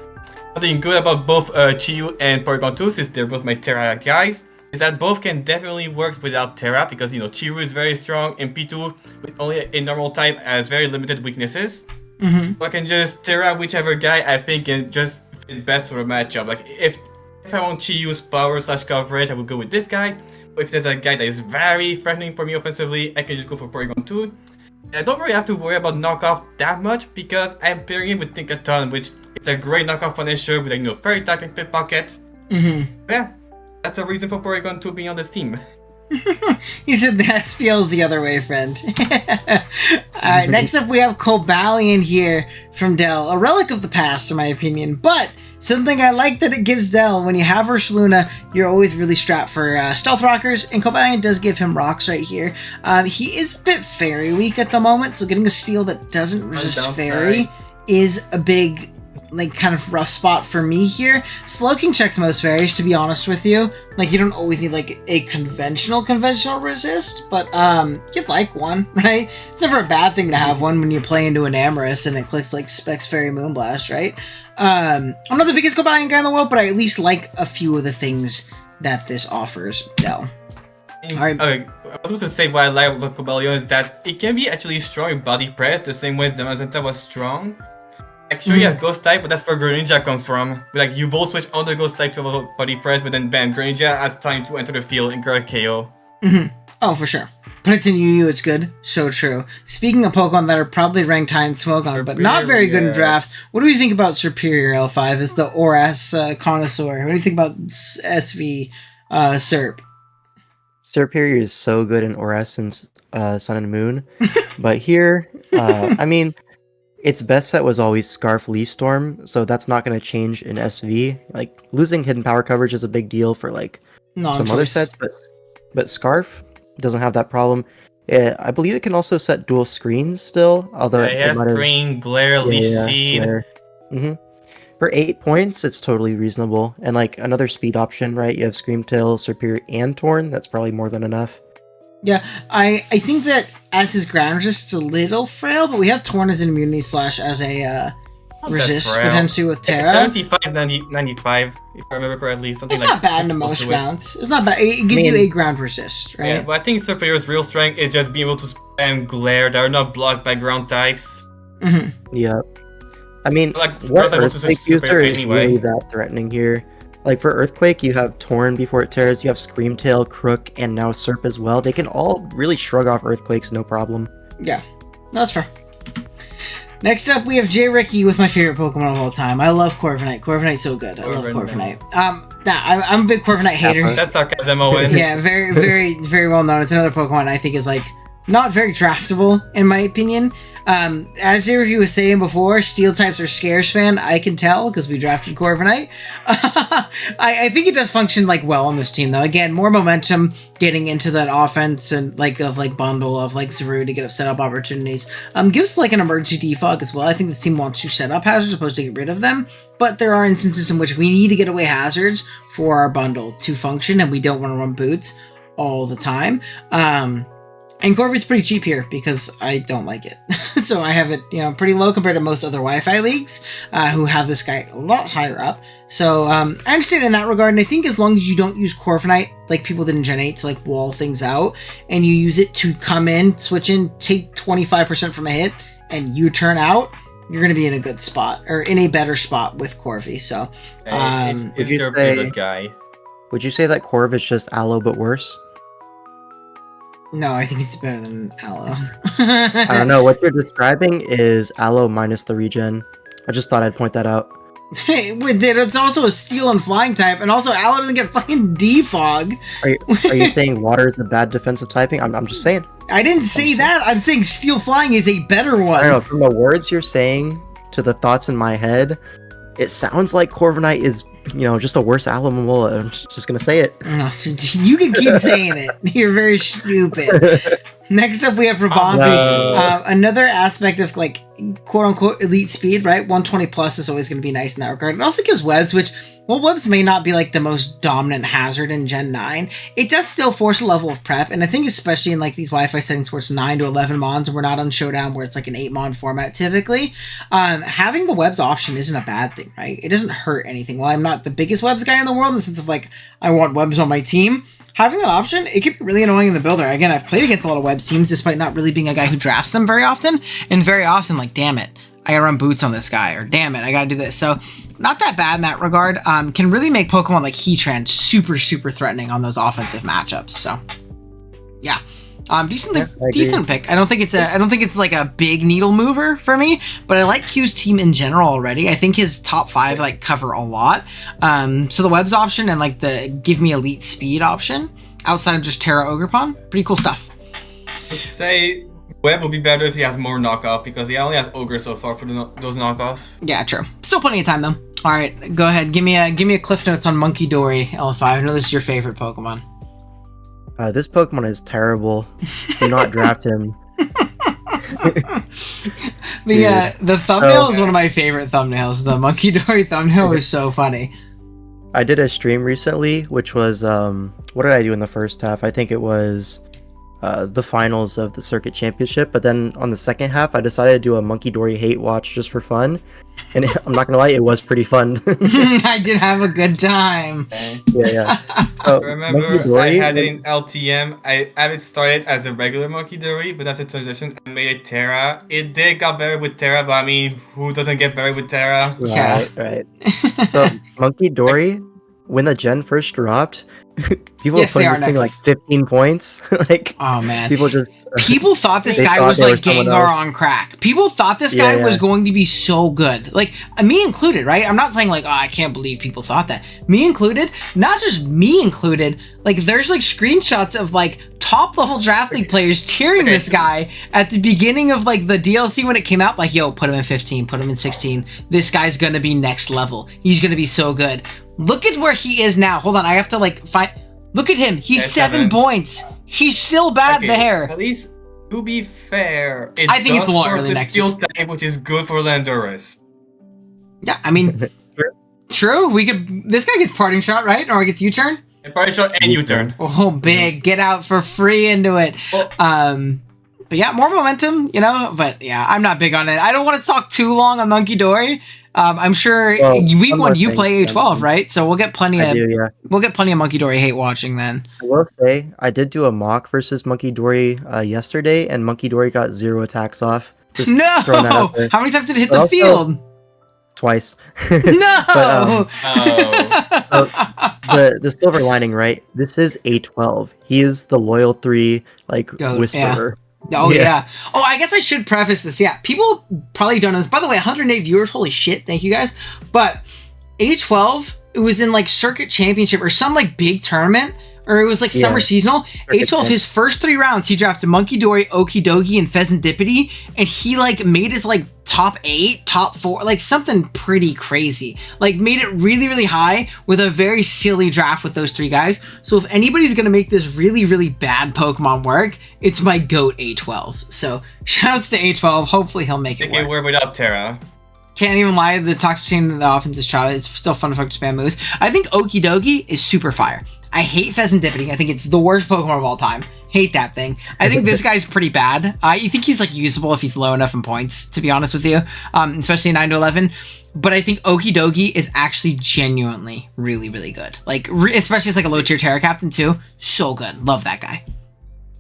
Something good about both Chiyu and Porygon 2, since they're both my Terra guys, is that both can definitely work without Terra, because you know Chiyu is very strong and P2 with only a normal type has very limited weaknesses. So I can just Terra whichever guy I think can just fit best for a matchup. Like if I want Chiyu's power / coverage, I would go with this guy. But if there's a guy that is very threatening for me offensively, I can just go for Porygon 2. And I don't really have to worry about knockoff that much because I'm pairing it with Tinkaton, which is a great knockoff finisher with like Fairy type and Pickpocket. Yeah, that's the reason for Porygon 2 being on this team. He said the SPL's the other way, friend. Alright, next up we have Cobalion here from Dell. A relic of the past, in my opinion, but something I like that it gives Dell. When you have Ursaluna, you're always really strapped for Stealth Rockers, and Cobalion does give him rocks right here. He is a bit Fairy weak at the moment, so getting a Steel that doesn't resist Fairy is a big like kind of rough spot for me here. Slowking checks most varies, to be honest with you. Like, you don't always need like a conventional resist, but you'd like one, right? It's never a bad thing to have one when you play into an Amorous and it clicks like Specs Fairy Moonblast, right? I'm not the biggest Cobalion guy in the world, but I at least like a few of the things that this offers, Dell. Alright. I was supposed to say what I like about Cobalion is that it can be actually strong with body press, the same way Zamazenta was strong. Like, sure, you have Ghost type, but that's where Greninja comes from. Like, you both switch on the Ghost type to a body press, but then bam, Greninja has time to enter the field and grab KO. Oh, for sure. But it's in UU, it's good. So true. Speaking of Pokemon that are probably ranked high in Smogon, but not very good in draft, what do you think about Superior L5 as the ORAS connoisseur? What do you think about SV Serp? Superior is so good in ORAS and Sun and Moon, but here, I mean, its best set was always Scarf Leaf Storm, so that's not going to change in SV. Like, losing hidden power coverage is a big deal for like some other sets, but Scarf doesn't have that problem. I believe it can also set dual screens still, although it has screen, glare, leaf seed. For 8 points, it's totally reasonable. And like another speed option, right? You have Screamtail, Superior, and Torn. That's probably more than enough. Yeah, I think that as his ground resist, it's a little frail, but we have Torn as an immunity slash as a resist potentially with Terra. 75, 95, if I remember correctly. Something it's not bad in most rounds. It's not bad. It gives you a ground resist, right? Yeah, but I think Superior's real strength is just being able to spam glare that are not blocked by ground types. Yeah. I mean, like, what Earthquake user is really that threatening here? Like, for Earthquake, you have Torn before it tears, you have Screamtail, Crook, and now Serp as well. They can all really shrug off Earthquakes, no problem. Yeah, that's fair. Next up, we have J. Ricky with my favorite Pokemon of all time. I love Corviknight. Corviknight's so good. I love Corviknight. I'm a big Corviknight hater. That's sarcasm, Owen. Yeah, very, very, very well known. It's another Pokemon I think is like not very draftable, in my opinion. As J. Ricky was saying before, Steel types are scarce, man. I can tell because we drafted Corviknight. I think it does function like well on this team, though. Again, more momentum getting into that offense and like bundle of like Zaru to get up setup opportunities. Gives us like an emergency defog as well. I think this team wants to set up hazards opposed to get rid of them, but there are instances in which we need to get away hazards for our bundle to function, and we don't want to run boots all the time. And Corvik's pretty cheap here because I don't like it. So I have it, pretty low compared to most other Wi-Fi leagues who have this guy a lot higher up. So I understand in that regard, and I think as long as you don't use Corviknight like people did in Gen 8 to like wall things out, and you use it to come in, switch in, take 25% from a hit, and you turn out, you're going to be in a good spot, or in a better spot with Corvi. So it's your favorite guy. Would you say that Corv is just Aloe but worse? No, I think it's better than Aloe. I don't know. What you're describing is Aloe minus the regen. I just thought I'd point that out. It's also a steel and flying type, and also Aloe doesn't get fucking defog. Are you saying water is a bad defensive typing? I'm just saying. I didn't say that. I'm saying steel flying is a better one. I don't know. From the words you're saying to the thoughts in my head, it sounds like Corviknight is, just a worse Alomomola. I'm just gonna say it. You can keep saying it. You're very stupid. Next up, we have Rabombi. Another aspect of like quote-unquote elite speed, right? 120 plus is always going to be nice in that regard. It also gives webs, which, well, webs may not be like the most dominant hazard in Gen 9. It does still force a level of prep, and I think especially in like these Wi-Fi settings where it's 9 to 11 mons, and we're not on Showdown where it's like an 8 mon format typically, having the webs option isn't a bad thing, right? It doesn't hurt anything. While I'm not the biggest webs guy in the world in the sense of like, I want webs on my team, having that option, it can be really annoying in the builder. Again, I've played against a lot of web teams despite not really being a guy who drafts them very often, and very often like, damn it, I gotta run boots on this guy, or damn it, I gotta do this. So not that bad in that regard. Can really make Pokemon like Heatran super, super threatening on those offensive matchups. So yeah. Decent pick. I don't think it's like a big needle mover for me, but I like Q's team in general already. I think his top 5 like cover a lot. So the webs option and like the give me elite speed option outside of just Terra Ogerpon, pretty cool stuff. I'd say web would be better if he has more knockoff because he only has Ogre so far for those knockoffs. Yeah, true. Still plenty of time though. All right, go ahead. Give me a cliff notes on Monkey Dory L5. I know this is your favorite Pokemon. This Pokemon is terrible. Do not draft him. The thumbnail is one of my favorite thumbnails. The Monkey Dory thumbnail is so funny. I did a stream recently, which was what did I do in the first half? I think it was the finals of the circuit championship. But then on the second half, I decided to do a Monkey Dory hate watch just for fun. And I'm not gonna lie, it was pretty fun. I did have a good time. Yeah. So, Remember, I had it in LTM. I have it started as a regular Monkey Dory, but after transition, I made it Terra. It did got better with Terra, but I mean, who doesn't get better with Terra? Right. So Monkey Dory, when the gen first dropped, people were putting this thing like 15 points. Like, oh man, people thought this guy was like Gengar on crack. People thought this guy was going to be so good, like me included, right? I'm not saying like, oh, I can't believe people thought that. Me included, not just me included. Like, there's like screenshots of like top level draft league players tearing this guy at the beginning of like the DLC when it came out. Like, yo, put him in 15, put him in 16. This guy's gonna be next level. He's gonna be so good. Look at where he is now. Hold on, I have to like find. Look at him. He's 7 points. He's still bad there. At least, to be fair, I think it's a little early next. Steel type, which is good for Landorus. Yeah, I mean, true. We could. This guy gets parting shot, right? Or gets U-turn. Parting shot and U-turn. Oh, big! Get out for free into it. But yeah, more momentum, you know. But yeah, I'm not big on it. I don't want to talk too long on Monkey Dory. I'm sure week one you play A12, right? So we'll get plenty we'll get plenty of Monkey Dory hate watching then. I will say I did do a mock versus Monkey Dory yesterday, and Monkey Dory got 0 attacks off. Just throwing that out there. How many times did it hit the field? Twice. No. The silver lining, right? This is A12. He is the loyal 3 like whisperer. Yeah. Oh yeah. Oh, I guess I should preface this. Yeah, people probably don't know this. By the way, 108 viewers. Holy shit! Thank you guys. But A12, it was in like circuit championship or some like big tournament, or it was like summer seasonal. A12, his first 3 rounds, he drafted Monkey Dory, Okie Dokie, and Pheasant Dippity, and he like made his like top 8, top 4, like something pretty crazy. Like made it really, really high with a very silly draft with those 3 guys. So if anybody's gonna make this really, really bad Pokemon work, it's my GOAT A12. So shoutouts to A12. Hopefully he'll make it work. It work without Terra. Can't even lie, the Toxic Chain and the offense is trial. It's still fun to fuck spam moves. I think Okie Dokie is super fire. I hate Pheasant Dippity. I think it's the worst Pokemon of all time. Hate that thing. I think this guy's pretty bad. I think he's like usable if he's low enough in points, to be honest with you, especially 9 to 11. But I think Okie Dokie is actually genuinely really, really good. Like, especially as like a low tier Terra Captain too. So good. Love that guy.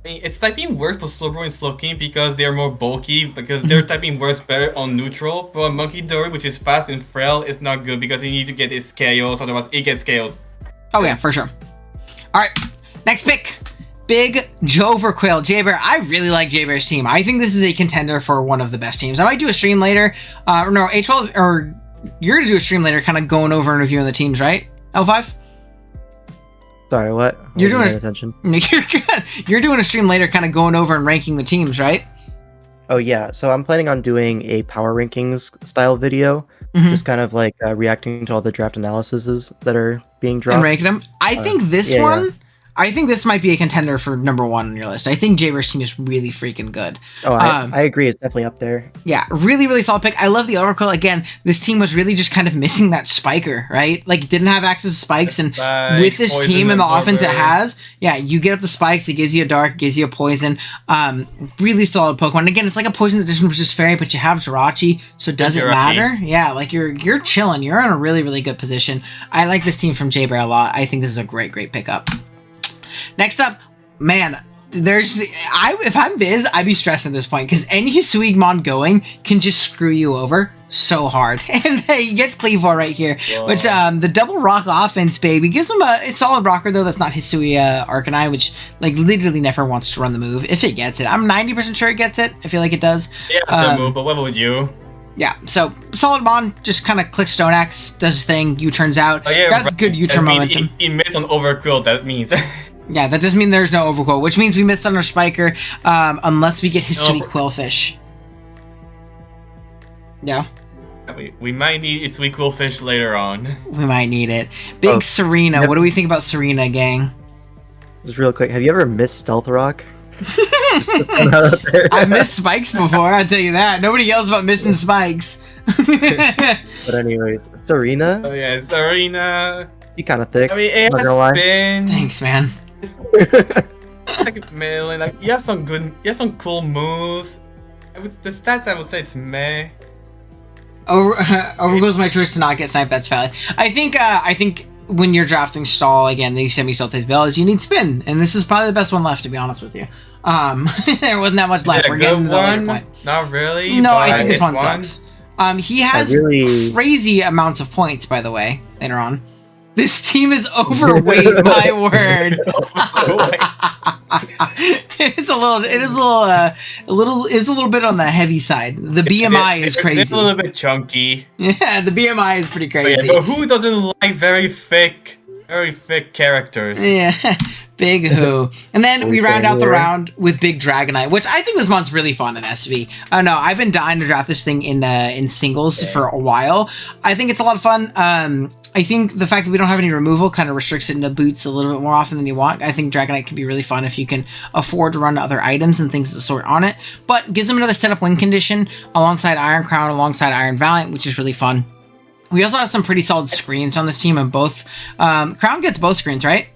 I mean, it's typing worse for Slowbro and Slowking because they're more bulky, because they're typing worse better on neutral. But Monkey Dory, which is fast and frail, is not good because you need to get its scales, otherwise it gets scaled. Oh yeah, for sure. Alright, next pick. Big Joverquill. Jaybear. I really like Jaybear's team. I think this is a contender for one of the best teams. I might do a stream later. No, A12, or you're going to do a stream later kind of going over and reviewing the teams, right? L5? Sorry, what? You're doing attention. You're good. You're doing a stream later kind of going over and ranking the teams, right? Oh yeah, so I'm planning on doing a power rankings style video. Just kind of like reacting to all the draft analyses that are being dropped. And ranking them. I think this one... I think this might be a contender for number 1 on your list. I think Jaybear's team is really freaking good. Oh, I agree. It's definitely up there. Yeah, really, really solid pick. I love the Oracle. Again, this team was really just kind of missing that spiker, right? Like, didn't have access to spikes. And with this team and the offense it has, yeah, you get up the spikes, it gives you a dark, gives you a poison. Really solid Pokemon. And again, it's like a poison edition, which is fairy, but you have Jirachi, so it doesn't matter. Yeah, like you're chilling. You're in a really, really good position. I like this team from Jaybear a lot. I think this is a great, great pickup. Next up, man, if I'm Viz, I'd be stressed at this point because any Hisuiamon going can just screw you over so hard. And he gets Cleavor right here, which the double rock offense, baby, gives him a solid rocker, though. That's not Hisui Arcanine, which like literally never wants to run the move if it gets it. I'm 90% sure it gets it. I feel like it does. Yeah, the move, but what would you? Yeah, so solid Mon just kind of clicks Stone Axe, does his thing, U-turns out. Oh, yeah, that's good U-turn momentum. He missed on Overquill, that means. Yeah, that doesn't mean there's no Overquill, which means we missed on our Spiker, unless we get Hisui Quillfish. Yeah. We might need Hisui Quillfish later on. We might need it. Big Serena. What do we think about Serena, gang? Just real quick, have you ever missed Stealth Rock? I've missed spikes before, I'll tell you that. Nobody yells about missing spikes. But anyways, Serena, Oh yeah, Serena. you kind of thick. I mean, it not has gonna lie. been Thanks, man. like Millie. Like you have some cool moves. The stats, I would say it's meh. Over goes my choice to not get sniped. That's valid. I think when you're drafting stall again, the semi-stall takes is you need spin, and this is probably the best one left, to be honest with you. There wasn't that much left. Is it We're a getting good to the later one? point. Not really. No, but I think this it's one sucks. He has crazy amounts of points, by the way, later on. This team is overweight, my word. It is a little bit on the heavy side. The BMI is crazy. It's a little bit chunky. Yeah, the BMI is pretty crazy. But who doesn't like very thick characters? Yeah, big who. And then we round out the round with Big Dragonite, which I think this month's really fun in SV. I don't know. I've been dying to draft this thing in singles for a while. I think it's a lot of fun. I think the fact that we don't have any removal kind of restricts it into boots a little bit more often than you want. I think Dragonite can be really fun if you can afford to run other items and things of the sort on it. But gives them another setup win condition alongside Iron Crown, alongside Iron Valiant, which is really fun. We also have some pretty solid screens on this team, and both Crown gets both screens, right?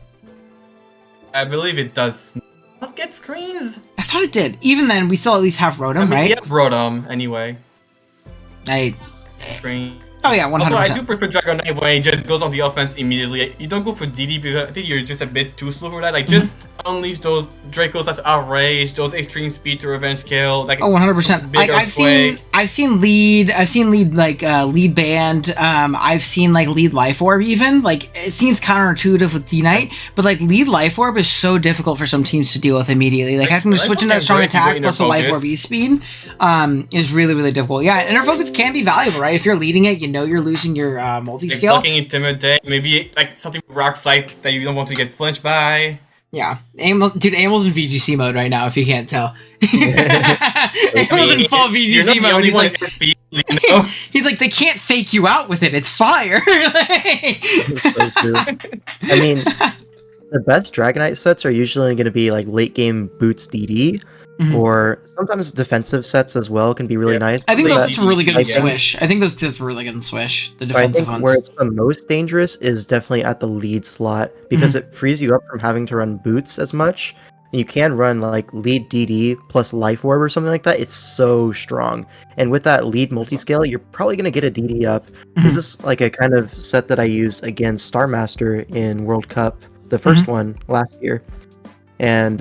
I believe it does not get screens. I thought it did. Even then, we still at least have Rotom, right? He has Rotom anyway. Screen. Oh yeah, 100%. Also, I do prefer Dragonite when he just goes on the offense immediately. You don't go for DD because I think you're just a bit too slow for that. Like, just unleash those Dracos that's outrage, those extreme speed to revenge kill. Like, 100%. Like I've seen lead like lead band. I've seen like lead life orb even. Like it seems counterintuitive with D-Knight, but like lead life orb is so difficult for some teams to deal with immediately. Like having to switch into that strong attack plus a life orb E-speed is really, really difficult. Yeah, inner focus can be valuable, right? If you're leading it, you know you're losing your multi-scale. Like blocking intimidate, maybe like something with rock slide that you don't want to get flinched by. Yeah, Amel's in VGC mode right now. If you can't tell, Amel's in full VGC mode. He's like, speed, you know? He's like, they can't fake you out with it. It's fire. So true. I mean, the best Dragonite sets are usually going to be like late game boots DD, or sometimes defensive sets as well can be really nice. I think those are really good in Swish. I think those sets are really good in Swish. The defensive ones. Where it's the most dangerous is definitely at the lead slot because it frees you up from having to run boots as much. And you can run like lead DD plus life orb or something like that. It's so strong. And with that lead multi-scale, you're probably going to get a DD up. This is like a kind of set that I used against Star Master in World Cup, the first one last year. And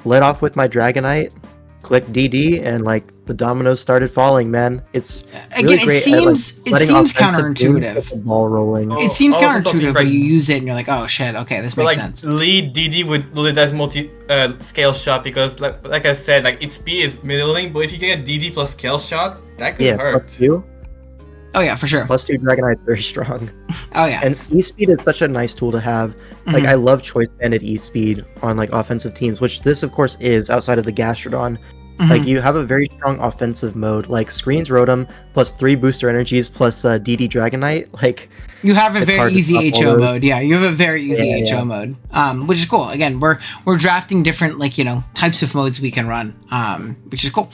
led off with my Dragonite, clicked DD, and like the dominoes started falling, man. It's really again, great it seems counterintuitive. The ball rolling. It seems counterintuitive, but you use it and you're like, oh shit, okay, this makes sense. Lead DD with Lulida's scale shot because like I said, like its speed is middling, but if you get a DD plus scale shot, that could hurt. +2. Oh yeah, for sure. +2 Dragonite is very strong. Oh yeah. And E-Speed is such a nice tool to have. Like I love choice banded E-Speed on like offensive teams, which this of course is outside of the Gastrodon. Like you have a very strong offensive mode, like Screens Rotom plus 3 booster energies plus DD Dragonite. Like you have a very easy HO mode. Yeah, you have a very easy HO mode, which is cool. Again, we're drafting different types of modes we can run, which is cool.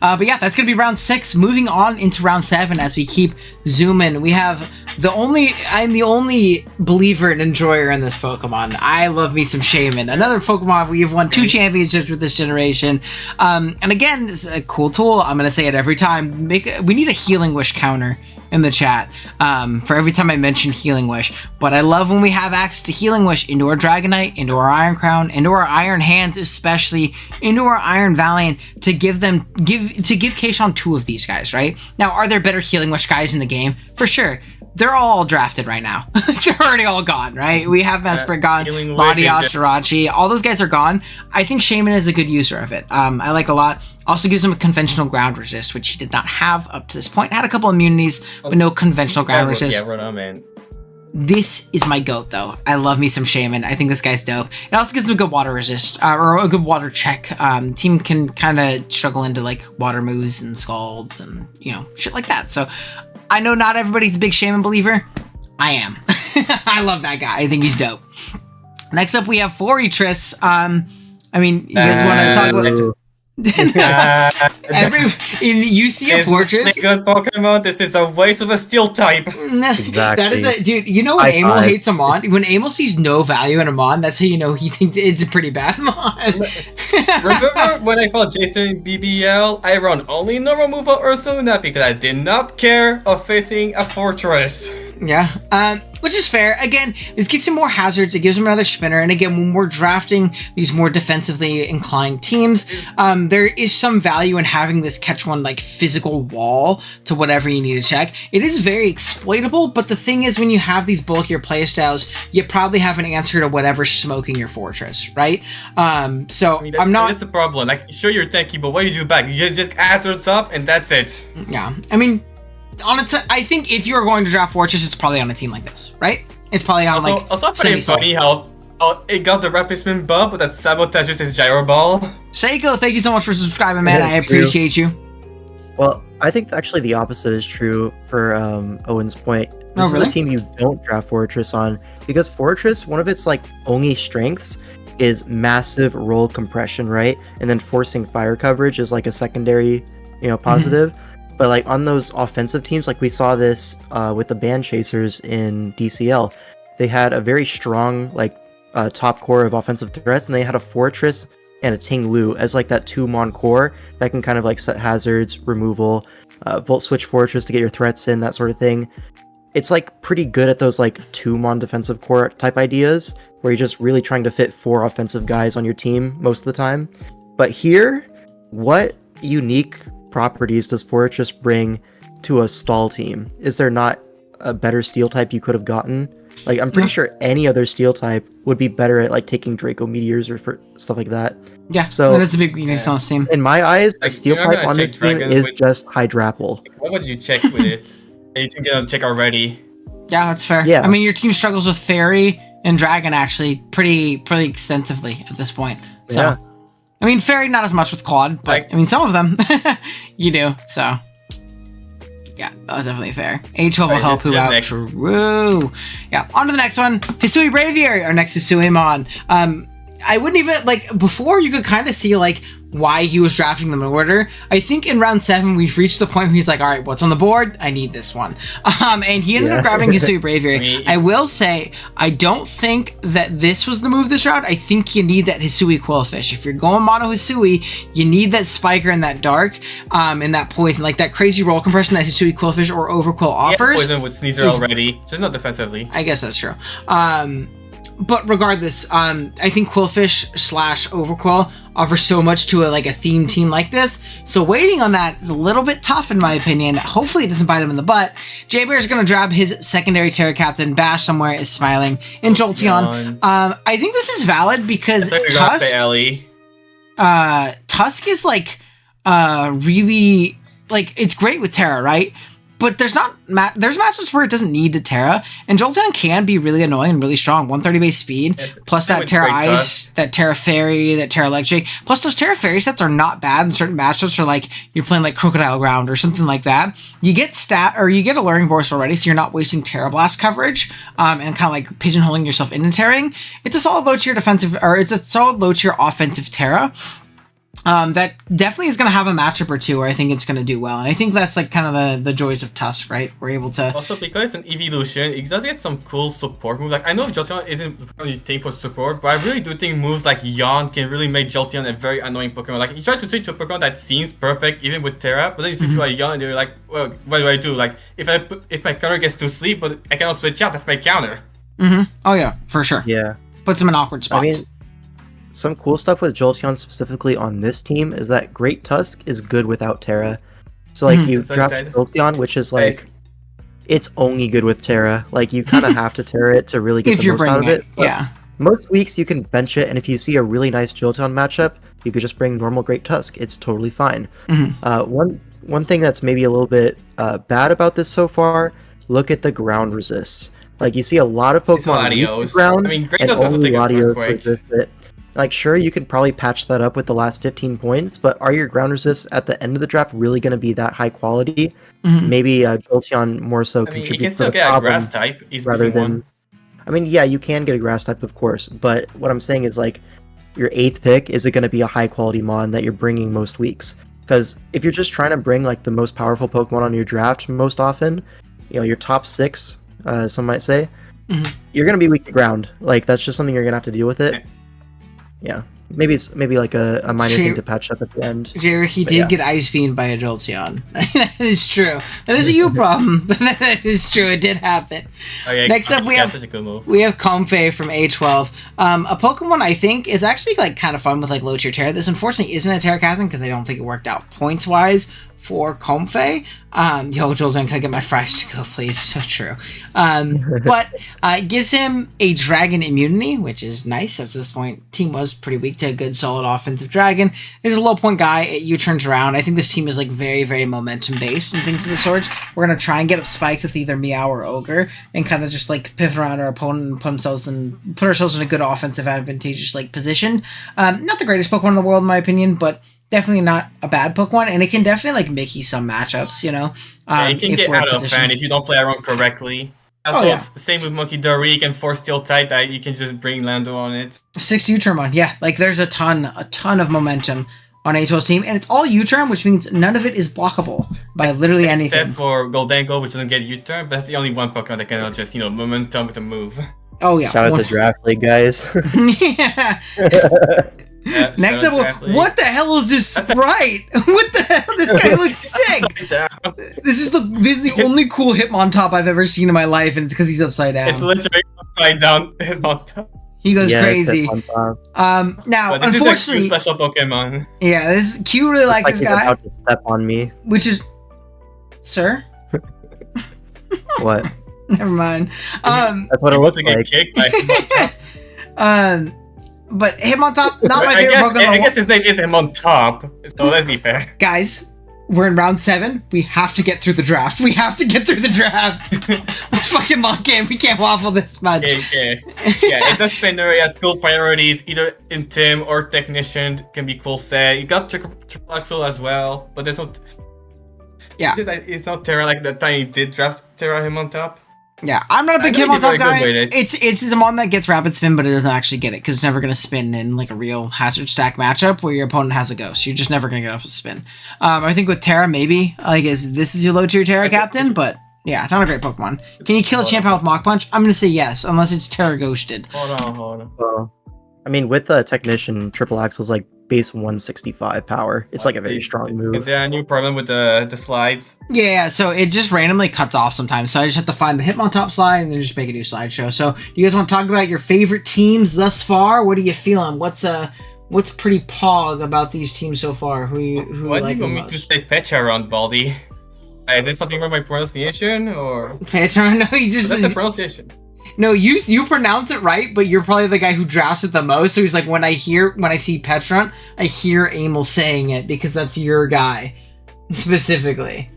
But yeah, that's gonna be round 6. Moving on into round 7 as we keep zooming. We have I'm the only believer and enjoyer in this Pokemon. I love me some Shaman. Another Pokemon we have won 2 championships with this generation. And again, it's a cool tool. I'm gonna say it every time. We need a Healing Wish counter in the chat for every time I mention Healing Wish. But I love when we have access to Healing Wish into our Dragonite, into our Iron Crown, into our Iron Hands, especially into our Iron Valiant, to give Kayshawn 2 of these guys, right? Now, are there better Healing Wish guys in the game? For sure. They're all drafted right now. They're already all gone, right? We have Mesprit gone, Latias, Jirachi, all those guys are gone. I think Shaman is a good user of it. I like a lot. Also gives him a conventional ground resist, which he did not have up to this point. Had a couple immunities, but no conventional ground resist. Yeah, right on, man. This is my goat, though. I love me some Shaman. I think this guy's dope. It also gives him a good water resist, or a good water check. Team can kind of struggle into like water moves and scalds and shit like that. So I know not everybody's a big Shaman believer. I am. I love that guy. I think he's dope. Next up, we have Forretress. I mean, you guys want to talk about? Ooh. You see a It's fortress. not a good Pokemon. This is a waste of a steel type. That is a dude. You know when High Emil five. hates a mon, when Emil sees no value in a mon, that's how you know he thinks it's a pretty bad mon. Remember when I fought Jason in BBL? I run only normal move on Ursula because I did not care of facing a fortress. Yeah, which is fair. Again, this gives him more hazards. It gives him another spinner. And again, when we're drafting these more defensively inclined teams, there is some value in having this catch one like physical wall to whatever you need to check. It is very exploitable, but the thing is, when you have these bulkier playstyles, you probably have an answer to whatever's smoking your fortress, right? So I mean, I'm not. That's the problem. Like, sure, you're tanky, but what do you do back? You just hazards up, and that's it. Yeah, I mean. Honestly, I think if you're going to draft Fortress, it's probably on a team like this, right? It's probably on Also, like also funny how it got the replacement buff, but that sabotages his gyro ball. Seiko, thank you so much for subscribing, man. Yeah, I appreciate you. Well, I think actually the opposite is true for Owen's point. This is really? a team you don't draft Fortress on because Fortress, one of its like only strengths is massive roll compression, right? And then forcing fire coverage is like a secondary, positive. But like on those offensive teams, like we saw this with the Band Chasers in DCL, they had a very strong like top core of offensive threats, and they had a Fortress and a Ting Lu as like that 2-mon core that can kind of like set hazards, removal, Volt Switch Fortress to get your threats in, that sort of thing. It's like pretty good at those like 2-mon defensive core type ideas where you're just really trying to fit 4 offensive guys on your team most of the time. But here, what unique properties does Fortress bring to a stall team? Is there not a better steel type you could have gotten? Like, I'm pretty sure any other steel type would be better at like taking Draco Meteors or for stuff like that. Yeah, so that is a big weakness on this team. In my eyes, the Like, steel you're not type gonna on check this team dragons is with- just Hydrapple. Like, what would you check with it? You can get a check already. Yeah, that's fair. Yeah. I mean, your team struggles with Fairy and Dragon actually pretty extensively at this point. So, Yeah. I mean, Fairy not as much with Claude, but Like- I mean, some of them you do. So, yeah, that was definitely fair. H12 will Alright, help who who's out. next? True. Yeah, on to the next one. Hisui Braviary, our next Hisuimon. I wouldn't even, like, before you could kind of see, like, why he was drafting them in order. I think in round 7, we've reached the point where he's like, all right, what's on the board? I need this one. And he ended up grabbing Hisui Braviary. I will say, I don't think that this was the move this round. I think you need that Hisui Quillfish. If you're going mono Hisui, you need that Spiker and that Dark, and that Poison. Like, that crazy roll compression that Hisui Quillfish or Overquill offers. Poison with Sneezer is- already, just not defensively. I guess that's true. But regardless, I think Quillfish / Overquill offer so much to a theme team like this. So waiting on that is a little bit tough in my opinion. Hopefully it doesn't bite him in the butt. J-Bear is going to grab his secondary Terra Captain. Bash somewhere is smiling. And Jolteon. I think this is valid because I thought you were gonna say Ellie. Tusk is really it's great with Terra, right? But there's matchups where it doesn't need the Terra, and Jolteon can be really annoying and really strong. 130 base speed, Yes, plus same that with Terra Great Ice, that Terra Fairy, that Terra Electric. Plus those Terra Fairy sets are not bad in certain matchups for you're playing Crocodile Ground or something like that. You get you get Alluring Burst already, so you're not wasting Terra Blast coverage, and kind of pigeonholing yourself into Terraing. It's a solid low tier defensive, or it's a solid low tier offensive Terra. That definitely is going to have a matchup or two where I think it's going to do well. And I think that's kind of the joys of Tusk, right? We're able to... Also, because it's an evolution, it does get some cool support moves. I know Jolteon isn't the only thing for support, but I really do think moves like Yawn can really make Jolteon a very annoying Pokemon. You try to switch to a Pokemon that seems perfect, even with Terra, but then you switch to a Yawn and you're like, well, what do I do? If my counter gets to sleep, but I cannot switch out, that's my counter. Oh, yeah, for sure. Yeah. Puts him in awkward spots. I mean, some cool stuff with Jolteon specifically on this team is that Great Tusk is good without Terra. So you That's what I draft said. Jolteon, which is Guys, it's only good with Terra. You kind of have to Terra it to really get if the you're most out of bringing it. it, But yeah. most weeks you can bench it, and if you see a really nice Jolteon matchup, you could just bring normal Great Tusk. It's totally fine. One thing that's maybe a little bit bad about this so far, look at the ground resists. You see a lot of It's Pokemon weak to Latios. ground, I mean, Great and Tusk also only take it for Latios quick. resist it. Sure, you can probably patch that up with the last 15 points, but are your ground resists at the end of the draft really going to be that high quality? Maybe Jolteon more so I mean, you contributes can to still the get a problem grass type. He's rather missing than. one. I mean, yeah, you can get a grass type, of course, but what I'm saying is your 8th pick, is it going to be a high quality mon that you're bringing most weeks? Because if you're just trying to bring like the most powerful Pokemon on your draft most often, your top 6, some might say, you're going to be weak to ground. Like that's just something you're going to have to deal with it. Yeah. Maybe it's like a minor thing to patch up at the end. Jerry, he did get Ice Beamed by a Jolteon. That is true. That is a you problem, but that is true. It did happen. Okay, Next up, we have Comfey from A12. A Pokemon I think is actually like kind of fun with like low tier Terra. This unfortunately isn't a Terra Captain because I don't think it worked out points wise for Comfey. Jolteon, can I get my fries to go, please? So true. But it gives him a Dragon immunity, which is nice. At this point, team was pretty weak to a good, solid offensive Dragon. There's a low point guy. You turns around. I think this team is like very, very momentum based and things of the sorts. We're gonna try and get up spikes with either Meow or Ogre and kind of just like pivot around our opponent and put ourselves in a good offensive, advantageous like position. Not the greatest Pokemon in the world, in my opinion, but definitely not a bad Pokemon, and it can definitely like make you some matchups, it can get out of hand if you don't play around correctly. Also, same with Monkey Dory, you can force Steel Type that you can just bring Lando on it. 6 U-turn on, yeah. Like there's a ton of momentum on A12's team, and it's all U-turn, which means none of it is blockable by literally anything. Except for Goldengo, which doesn't get U-turn, but that's the only one Pokemon that can just, momentum with a move. Oh yeah. Shout out to Draft League, guys. Yeah. Next up, what the hell is this sprite? What the hell? This guy looks sick. This is the only cool Hitmontop I've ever seen in my life, and it's because he's upside down. It's literally upside down Hitmontop. He goes crazy. Now, but this unfortunately, is a special Pokemon. Yeah, this Q really likes this guy. About to step on me. Which is, sir. What? Never mind. That's what it looks like. Get kicked by but Hitmontop, not my favorite Pokemon. I guess his name is Hitmontop, so let's be fair. Guys, we're in round 7. We have to get through the draft. Let's fucking lock in. We can't waffle this much. Okay. Yeah, it's a spinner. It has cool priorities. Either in Tim or Technician can be cool set. You got Triple Axel as well, but there's no... Yeah. It's not Terra like the time you did draft Terra Hitmontop. Yeah, I'm not a big Hitmontop guy. It's a mon that gets rapid spin, but it doesn't actually get it because it's never going to spin in like a real hazard stack matchup where your opponent has a ghost. You're just never going to get up a spin. I think with Terra, maybe this is your low tier Terra Captain, but yeah, not a great Pokemon. Can you kill a Champion with Mach Punch? I'm going to say yes, unless it's Terra Ghosted. Hold on. I mean, with the Technician, Triple Axel's like base 165 power. It's like a very strong move. Is there a new problem with the slides? Yeah, so it just randomly cuts off sometimes. So I just have to find the Hitmontop slide and then just make a new slideshow. So do you guys want to talk about your favorite teams thus far? What are you feeling? What's pretty pog about these teams so far? Who Why like do you want me to say Pecha around Baldy? Is there something wrong with my pronunciation or? Pecha? No, you just. That's the pronunciation. No, you pronounce it right, but you're probably the guy who drafts it the most. So he's like, when I see Petrunt, I hear Amel saying it because that's your guy, specifically.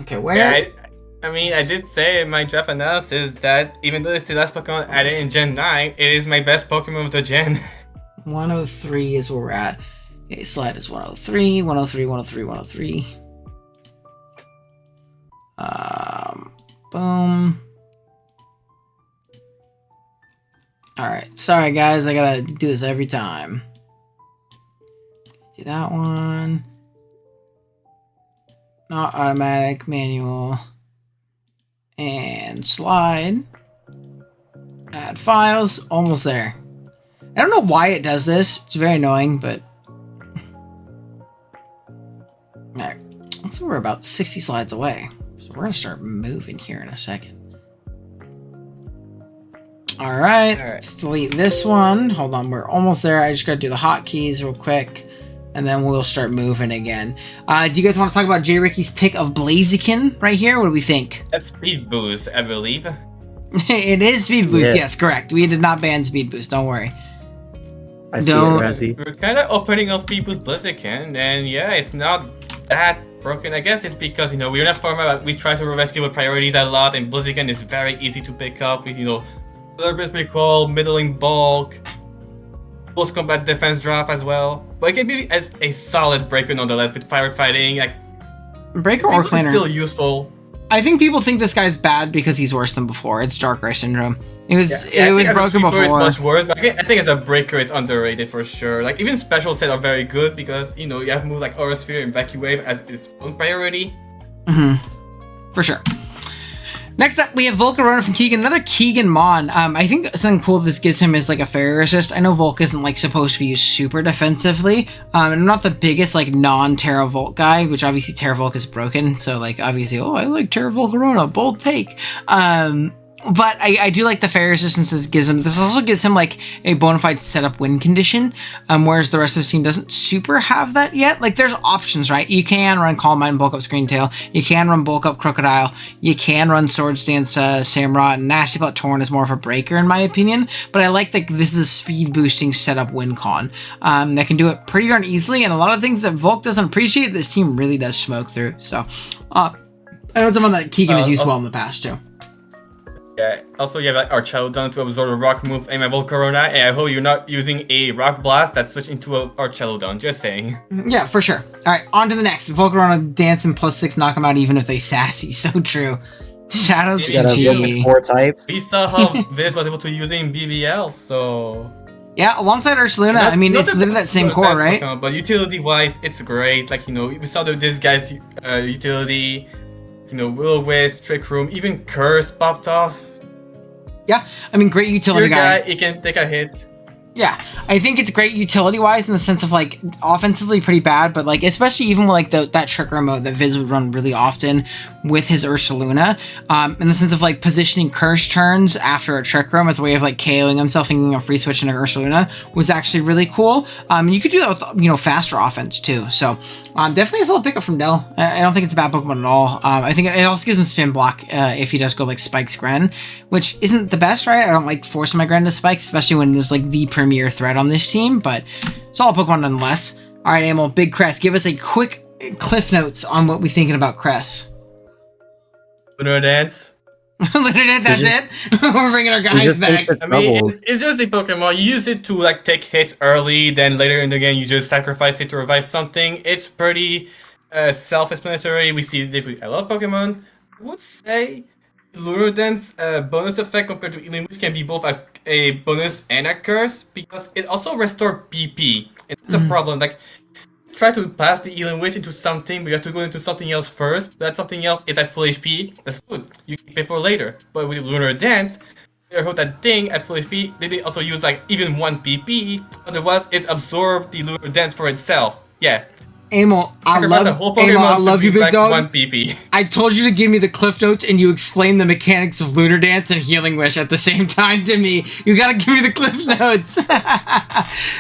Okay, where? Yeah, I did say in my draft analysis that even though it's the last Pokemon added in Gen 9, it is my best Pokemon of the Gen. 103 is where we're at. Okay, slide is 103, 103, 103, 103. Boom. Alright, sorry guys, I gotta do this every time. Do that one. Not automatic, manual. And slide. Add files, almost there. I don't know why it does this, it's very annoying, but... Alright, looks like we're about 60 slides away. So we're gonna start moving here in a second. Alright, let's delete this one. Hold on, we're almost there. I just gotta do the hotkeys real quick, and then we'll start moving again. Do you guys want to talk about J. Ricky's pick of Blaziken right here? What do we think? That's Speed Boost, I believe. It is Speed Boost, yes, correct. We did not ban Speed Boost, don't worry. I see it, Razzie. We're kind of opening on Speed Boost Blaziken, and yeah, it's not that broken. I guess it's because, we're in a format we try to rescue with priorities a lot, and Blaziken is very easy to pick up with, a little bit recall, middling bulk, close combat defense drop as well. But it can be a solid breaker nonetheless with firefighting. Breaker or cleaner? Still useful. I think people think this guy's bad because he's worse than before. It's Dark Ray Syndrome. It was I think as a broken sweeper, before. It's much worse, but I think as a breaker, it's underrated for sure. Like even special set are very good because you know you have moves like Aura Sphere and Vacuum Wave as its own priority. For sure. Next up, we have Volcarona from Keegan, another Keegan Mon. I think something cool this gives him is like a fairy resist. I know Volk isn't like supposed to be used super defensively. And I'm not the biggest like non-Terra Volt guy, which obviously Terra Volk is broken. So like obviously, I like Terra Volcarona, bold take. But I do like the fairy resistance it gives him. This also gives him like a bona fide setup win condition, whereas the rest of the team doesn't super have that yet. Like there's options, right? You can run Calm Mind, bulk up Screen Tail. You can run bulk up Crocodile. You can run Swords Dance, Samurott, and Nasty Plot Torn is more of a breaker in my opinion. But I like that this is a speed boosting setup win con that can do it pretty darn easily. And a lot of things that Volk doesn't appreciate, this team really does smoke through. So I know it's someone that Keegan has used well in the past too. Yeah, also you have like Archelodon to absorb a rock move and my Volcarona, and I hope you're not using a rock blast that switched into a Archelodon, just saying. Yeah, for sure. Alright, on to the next. Volcarona dance and +6 knock them out even if they sassy. So true. Shadows GG. 4 types. We saw how Viz was able to use it in BBL, so... Yeah, alongside Ursaluna, I mean, it's literally that same core, right? But utility-wise, it's great. Like, you know, we saw this guy's utility, you know, Will-O-Wisp, Trick Room, even Curse popped off. Yeah, I mean, great utility Your guy. He can take a hit. Yeah, I think it's great utility-wise in the sense of, like, offensively pretty bad, but, like, especially even with, like, that Trick Room mode that Viz would run really often with his Ursaluna, in the sense of, like, positioning Curse turns after a Trick Room as a way of, like, KOing himself and getting a free switch into Ursaluna was actually really cool. You could do that with, you know, faster offense, too. So, definitely a solid pickup from Dell. I don't think it's a bad Pokemon at all. I think it also gives him spin block if he does go, like, Spikes Gren, which isn't the best, right? I don't like forcing my Gren to Spikes, especially when there's, like, the premier threat on this team, but solid Pokemon nonetheless. All right, Amel, Big Cress, give us a quick cliff notes on what we're thinking about Cress. Lunar Dance. Lunar Dance, that's it? We're bringing our guys back. I mean, it's just a Pokemon. You use it to like take hits early, then later in the game you just sacrifice it to revive something. It's pretty self-explanatory. We see it. I love Pokemon. I would say Lunar Dance bonus effect compared to Healing Wish can be both a bonus and a curse because it also restores PP. And that's the problem. Like, try to pass the Healing Wish into something, but you have to go into something else first. That something else is at full HP. That's good. You keep it for later. But with Lunar Dance, you hold that thing at full HP. They did also use like even 1 PP. Otherwise, it's absorbed the Lunar Dance for itself. Yeah. Amel, I love you, big dog. 1 PP. I told you to give me the cliff notes, and you explained the mechanics of Lunar Dance and Healing Wish at the same time to me. You gotta give me the cliff notes.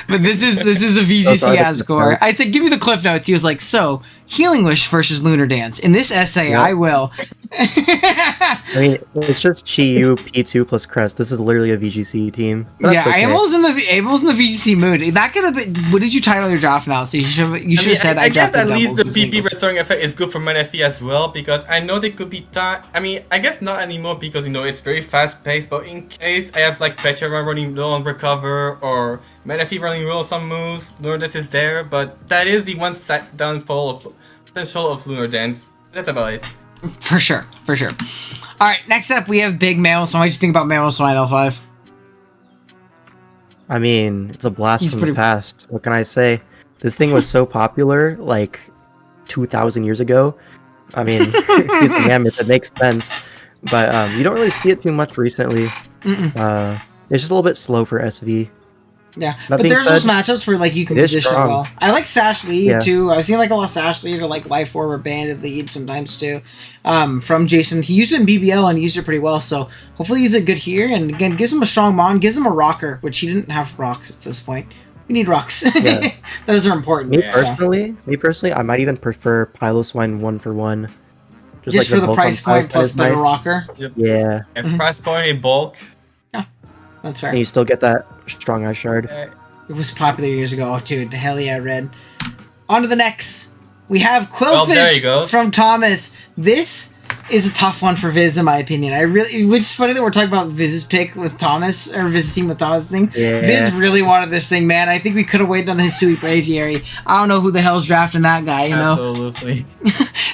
But this is a VGC score. I said, give me the cliff notes. He was like, so Healing Wish versus Lunar Dance. In this essay, I will. I mean, it's just Chi-Yu, P2 plus Crest. This is literally a VGC team. Yeah, okay. Amel's in the VGC mood. That could have been. What did you title your draft now? So you should have said. I guess at least the PP restoring effect is good for Menefee as well because I know they could be time. I mean, I guess not anymore because you know it's very fast paced. But in case I have like Petra running low on recover or Menefee running low on some moves, Lunar Dance is there. But that is the one downfall of potential of Lunar Dance. That's about it. For sure. All right, next up we have Big Mamoswine. What do you think about Mamoswine L5? I mean, it's a blast from the past. What can I say? This thing was so popular, like 2,000 years ago. I mean, he's the mammoth. It makes sense, but you don't really see it too much recently. It's just a little bit slow for SV. Yeah, but there's those matchups where like you can position well. I like Sash Lead too. I've seen like a lot of Sash Lead or like Life Orb or Banded Lead sometimes too. From Jason, he used it in BBL and he used it pretty well. So hopefully he's a good here. And again, gives him a strong Mon, gives him a Rocker, which he didn't have rocks at this point. We need rocks. Yeah. Those are important. Me personally, I might even prefer Piloswine 1-for-1. Just like for the price point plus better rocker. Yep. Yeah. And price point in bulk. Yeah, that's fair. And you still get that strong Eye Shard. It was popular years ago. Oh, dude, hell yeah, Red. On to the next. We have Quillfish from Thomas. This is a tough one for Viz in my opinion. Which is funny that we're talking about Viz's pick with Thomas, or Viz's team with Thomas thing. Yeah. Viz really wanted this thing, man. I think we could have waited on the Hisui Braviary. I don't know who the hell's drafting that guy, you know? Absolutely.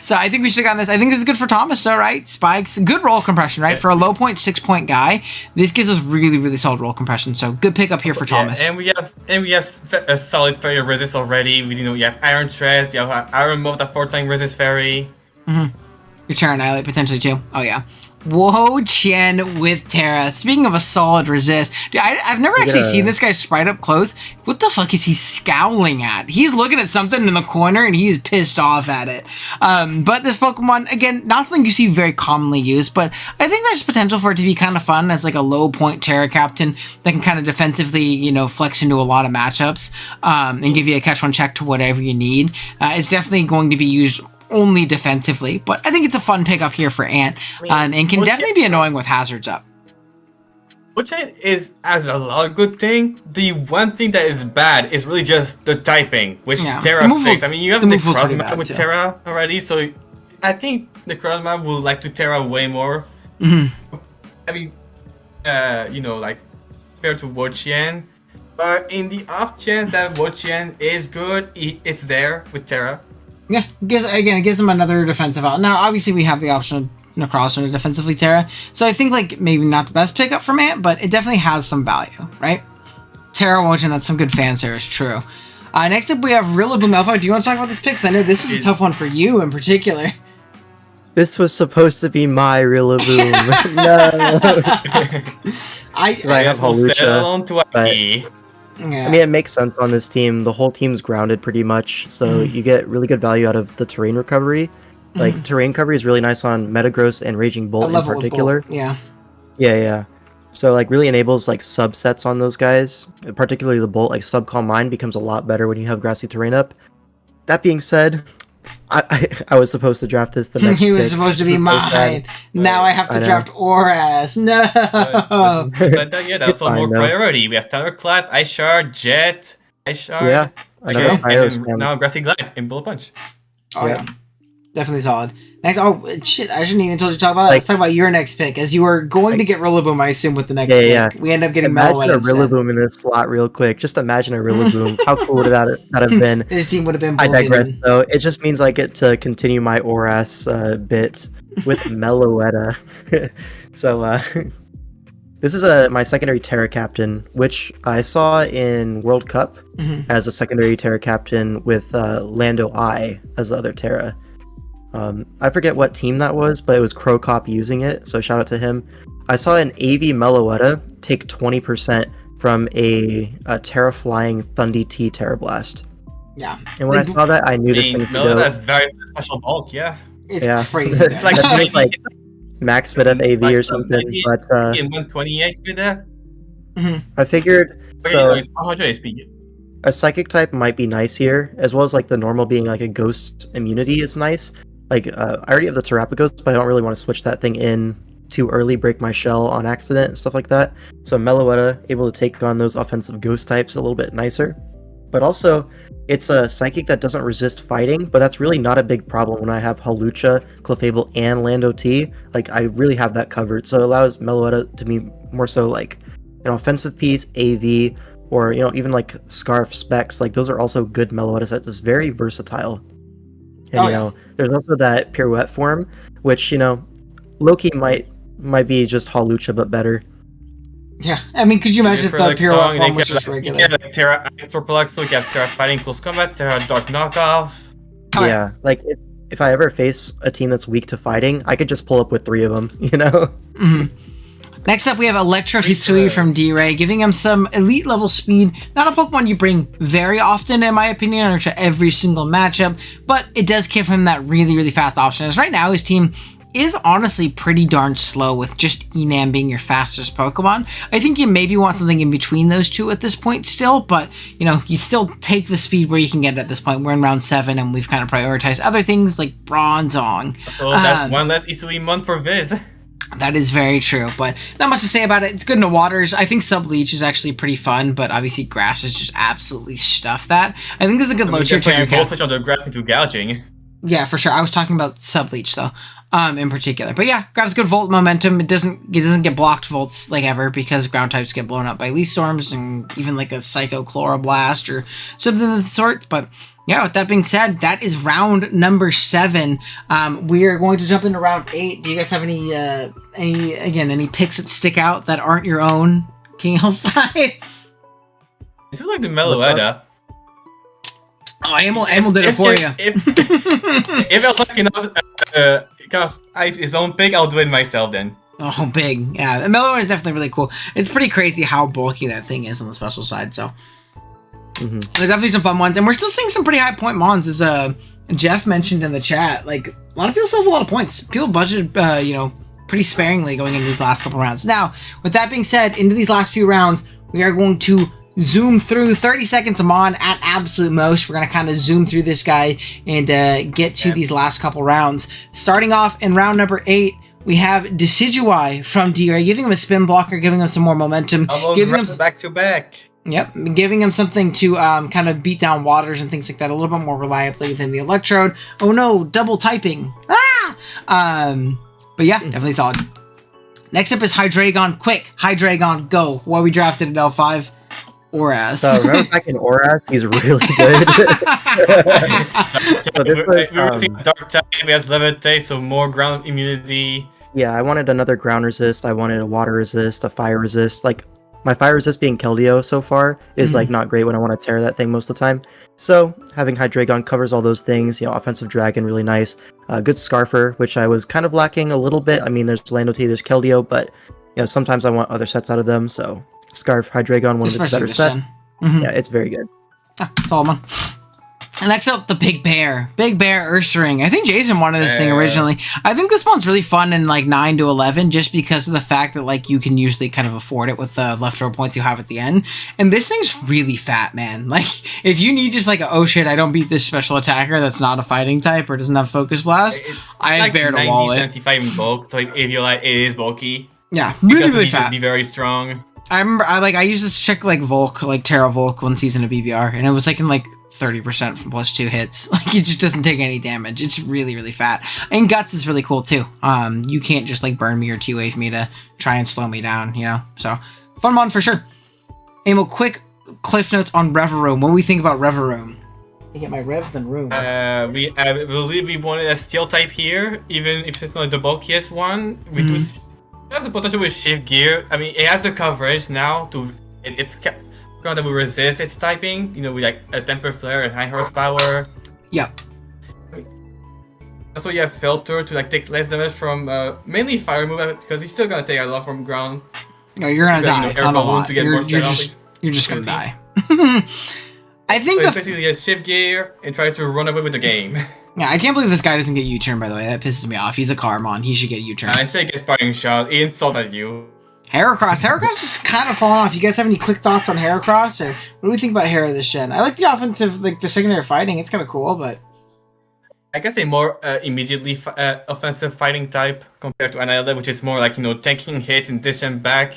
So I think we should have gotten this. I think this is good for Thomas though, right? Spikes, good roll compression, right? For a low point, 6-point guy, this gives us really, really solid roll compression. So good pickup here for Thomas. And we have a solid fairy resist already. You have Iron Treads, you have Iron Mold, that 4-time resist fairy. Mm-hmm. Your Terra Annihilate potentially too. Oh yeah. Whoa, Chen with Terra. Speaking of a solid resist, dude, I've never actually seen this guy sprite up close. What the fuck is he scowling at? He's looking at something in the corner and he's pissed off at it. But this Pokemon, again, not something you see very commonly used, but I think there's potential for it to be kind of fun as like a low point Terra Captain that can kind of defensively, you know, flex into a lot of matchups and give you a catch one check to whatever you need. It's definitely going to be used only defensively, but I think it's a fun pickup here for Ant, and can definitely be annoying with hazards up. Which is as a lot of good thing. The one thing that is bad is really just the typing, which Terra fixed. I mean, you have the cross map with Terra already, so I think the cross map will like to Terra way more. Mm-hmm. I mean, you know, like compared to Wochien, but in the off chance that Wochien is good, it's there with Terra. Yeah, it gives him another defensive out. Now, obviously, we have the option of Necross or defensively Terra, so I think like maybe not the best pickup from Ant, but it definitely has some value, right? Terra Wochen, that's some good fan service, true. Next up, we have Rillaboom Alpha. Do you want to talk about this pick? Because I know this was a tough one for you in particular. This was supposed to be my Rillaboom. No. I have Hawlucha. Yeah. I mean, it makes sense on this team. The whole team's grounded pretty much, so you get really good value out of the terrain recovery. Like, terrain recovery is really nice on Metagross and Raging Bolt in particular. Bolt. Yeah. Yeah. So, like, really enables, like, subsets on those guys. Particularly the Bolt, like, Subcalm Mind becomes a lot better when you have Grassy Terrain up. That being said, I was supposed to draft this the next He was supposed to be mine. Now I have to draft Oras. No. That's a more priority. We have Thunderclap, Ice Shard, Jet, Ice Shard. Yeah. And now Grassy Glide and Bullet Punch. Oh yeah. Definitely solid. Next, shit! I shouldn't even told you to talk about that. Let's talk about your next pick, as you were going to get Rillaboom, I assume, with the next pick. Yeah. We end up getting Imagine a Rillaboom in this slot real quick. Just imagine a Rillaboom. How cool would that have been? His team would have been. I digress, though. It just means I get to continue my Oras bit with Meloetta. So this is my secondary Terra Captain, which I saw in World Cup as a secondary Terra Captain with Lando I as the other Terra. I forget what team that was, but it was Crocop using it, so shout out to him. I saw an AV Meloetta take 20% from a Terra Flying Thundy T Terra Blast. Yeah. And when I saw that, I knew this thing could go. That's very special bulk, yeah. It's crazy. It's like max spit of AV or something, but in 128 with that. I figured so. 100 HP. A Psychic type might be nice here, as well as like the normal being like a Ghost immunity is nice. Like, I already have the Terrapagos, but I don't really want to switch that thing in too early, break my shell on accident and stuff like that. So Meloetta, able to take on those offensive Ghost types a little bit nicer. But also, it's a Psychic that doesn't resist fighting, but that's really not a big problem when I have Hawlucha, Clefable, and Lando T. Like, I really have that covered. So it allows Meloetta to be more so like an offensive piece, AV, or, you know, even like Scarf Specs. Like, those are also good Meloetta sets. It's very versatile. And, you know, there's also that Pirouette form, which, you know, Loki might be just Hawlucha, but better. Yeah, I mean, could you imagine if that Pirouette form was just regular? Yeah, like Terra Ice Torpalax, so you have Terra Fighting Close Combat, Terra Dark Knockoff. Yeah, like, if I ever face a team that's weak to fighting, I could just pull up with 3 of them, you know? Next up, we have Electro Hisui from D-Ray, giving him some elite level speed. Not a Pokemon you bring very often, in my opinion, or to every single matchup, but it does give him that really, really fast option. As right now, his team is honestly pretty darn slow with just Enam being your fastest Pokemon. I think you maybe want something in between those two at this point still, but, you know, you still take the speed where you can get it at this point. We're in round 7, and we've kind of prioritized other things like Bronzong. So that's one less Isui month for Viz. That is very true, but not much to say about it. It's good in the waters. I think Subleech is actually pretty fun, but obviously Grass is just absolutely stuff that. I think this is a good low tier Terra Captain. You both switch on the Grass into Gouging. Yeah, for sure. I was talking about Subleech, though. in particular. But yeah, grabs good volt momentum. It doesn't get blocked volts like ever because ground types get blown up by leaf storms and even like a psycho chloroblast or something of the sort. But yeah, with that being said, that is round number 7. We are going to jump into round 8. Do you guys have any picks that stick out that aren't your own, King L5? I do like the Meloetta. Oh, Emil did it for you. If I was lucky enough, because his own pick, I'll do it myself then. Oh, big. Yeah, the Meloetta is definitely really cool. It's pretty crazy how bulky that thing is on the special side, so. There's definitely some fun ones, and we're still seeing some pretty high point mons, as Jeff mentioned in the chat. Like, a lot of people still have a lot of points. People budgeted, pretty sparingly going into these last couple rounds. Now, with that being said, into these last few rounds, we are going to zoom through 30 seconds of mon at absolute most. We're going to kind of zoom through this guy and get to these last couple rounds. Starting off in round number 8, we have Decidueye from DR, giving him a spin blocker, giving him some more momentum. Giving him back to back. Yep, giving him something to kind of beat down waters and things like that a little bit more reliably than the Electrode. Oh no, double typing. But yeah, definitely solid. Next up is Hydreigon. Quick, Hydreigon, go. What we drafted at L5? Oras. So remember back in Oras, he's really good. We were seeing Dark type, he has Levitate, so more ground immunity. Yeah, I wanted another ground resist, I wanted a water resist, a fire resist. Like, my fire resist being Keldeo so far is like not great when I want to tear that thing most of the time. So having Hydreigon covers all those things. Offensive Dragon, really nice. Good Scarfer, which I was kind of lacking a little bit. I mean, there's Landotee, there's Keldeo, but sometimes I want other sets out of them. So Scarf, Hydreigon, one of the better sets. Yeah, it's very good. That's all, man. And next up, the Big Bear. Big Bear Ursaring. I think Jason wanted this thing originally. I think this one's really fun in like 9 to 11 just because of the fact that like you can usually kind of afford it with the leftover points you have at the end. And this thing's really fat, man. Like if you need just like oh shit, I don't beat this special attacker that's not a fighting type or doesn't have Focus Blast, I have Bear to wall it. 75 in bulk, so if you like, it is bulky. Yeah, really, really fat. fat. Be very strong. I remember I used this to check like Volk, like Terra Volk one season of BBR, and it was like in like 30% from +2 hits. Like it just doesn't take any damage. It's really, really fat. And Guts is really cool too. You can't just like burn me or 2-wave me to try and slow me down, So fun mon for sure. Emil, quick cliff notes on Reveroom. What do we think about Reveroom? I get my rev than room. We believe we wanted a steel type here, even if it's not the bulkiest one. We do have the potential with shift gear. I mean, it has the coverage now to it's that will resist its typing, with like a temper flare and high horsepower. Yep. Also, you have filter to like take less damage from mainly fire move because he's still gonna take a lot from ground. No, you're gonna die. Air balloon to get more you're just gonna die. I think so. Basically, a shift gear and try to run away with the game. Yeah, I can't believe this guy doesn't get U-turn. By the way, that pisses me off. He's a Carmon. He should get U-turn. I think it's firing shot. He insulted you. Heracross is kind of falling off. You guys have any quick thoughts on Heracross, or what do we think about Hera this gen? I like the offensive, like the secondary fighting. It's kind of cool, but I guess a more immediately offensive fighting type compared to Annihilate, which is more like tanking hits and dish them back.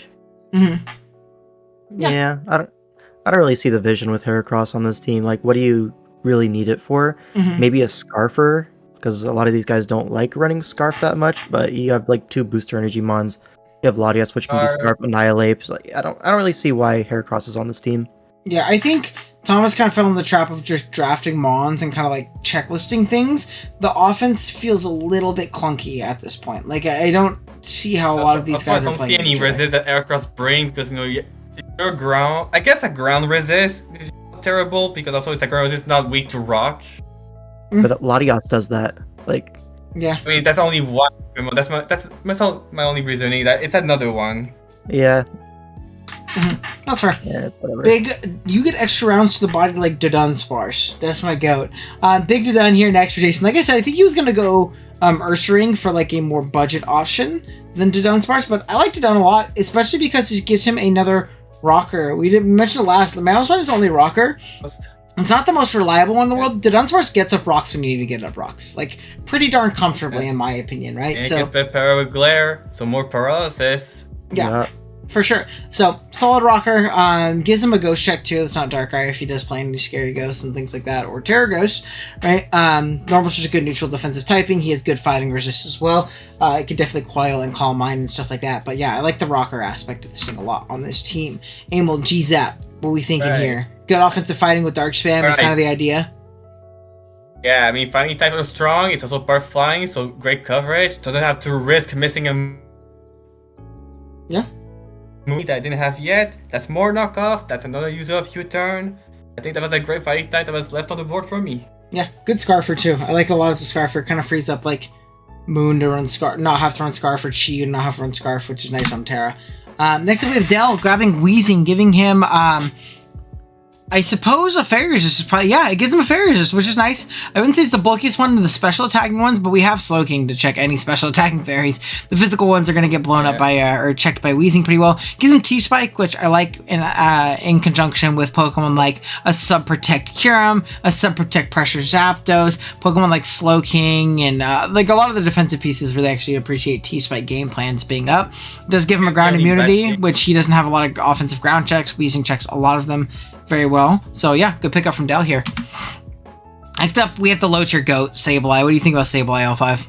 Yeah, I don't really see the vision with Heracross on this team. Like, what do you really need it for? Maybe a Scarfer, because a lot of these guys don't like running Scarf that much. But you have like 2 booster energy mons. You have Latias, which can be Scarf, Annihilate. Like, I don't really see why Heracross is on this team. Yeah, I think Thomas kind of fell in the trap of just drafting mons and kind of like checklisting things. The offense feels a little bit clunky at this point. Like I don't see how a lot of these guys are playing. I don't see any resist that Heracross brings because your ground. I guess a ground resist is terrible because also it's a ground resist not weak to rock. But Latias does that. Like. Yeah. I mean that's only one. That's my only reasoning. That it's another one. Yeah. That's fair. Yeah, whatever. Big, you get extra rounds to the body like Dodonspars. That's my goat. Big Dodon here next for Jason. Like I said, I think he was gonna go Ursaring for like a more budget option than Dodonspars, but I like Dodon a lot, especially because this gives him another rocker. We mentioned it last. The Mouse one is only rocker. It's not the most reliable one in the world. Dodonspars gets up rocks when you need to get up rocks. Like, pretty darn comfortably, in my opinion, right? And so, it gets Para with Glare, so more paralysis. Yeah. For sure. So, solid rocker. Gives him a ghost check too. It's not Darkrai if he does play any scary ghosts and things like that, or Terror Ghost, right? Normal's just a good neutral defensive typing. He has good fighting resist as well. It could definitely coil and calm mind and stuff like that. But yeah, I like the rocker aspect of this thing a lot on this team. Amel, G-Zap, what are we thinking here? Good offensive fighting with Dark Spam is kind of the idea. Yeah, I mean, fighting type is strong. It's also part flying, so great coverage. Doesn't have to risk missing a movie that I didn't have yet. That's more knockoff. That's another user of U-turn. I think that was a great fighting type that was left on the board for me. Yeah, good Scarfer too. I like a lot of the Scarfer. Kind of frees up like Moon to run Scarf, not have to run Scarf, or Chi to not have to run Scarf, which is nice on Terra. Next up we have Dell grabbing Wheezing, giving him I suppose a fairy resist is probably, yeah, it gives him a fairy resist, which is nice. I wouldn't say it's the bulkiest one of the special attacking ones, but we have Slowking to check any special attacking fairies. The physical ones are going to get blown up by, or checked by Wheezing pretty well. Gives him T-Spike, which I like in conjunction with Pokemon like a Sub-Protect Kyurem, a Sub-Protect Pressure Zapdos, Pokemon like Slowking, and like a lot of the defensive pieces really actually appreciate T-Spike game plans being up. It does give him a ground immunity, which he doesn't have a lot of offensive ground checks. Wheezing checks a lot of them very well. So yeah, good pickup from Dell here. Next up, we have the low tier goat, Sableye. What do you think about Sableye L5?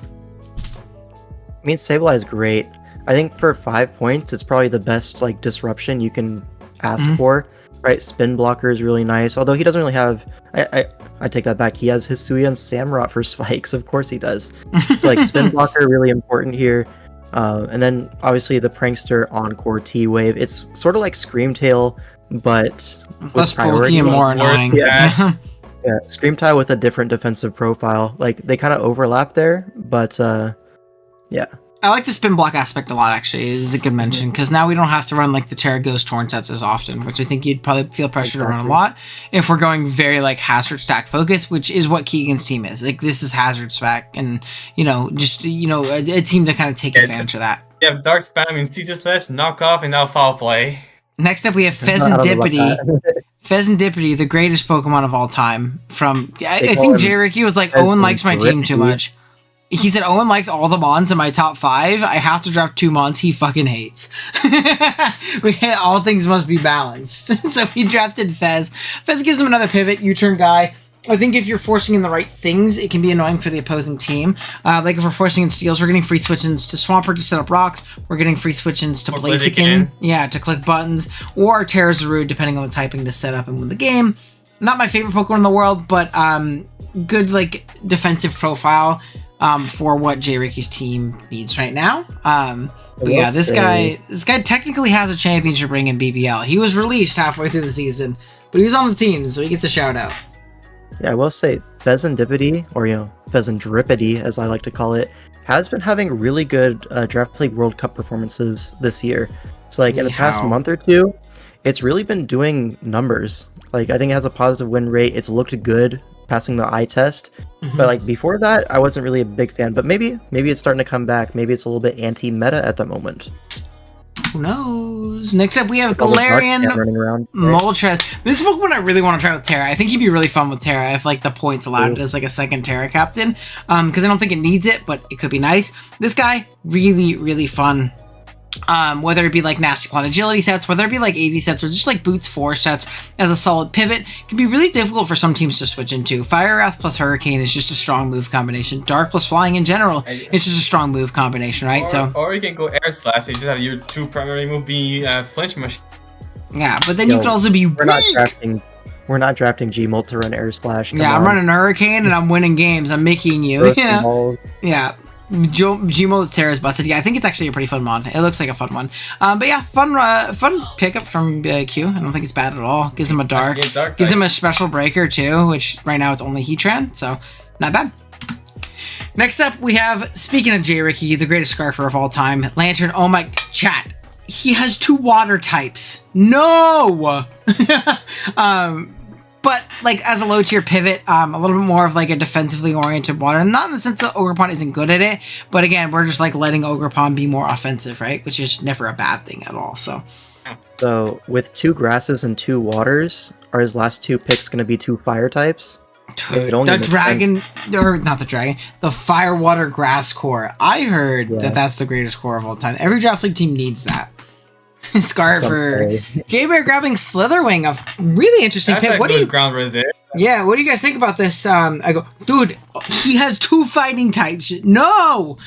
I mean, Sableye is great. I think for 5 points, it's probably the best like disruption you can ask for. Right, spin blocker is really nice. Although he doesn't really have, I take that back. He has Hisuian and Samurott for spikes. Of course he does. So like spin blocker really important here. And then obviously the Prankster Encore T-Wave. It's sort of like Screamtail, but less bulky and more annoying. Yeah. Yeah, Screamtail with a different defensive profile. Like they kind of overlap there, but yeah. I like the spin block aspect a lot, actually. This is a good mention, because now we don't have to run like the Terra Ghost Torn sets as often, which I think you'd probably feel pressure to run a lot if we're going very like hazard stack focus, which is what Keegan's team is. Like this is hazard stack, and just a team to kind of take advantage of that. Yeah, Dark Spam and Caesar Slash, knockoff, and now foul play. Next up, we have Pheasantipity. Pheasantipity, the greatest Pokemon of all time. I think J. Ricky was like, Owen likes my team too much. He said, Owen likes all the Mons in my top 5. I have to draft 2 Mons he fucking hates. All things must be balanced. So he drafted Fez. Fez gives him another pivot, U-turn guy. I think if you're forcing in the right things, it can be annoying for the opposing team. Like if we're forcing in steals, we're getting free switch-ins to Swampert to set up rocks. We're getting free switch-ins to Blaziken. Yeah, to click buttons. Or Terrazarud, depending on the typing, to set up and win the game. Not my favorite Pokemon in the world, but good like defensive profile for what J. Ricky's team needs right now. But yeah, this guy technically has a championship ring in BBL. He was released halfway through the season, but he was on the team, so he gets a shout out. Yeah, I will say Pheasantipity, or Pheasantdripity as I like to call it, has been having really good Draft League World Cup performances this year. So like in the past month or two, it's really been doing numbers. Like I think it has a positive win rate. It's looked good passing the eye test. But like before that, I wasn't really a big fan. But maybe it's starting to come back. Maybe it's a little bit anti-meta at the moment. Who knows? Next up, we have Galarian Moltres. This is Pokemon I really want to try with Terra. I think he'd be really fun with Terra if like the points allowed it as like a second Terra captain. Because I don't think it needs it, but it could be nice. This guy, really, really fun. Whether it be like Nasty Plot Agility sets, whether it be like AV sets, or just like Boots 4 sets as a solid pivot, can be really difficult for some teams to switch into. Fire Wrath plus Hurricane is just a strong move combination. Dark plus Flying in general, it's just a strong move combination, right? Or you can go Air Slash, so you just have your 2 primary move being Flinch Machine. Yeah, but then you could also be weak. We're not drafting Gmolt to run Air Slash. I'm running Hurricane and I'm winning games. I'm Mickeying you. Yeah. Gmo's Terra's busted. Yeah, I think it's actually a pretty fun mod. It looks like a fun one. But yeah, fun pickup from Q. I don't think it's bad at all. Gives him a dark. Gives him a special breaker too, which right now it's only Heatran, so not bad. Next up, we have, speaking of J. Ricky, the greatest Scarfer of all time, Lantern. Oh my, chat. He has 2 water types. No! But, like, as a low-tier pivot, a little bit more of, like, a defensively oriented water. Not in the sense that Ogerpon isn't good at it, but, again, we're just, like, letting Ogerpon be more offensive, right? Which is never a bad thing at all, so. So, with 2 grasses and 2 waters, are his last 2 picks going to be 2 fire types? Dude, the Fire Water Grass core. I heard that that's the greatest core of all time. Every Draft League team needs that. Scar for Someday. J-Bear grabbing Slitherwing, a really interesting That's pick. a What do good you? ground resist. Yeah, what do you guys think about this? I go, dude, he has 2 fighting types. No!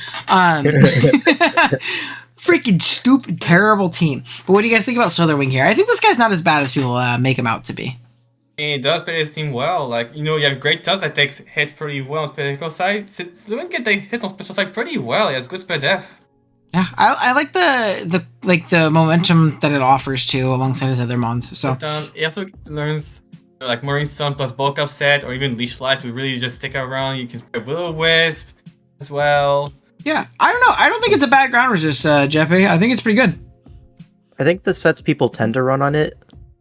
Freaking stupid, terrible team. But what do you guys think about Slitherwing here? I think this guy's not as bad as people make him out to be. And it does fit his team well. Like, you have great Tusk that takes hit pretty well on physical side. Slimming can take hits on special side pretty well. He has good speed def. Yeah, I like the momentum that it offers too, alongside his other mons. So But, he also learns like Marine Sun plus bulk upset or even Leash Light to really just stick around. You can play Will-O-Wisp as well. yeah, I don't know. I don't think it's a bad ground resist, Jeppe. I think it's pretty good. I think the sets people tend to run on it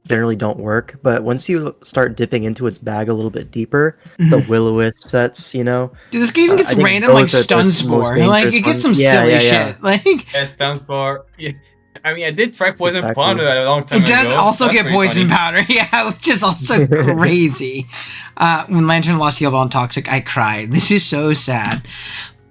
generally don't work, but once you start dipping into its bag a little bit deeper, the Will-O-Wisp sets, Dude, this game even gets I think random like those are the Stun most Spore. dangerous Like it gets some ones. Yeah, silly yeah, yeah. shit. Like Yeah, stands for. Yeah. I mean, I did try Poison Exactly. Powder a long time it ago. does also That's get pretty poison funny. powder, yeah, which is also crazy. When Lantern lost Heal Ball and Toxic, I cried. This is so sad.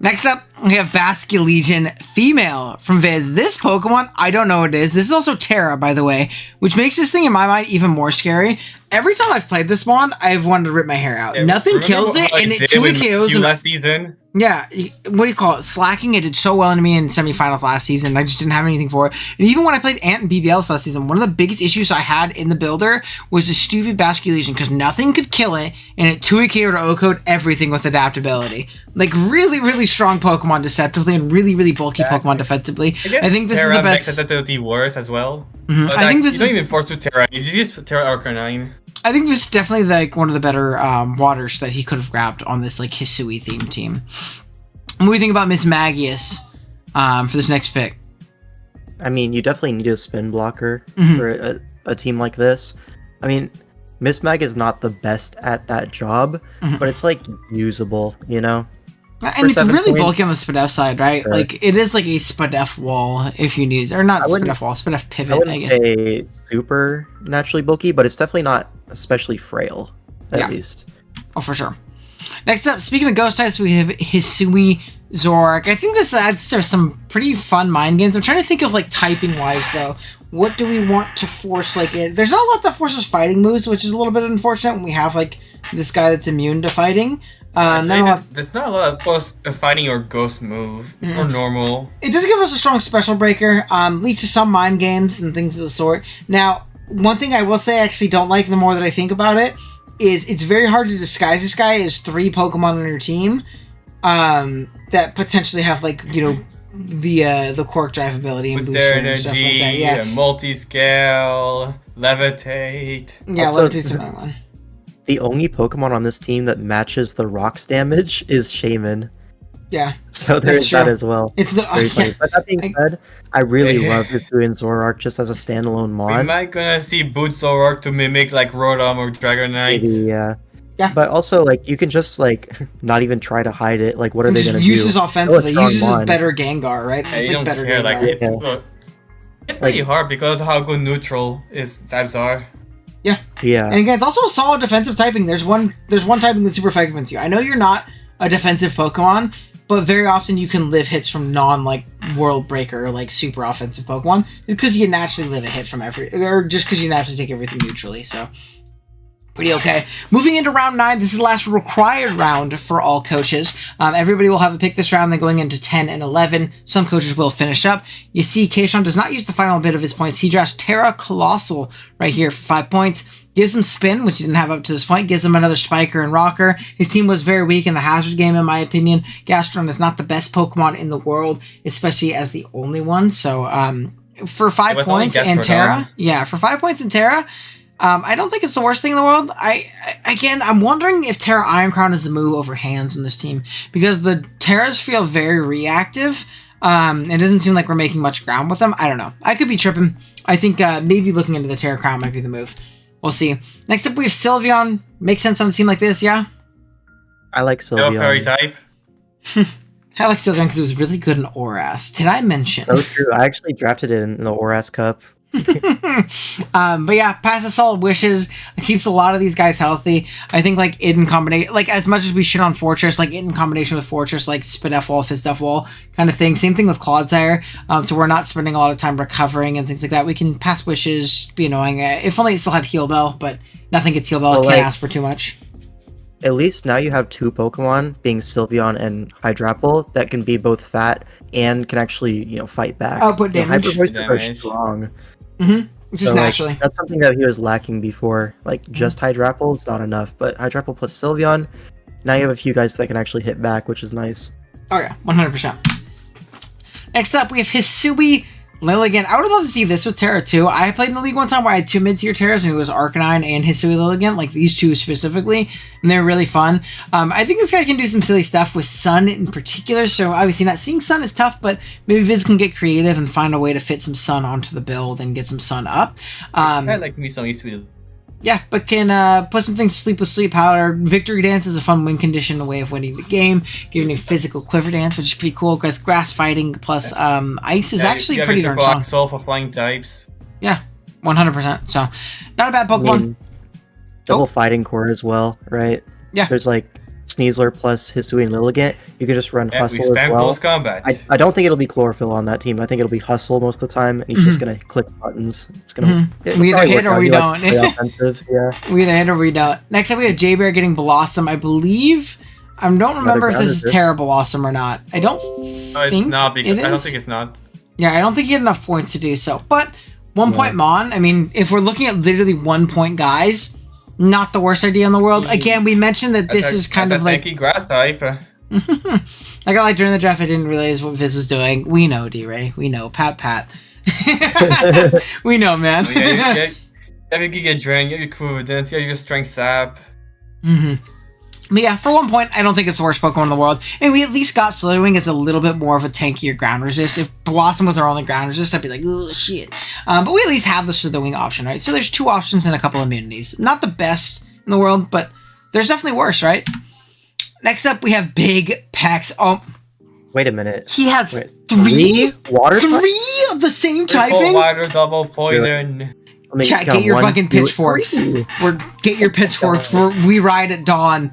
Next up, we have Basculegion female from Viz. This Pokemon, I don't know what it is. This is also Terra, by the way, which makes this thing in my mind even more scary. Every time I've played this one, I've wanted to rip my hair out. Yeah, Nothing remember kills it, how and it did 2 with KOs. Q last season. Yeah, what do you call it? Slacking. It did so well to me in semifinals last season. I just didn't have anything for it. And even when I played Ant and BBLs last season, one of the biggest issues I had in the builder was the stupid Basculegion because nothing could kill it, and it 2-KO'd or O-code everything with adaptability. Like really, really strong Pokemon deceptively and really, really bulky Pokemon defensively. I think this is the best. Makes adaptability worse as well. Mhm. But I think this you don't is. even force to Terra. You just use Terra Arcanine. I think this is definitely like one of the better waters that he could have grabbed on this like Hisui themed team. What do you think about Miss Magius for this next pick? I mean, you definitely need a spin blocker Mhm. for a team like this. I mean, Miss Mag is not the best at that job, Mhm. but it's like usable, And For it's 7 really points. bulky on the Spadef side, right? Sure. Like, it is like a Spadef wall if you need it. Or not I wouldn't- Spadef wall, Spadef I pivot, I wouldn't guess. say super naturally bulky, but it's definitely not especially frail, at Yeah. least. Oh, for sure. Next up, speaking of ghost types, we have Hisui Zorak. I think this adds to some pretty fun mind games. I'm trying to think of, like, typing-wise, though. What do we want to force, like, it? There's not a lot that forces fighting moves, which is a little bit unfortunate when we have, like, this guy that's immune to fighting. Not a lot. There's not a lot of post fighting or ghost move or normal. It does give us a strong special breaker, leads to some mind games and things of the sort. Now, one thing I will say I actually don't like the more that I think about it is it's very hard to disguise this guy as 3 Pokemon on your team that potentially have like, the Quark Drive ability and Boost booster their and stuff like that. energy, Yeah, multi-scale, levitate. yeah, Also, Levitate's another one. The only Pokemon on this team that matches the rocks damage is Shaman. Yeah, So there's true. that as well. it's the Very funny. But that being said, I really love Hisui and Zoroark just as a standalone We mod. might gonna see Boot Zoroark to mimic like Rotom or Dragonite. Maybe, yeah. Yeah. But also, like, you can just, like, not even try to hide it. Like, what are they just going to do? uses offensively. strong Uses mon. better Gengar, right? Yeah, It's you like don't better care. Like Gengar. it's, Yeah. look, it's pretty hard because of how good neutral is types are. Yeah. And again, it's also a solid defensive typing. There's one typing that's super effective against you. I know you're not a defensive Pokemon, but very often you can live hits from like World Breaker or like super offensive Pokemon because you naturally live a hit from or just because you naturally take everything neutrally. So pretty okay. Moving into round 9, this is the last required round for all coaches. Everybody will have a pick this round, then going into 10 and 11. Some coaches will finish up. You see, Keishon does not use the final bit of his points. He drafts Terra Colossal right here for 5 points. Gives him Spin, which he didn't have up to this point. Gives him another Spiker and Rocker. His team was very weak in the Hazard game, in my opinion. Gastron is not the best Pokemon in the world, especially as the only one. So, for 5 was only points and Gastrodon. Terra, for 5 points in Terra, I don't think it's the worst thing in the world. I'm wondering if Terra Iron Crown is the move over hands on this team because the Terras feel very reactive. It doesn't seem like we're making much ground with them. I don't know. I could be tripping. I think maybe looking into the Terra Crown might be the move. We'll see. Next up, we have Sylveon. Makes sense on a team like this, yeah? I like No Sylveon. fairy type. I like Sylveon because it was really good in Oras. Did I mention? So true. I actually drafted it in the Oras Cup. But yeah, pass the solid wishes. It keeps a lot of these guys healthy. I think like it in combination, like as much as we shit on Fortress, like it in combination with Fortress, like spin F wall, fist F wall kind of thing. Same thing with Clodsire. So we're not spending a lot of time recovering and things like that. We can pass wishes, be annoying. If only it still had heal bell, but nothing gets heal bell. Well, I can't like, ask for too much. At least now you have two Pokemon, being Sylveon and Hydrapple, that can be both fat and can actually, fight back. Output damage. Hyper Voices are Damage. strong. Just So, naturally. that's something that he was lacking before. Like, just Hydrapple is not enough, but Hydrapple plus Sylveon, now you have a few guys that can actually hit back, which is nice. Oh yeah, 100%. Next up, we have Hisui Lilligant. I would love to see this with Terra too. I played in the league one time where I had 2 mid-tier Terras, and it was Arcanine and Hisui Lilligant, like these two specifically, and they're really fun. I think this guy can do some silly stuff with Sun in particular, so obviously not seeing Sun is tough, but maybe Viz can get creative and find a way to fit some Sun onto the build and get some Sun up. I like me some Hisui. Yeah, but can put some things to sleep with Sleep Powder. Victory Dance is a fun win condition, a way of winning the game. Giving you Physical Quiver Dance, which is pretty cool, because Grass Fighting plus Ice is actually pretty darn strong. Soul for flying types. Yeah, 100%. So, not a bad Pokemon. Double Fighting Core as well, right? Yeah. There's like Sneasler plus Hisui and Lilligant. You can just run Yeah, we Hustle as spam well. close combat. I don't think it'll be Chlorophyll on that team. I think it'll be Hustle most of the time, and he's just gonna click buttons. It's gonna We either hit or we don't. Play offensive, yeah. We either hit or we don't. Next up, we have J-Bear getting Blossom. I believe. I don't remember if this is Terra Blossom or not. I don't No, it's think not. Because it I don't is. think it's not. Yeah, I don't think he had enough points to do so. But 1 point Mon, I mean, if we're looking at literally 1 point guys, not the worst idea in the world. Again, we mentioned that this is kind of like... grass type. Like I like during the draft, I didn't realize what Viz was doing. We know, D-Ray. We know. Pat. We know, man. Oh, yeah, you can get drained. You have your crew dance. You have your strength sap. But yeah, for 1 point, I don't think it's the worst Pokemon in the world. And we at least got Slitherwing as a little bit more of a tankier ground resist. If Blossom was our only ground resist, I'd be like, oh shit. But we at least have the Slitherwing option, right? So there's 2 options and a couple immunities. Not the best in the world, but there's definitely worse, right? Next up, we have Big Pex. Oh, Wait a minute. he has Wait, three water types? 3 of the same Triple typing? water, double poison. I mean, Chat, count get your 1, fucking 2, pitchforks. 3. Get your pitchforks. We ride at dawn.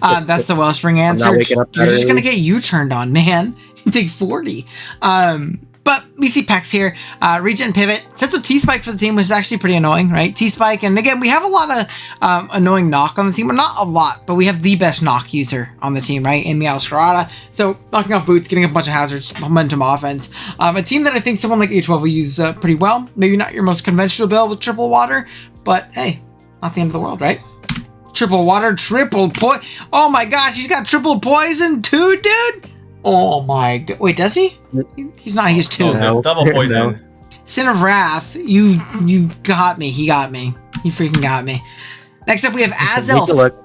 That's the Wellspring answer. waking up You're that just gonna early. get U-turned on, man. Take 40. But we see Pex here. Regen Pivot. Sets up T-Spike for the team, which is actually pretty annoying, right? T-Spike, and again, we have a lot of annoying knock on the team. Well, not a lot, but we have the best knock user on the team, right? In Meowscarada. So, knocking off boots, getting a bunch of hazards, momentum offense. A team that I think someone like A12 will use pretty well. Maybe not your most conventional build with triple water, but hey, not the end of the world, right? Triple water, triple poison. Oh my gosh, he's got triple poison too, dude. Oh my god. Wait, does he? He's not. He's 2. Oh, there's double poison. No. Sin of Wrath. You got me. He got me. He freaking got me. Next up, we have Take a Azelf. look.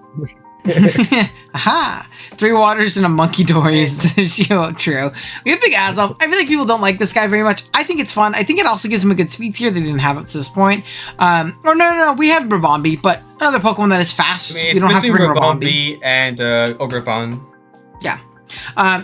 Aha! 3 waters and a monkey door is true. We have Big Azelf. I feel like people don't like this guy very much. I think it's fun. I think it also gives him a good speed tier. They didn't have it to this point. Or no. We had Rabombi, but another Pokemon that is fast. I mean, You don't have to bring Rabombi. Rabombi and Ogrepon. Yeah.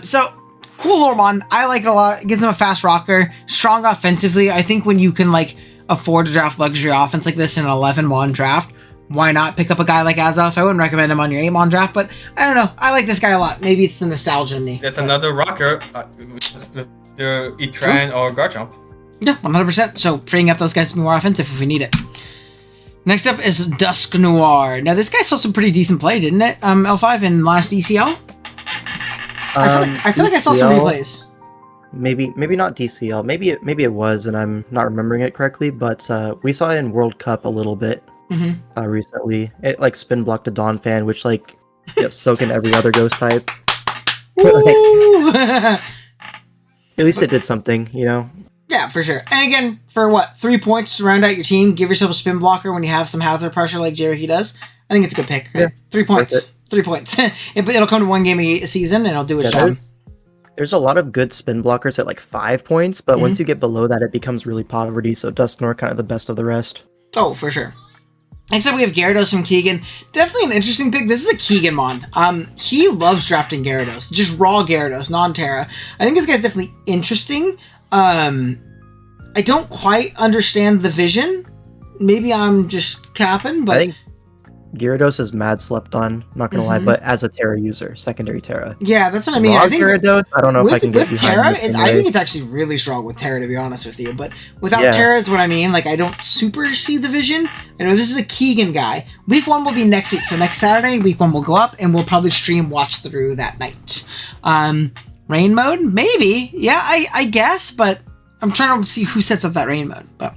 So cool Lormon. I like it a lot. It gives him a fast rocker, strong offensively. I think when you can like afford to draft luxury offense like this in an 11-mon draft, why not pick up a guy like Azelf? I wouldn't recommend him on your 8-mon draft, but I don't know. I like this guy a lot. Maybe it's the nostalgia in me. There's another rocker, the Etran or Garchomp. Yeah, 100%. So freeing up those guys to be more offensive if we need it. Next up is Dusk Noir. Now this guy saw some pretty decent play, didn't it? L5 in last DCL. I feel like I saw some DCL, replays. Maybe not DCL. Maybe it was, and I'm not remembering it correctly. But we saw it in World Cup a little bit recently. It like spin blocked a Dawn fan, which like gets soaked in every other ghost type. At least it did something, you know. Yeah, for sure. And again, for what, 3 points to round out your team, give yourself a spin blocker when you have some hazard pressure like Jerry does. I think it's a good pick. Right? Yeah, 3 points. 3 points. It'll come to 1 game a season, and it'll do its job. There's a lot of good spin blockers at like 5 points, but once you get below that, it becomes really poverty. So Dusknoir kind of the best of the rest. Oh, for sure. Next up, we have Gyarados from Keegan. Definitely an interesting pick. This is a Keegan mon. He loves drafting Gyarados. Just raw Gyarados, non-Terra. I think this guy's definitely interesting. I don't quite understand the vision. Maybe I'm just capping, but I think Gyarados is mad slept on, not gonna lie, but as a Terra user, secondary Terra. yeah, that's what I mean. Raw I think Gyarados, I don't know if I can get with behind Terra, this in I way. think it's actually really strong with Terra, to be honest with you. But without Yeah. Terra is what I mean. Like, I don't super see the vision. I know this is a Keegan guy. Week 1 will be next week, so next Saturday, week 1 will go up, and we'll probably stream watch through that night. Rain mode, maybe, yeah, I guess, but I'm trying to see who sets up that rain mode. But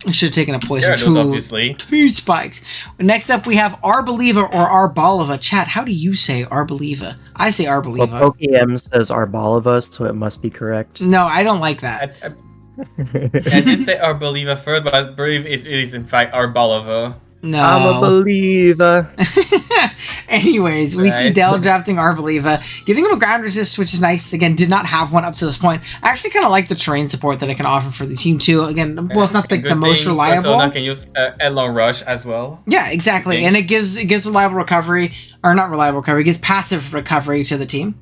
I should have taken a poison. Gyarados, obviously. 2 spikes. Next up, we have Arboliva or Arboliva. Chat, how do you say Arboliva? I say Well, Arboliva. PokeM says Arboliva, so it must be correct. No, I don't like that. I did say Arboliva first, but I believe it is in fact Arboliva. No. I'm a believer. Anyways, we see Nice. Dell drafting Arboliva, giving him a ground resist, which is nice. Again, did not have one up to this point. I actually kind of like the terrain support that it can offer for the team too. Again, well, it's not the Good most thing reliable. Persona can use Headlong Rush as well. Yeah, exactly, Thing. and it gives reliable recovery, or not reliable recovery. It gives passive recovery to the team,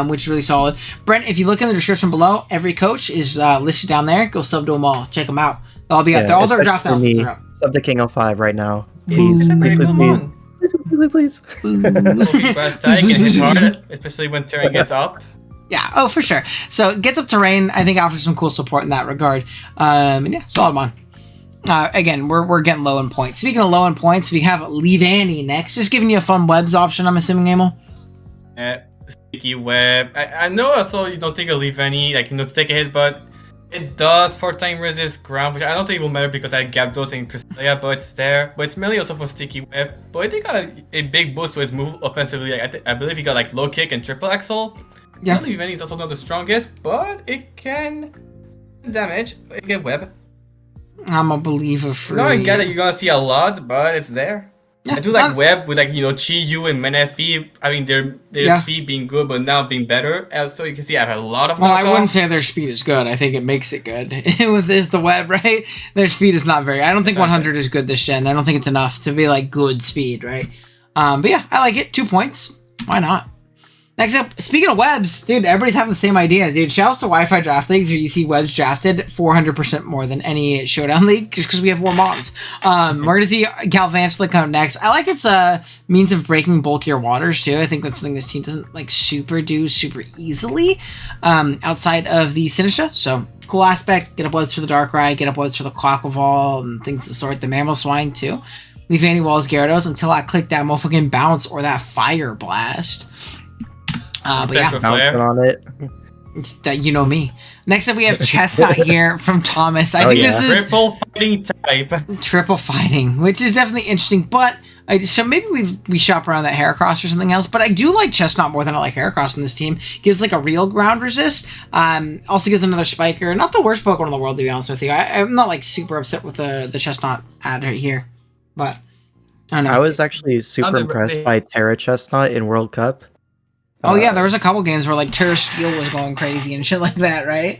which is really solid. Brent, if you look in the description below, every coach is listed down there. Go sub to them all. Check them out. They'll all be up there. All their draft especially analysis for are up. me, Sub to King 05 right now. Boom. Please, Hey, please, come please, on. please. Moving grass type can hit hard, especially when Terran gets up. Yeah, oh, for sure. So it gets up terrain. I think offers some cool support in that regard. And yeah, solid one. Again, we're getting low in points. Speaking of low in points, we have Leavanny next. Just giving you a fun webs option, I'm assuming, Emil. Sticky web. I know also you don't think it'll leave any, like, to take a hit, but it does 4-time resist ground, which I don't think will matter because I gapped those in Cresselia, but it's there. But it's mainly also for sticky web. But I think a big boost to his move offensively. I believe he got like low kick and triple axle. Yeah. Leavanny is also not the strongest, but it can damage. It get web. I'm a believer for No, I get it. You're gonna see a lot, but it's there. Yeah, I do like web with, like, Chi-Yu and Menefee. I mean, their Yeah. speed being good, but now being better. So you can see I have a lot of Well, I wouldn't knockoffs. say their speed is good. I think it makes it good. With this, the web, right? Their speed is not very. I don't think Sorry. 100 is good this gen. I don't think it's enough to be like good speed, right? But yeah, I like it. 2 points. Why not? Next up, speaking of webs, dude, everybody's having the same idea, dude. Shout out to Wi-Fi draft leagues where you see webs drafted 400% more than any showdown league, just because we have more mons. We're gonna see Galvantula come next. I like its means of breaking bulkier waters too. I think that's something this team doesn't like super do super easily outside of the Sinistra. So cool aspect. Get up webs for the Darkrai, get up webs for the Quackleval and things of the sort. The Mammal Swine too. Leave any walls Gyarados until I click that motherfucking bounce or that Fire Blast. But yeah, Bouncing on it. that you know me. Next up, we have Chestnut here from Thomas. I Oh, think yeah. this is Triple fighting type. triple fighting, which is definitely interesting. But so maybe we shop around that Heracross or something else. But I do like Chestnut more than I like Heracross in this team. Gives like a real ground resist. Also gives another Spiker. Not the worst Pokemon in the world, to be honest with you. I'm not like super upset with the Chestnut ad right here, but I don't know. I was actually super impressed by Terra Chestnut in World Cup. Oh yeah, there was a couple games where like Terra Steel was going crazy and shit like that, right?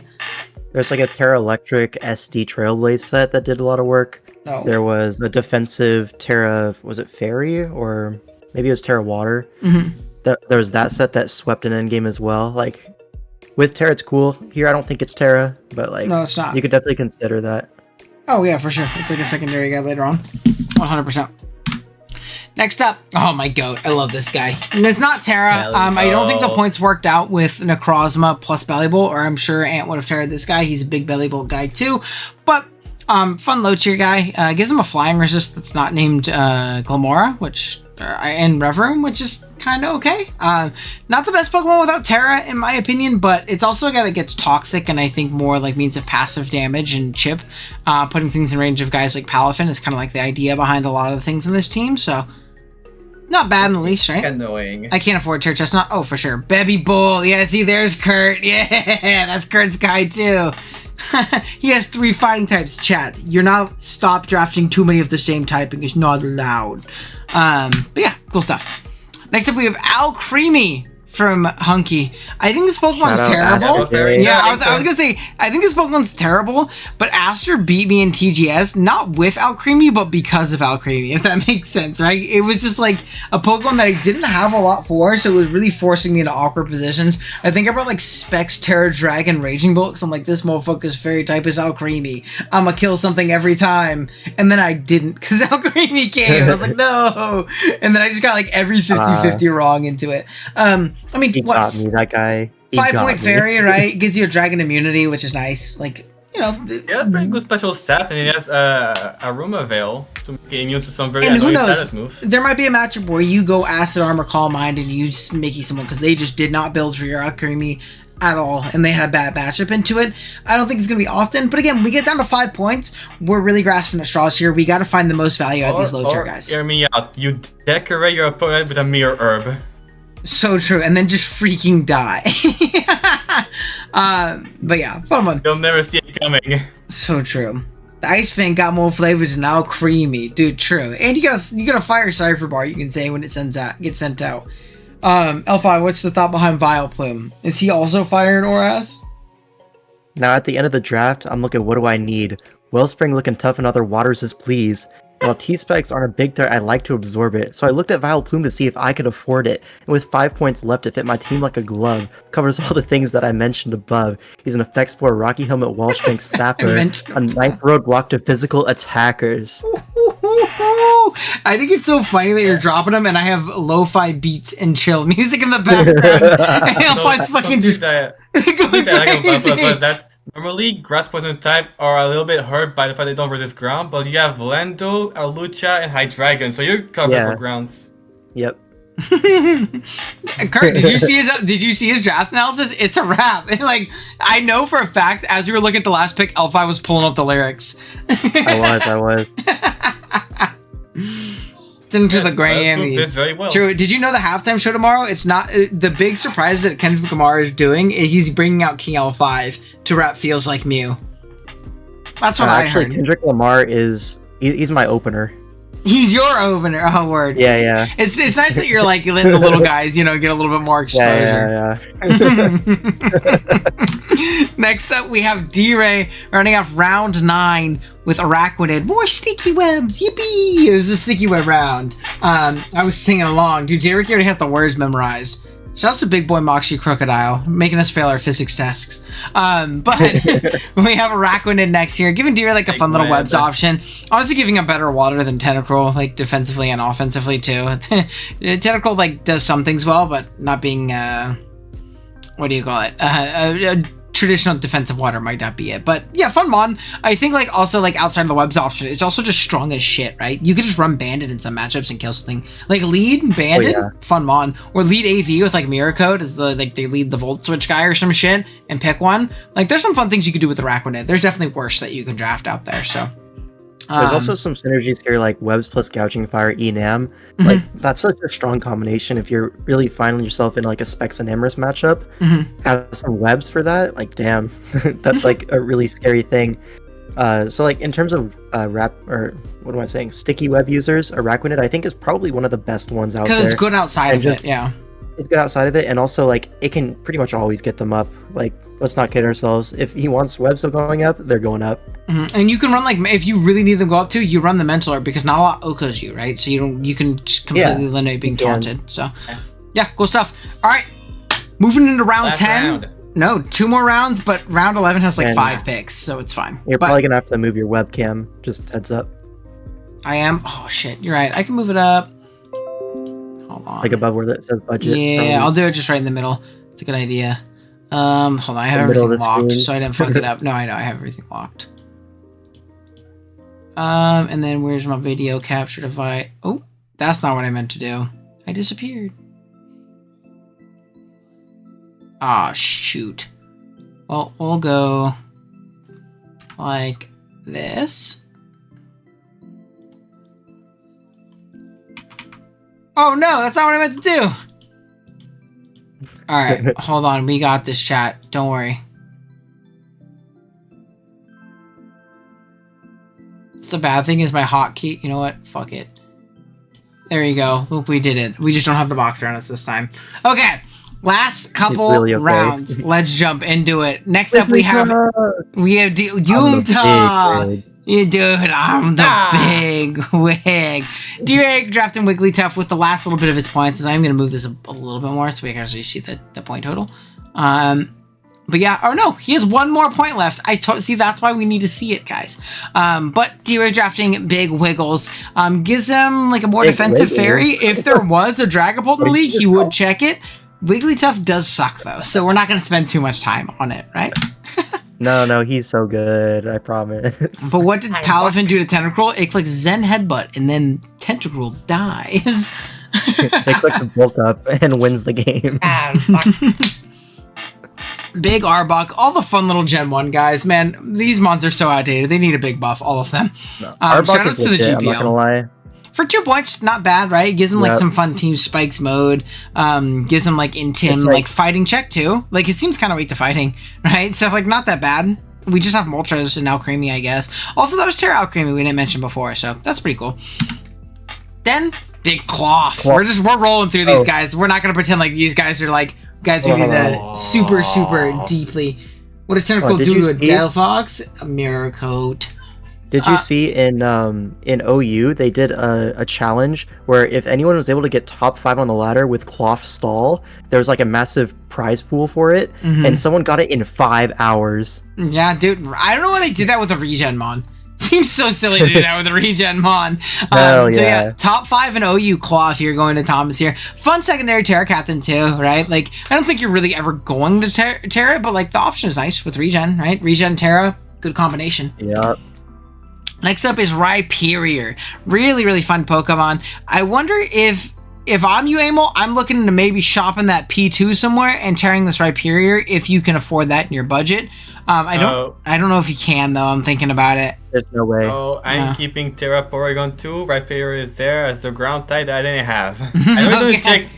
There's like a Terra Electric SD Trailblaze set that did a lot of work. Oh. There was a defensive Terra, was it Fairy or maybe it was Terra Water? Mm-hmm. There was that set that swept an endgame as well. Like with Terra, it's cool. Here, I don't think it's Terra, but like No, it's not. you could definitely consider that. Oh yeah, for sure. It's like a secondary guy later on. 100%. Next up, oh my goat, I love this guy. And it's not Terra. I don't think the points worked out with Necrozma plus Bellybolt, or I'm sure Ant would have Terra'd this guy. He's a big Bellybolt guy too. But fun low tier guy. Gives him a flying resist that's not named Glamora, and Revroom, which is kind of okay. Not the best Pokemon without Terra, in my opinion, but it's also a guy that gets toxic, and I think more like means of passive damage and chip. Putting things in range of guys like Palafin is kind of like the idea behind a lot of the things in this team, so not bad in the least, right? Annoying. I can't afford Terra Chestnut. Oh, for sure. Bebby Bull. Yeah, see, there's Kurt. Yeah, that's Kurt's guy, too. He has 3 fighting types, chat. You're not stop drafting too many of the same typing. It's not allowed. But yeah, cool stuff. Next up, we have Al Creamy from Hunky. I think this Pokemon's Shout out terrible. Astro Fairy. Yeah, I was gonna say, I think this Pokemon's terrible, but Aster beat me in TGS, not with Alcremie, but because of Alcremie, if that makes sense, right? It was just like a Pokemon that I didn't have a lot for, so it was really forcing me into awkward positions. I think I brought like Specs, Terra Dragon, Raging Bolt, because I'm like, this motherfucker's fairy type is Alcremie. I'ma kill something every time. And then I didn't, because Alcremie came. I was like, no! And then I just got like every 50-50 wrong into it. I mean, He what? got me, that guy. He 5 got point me. fairy, right? Gives you a dragon immunity, which is nice. Like, you know. He has pretty good special stats, and he has Aruma Veil to make it immune to some very And who annoying knows? status moves. There might be a matchup where you go Acid Armor, Calm Mind, and you just Mickey someone because they just did not build for your Alcremie at all, and they had a bad matchup into it. I don't think it's going to be often, but again, we get down to 5 points. We're really grasping at straws here. We got to find the most value out of these low tier guys. Hear me out. You decorate your opponent with a mirror herb. So true, and then just freaking die. But yeah, Pokemon. You'll never see it coming. So true. The Ice Fan got more flavors and now creamy, dude. True, and you got a fire cipher bar you can say when it gets sent out. L5, what's the thought behind Vileplume? Is he also fire and Oras? Now at the end of the draft, I'm looking, what do I need? Wellspring looking tough in other waters as please. While T-Specs aren't a big threat, I like to absorb it. So I looked at Vileplume to see if I could afford it. And with 5 points left, it fit my team like a glove. Covers all the things that I mentioned above. He's an Effect Spore, Rocky Helmet, Wall Strength, Sapper, a Ninth Roadblock to physical attackers. I think it's so funny that you're dropping them, and I have lo-fi beats and chill music in the background. And L5's fucking just going crazy. That normally grass poison type are a little bit hurt by the fact they don't resist ground, but you have Lando, Alucha, and Hydreigon, so you're covered for grounds. Yep. Kurt, did you see his draft analysis? It's a wrap. Like, I know for a fact, as we were looking at the last pick, L5 was pulling up the lyrics. I was. Into the Grammy. Fits very well. True. Did you know the halftime show tomorrow? It's not the big surprise that Kendrick Lamar is doing. He's bringing out King L5 to rap "Feels Like Mew." That's what I actually, heard. Kendrick Lamar he's my opener. He's your opener. Oh, word. Yeah. It's nice that you're like letting the little guys, get a little bit more exposure. Yeah. Next up, we have D-Ray running off round 9 with Araquanid. More sticky webs. Yippee! This is a sticky web round. I was singing along. Dude, J. Ricky already has the words memorized. Shouts to Big Boy Moxie Crocodile, making us fail our physics tests. But we have Araquanid next year, giving Deer like a fun little webs option. Honestly, giving a better water than Tentacruel, like defensively and offensively too. Tentacruel like does some things well, but not being what do you call it? A traditional defensive water might not be it, but yeah, fun mon. I think like also like outside of the webs option, it's also just strong as shit, right? You could just run Bandit in some matchups and kill something. Like lead Bandit, fun mon, or lead AV with like Mirror Code as the like they lead the Volt Switch guy or some shit and pick one. Like there's some fun things you could do with Araquanid. There's definitely worse that you can draft out there. So there's also some synergies here, like webs plus gouging fire, Enam. Like that's such a strong combination. If you're really finding yourself in like a Specs and Amorous matchup, have some webs for that. Like, damn, that's like a really scary thing. So like in terms of sticky web users, Araquanid I think is probably one of the best ones out there. Because it's good outside of it, yeah. It's good outside of it, and also like it can pretty much always get them up. Like, let's not kid ourselves. If he wants webs of going up, they're going up. And you can run like if you really need them to go up to, you run the mental herb because not a lot Okos you, right? So you can completely eliminate being taunted. So yeah, cool stuff. All right, moving into round 10. No, 2 more rounds, but round 11 has like 5 picks, so it's fine. You're probably gonna have to move your webcam. Just heads up. I am. Oh shit, you're right. I can move it up. Hold on. Like above where it says budget. Yeah, probably. I'll do it just right in the middle. It's a good idea. Hold on, I have everything locked, so I didn't fuck it up. No, I know, I have everything locked. And then where's my video capture device? Oh, that's not what I meant to do. I disappeared. Ah, shoot. Well, we'll go like this. Oh no, that's not what I meant to do. All right, hold on. We got this, chat. Don't worry. It's the bad thing is my hotkey. You know what? Fuck it. There you go. Look, we did it. We just don't have the box around us this time. Okay. Last couple really okay. rounds. Let's jump into it. Next up, we have Utah. You dude, I'm the big wig. D-Rag drafting Wigglytuff with the last little bit of his points. So I'm going to move this a little bit more so we can actually see the point total. But yeah, or no, he has one more point left. See, that's why we need to see it, guys. But D-Rag drafting Big Wiggles gives him like a more defensive fairy. If there was a Dragapult in the league, he would check it. Wigglytuff does suck though, so we're not going to spend too much time on it, right? No, he's so good, I promise. But what did Palafin do to Tentacruel? It clicks Zen Headbutt, and then Tentacruel dies. They click the bulk up and wins the game. Big Arbok, all the fun little Gen 1 guys. Man, these mons are so outdated. They need a big buff, all of them. No, Arbok is legit, I'm not gonna lie. For 2 points, not bad, right? Gives him like some fun Team Spikes mode. Gives him like Intim, like fighting check too. Like it seems kind of weak to fighting, right? So like not that bad. We just have Moltres and Alcremie, I guess. Also, that was Terra Alcremie we didn't mention before, so that's pretty cool. Then Big Cloth. We're rolling through these guys. We're not gonna pretend like these guys are like guys who need to super deeply. What does Tentacruel do to a Delphox? A Mirror Coat. Did you see in OU they did a challenge where if anyone was able to get top 5 on the ladder with Cloth Stall, there was like a massive prize pool for it, and someone got it in 5 hours. Yeah, dude, I don't know why they did that with a regen mon. Seems so silly to do that with a regen mon. So yeah, top 5 in OU Cloth here going to Thomas here. Fun secondary Terra Captain too, right? Like I don't think you're really ever going to Terra, but like the option is nice with regen, right? Regen Terra, good combination. Yeah. Next up is Rhyperior. Really fun Pokemon. I wonder if I'm you, Amol, I'm looking to maybe shopping that P2 somewhere and tearing this Rhyperior if you can afford that in your budget. I don't know if you can though. I'm thinking about it. There's no way. Oh, I'm keeping Terra Porygon 2. Rhyperior is there as the ground type that I didn't have. I don't check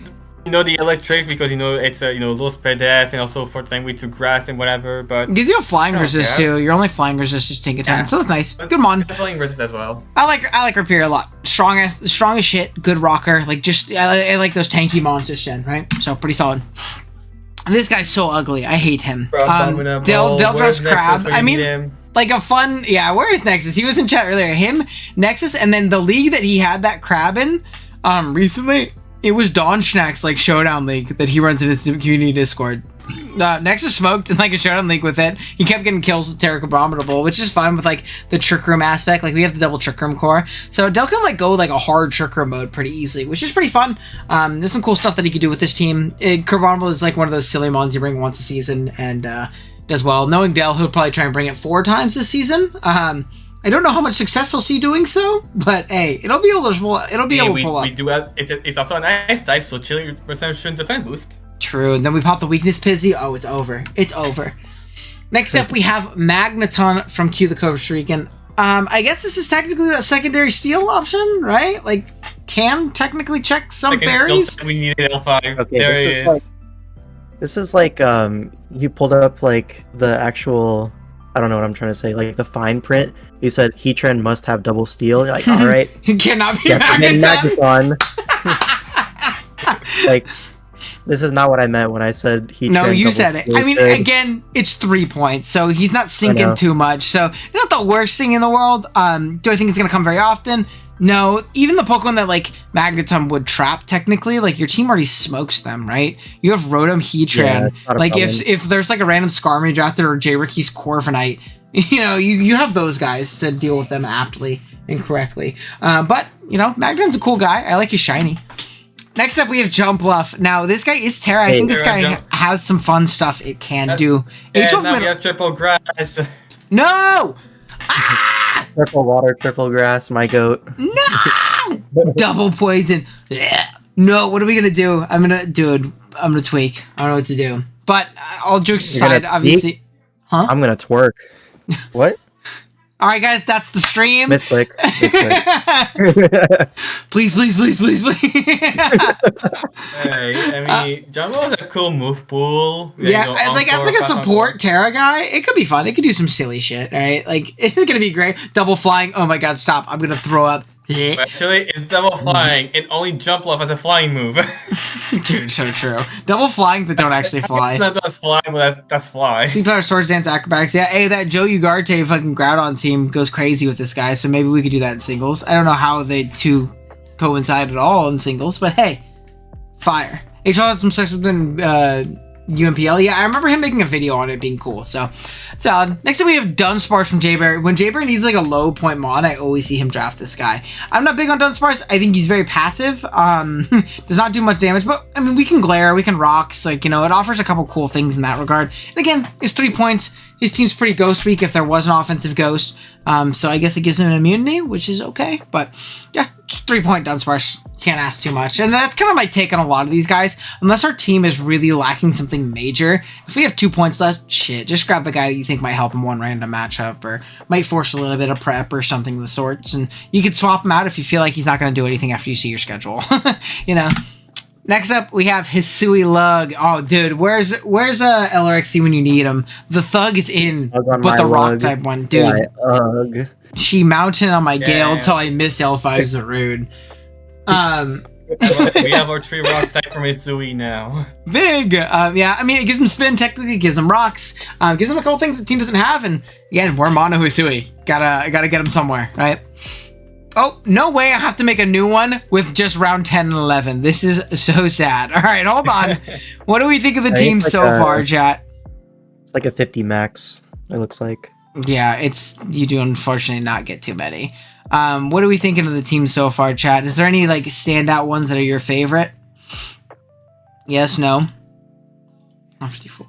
the electric because it's a low spread def and also for language to grass and whatever, but it gives you a flying resist too. Your only flying resist is take a 10, so that's nice. Good mon. Flying resist as well. I like Rhyperior a lot. Strong as shit. Good rocker. Like just I like those tanky mons this gen, right? So pretty solid. This guy's so ugly. I hate him. Deldra's Crab. I mean, like a fun. Yeah, where is Nexus? He was in chat earlier. Him, Nexus, and then the league that he had that crab in recently. It was Dawn Schnack's like showdown league that he runs in his community Discord. Nexus smoked in like a showdown league with it. He kept getting kills with Terra Abominable, which is fun with like the Trick Room aspect. Like we have the double Trick Room core, so Del can like go like a hard Trick Room mode pretty easily, which is pretty fun. There's some cool stuff that he could do with this team. Abominable is like one of those silly mons you bring once a season and does well. Knowing Del, he'll probably try and bring it 4 times this season. I don't know how much success we'll see doing so, but hey, it'll be able to pull up. We do have. It's also a nice type, so chilling perception defense boost. True, and then we pop the weakness Pizzy. Oh, it's over. It's over. Next up, we have Magneton from Q the Costa Rican. I guess this is technically a secondary steal option, right? Like, can technically check some berries. We need an L5. Okay, there it is. This is like you pulled up like the actual. I don't know what I'm trying to say. Like the fine print, you said Heatran must have double steel. You're like, all right, it cannot be Magneton. Like, this is not what I meant when I said Heatran. No, you said it. I mean, again, it's 3 points, so he's not sinking too much. So it's not the worst thing in the world. Do I think it's gonna come very often? No, even the Pokemon that like Magneton would trap technically, like your team already smokes them, right? You have Rotom, Heatran. Like if there's like a random Skarmory drafted or J-Ricky's Corviknight, you have those guys to deal with them aptly and correctly. But Magneton's a cool guy. I like his shiny. Next up, we have Jumpluff. Now, this guy is Terra. I think this guy has some fun stuff it can do. And now we have Triple Grass. No! Ah! Triple water, triple grass, my goat. No! Double poison. No, what are we gonna do? I'm gonna tweak. I don't know what to do. But all jokes aside, obviously. Huh? I'm gonna twerk. What? All right, guys, that's the stream. Misclick. Please. Hey, I mean, Jumbo is a cool move pool. Yeah, like as like a support Terra guy, it could be fun. It could do some silly shit, right? Like it's gonna be great. Double flying. Oh my god, stop! I'm gonna throw up. Yeah. Actually, it's double flying. It only jump off as a flying move. Dude, so true. Double flying that don't actually fly. It's not just fly, but that's fly. Sleep Power, Swords Dance, Acrobatics. Yeah, hey, that Joe Ugarte fucking Groudon team goes crazy with this guy, so maybe we could do that in singles. I don't know how they two coincide at all in singles, but hey, fire. HL had some sex with UMPL. Yeah, I remember him making a video on it being cool, so solid. Next up we have Dunsparce from Jaybear. When Jaybear needs like a low point mon, I always see him draft this guy. I'm not big on Dunsparce. I think he's very passive. Does not do much damage, but I mean, we can glare, we can rocks, like, you know, it offers a couple cool things in that regard. And again, it's 3 points. His team's pretty ghost weak if there was an offensive ghost. So I guess it gives him an immunity, which is okay. But yeah, 3-point Dunsparce. Can't ask too much. And that's kind of my take on a lot of these guys. Unless our team is really lacking something major, if we have 2 points left, shit, just grab the guy that you think might help in one random matchup or might force a little bit of prep or something of the sorts. And you could swap him out if you feel like he's not going to do anything after you see your schedule. You know. Next up, we have Hisui Lug. Oh, dude, where's LRXC when you need him? The Thug is in, but the Rock type one, dude. She mounted on my Gale till I miss L5's rude. We have our 3 rock type from Hisui now. Big! Yeah, I mean, it gives him spin, technically, it gives him rocks, gives him a couple things the team doesn't have, and again, we're mono Hisui. Gotta get him somewhere, right? Oh, no way I have to make a new one with just round 10 and 11. This is so sad. All right, hold on. What do we think of the team so far, chat? Like a 50 max, it looks like. Yeah, you do unfortunately not get too many. What are we thinking of the team so far, chat? Is there any like standout ones that are your favorite? Yes, no? 154.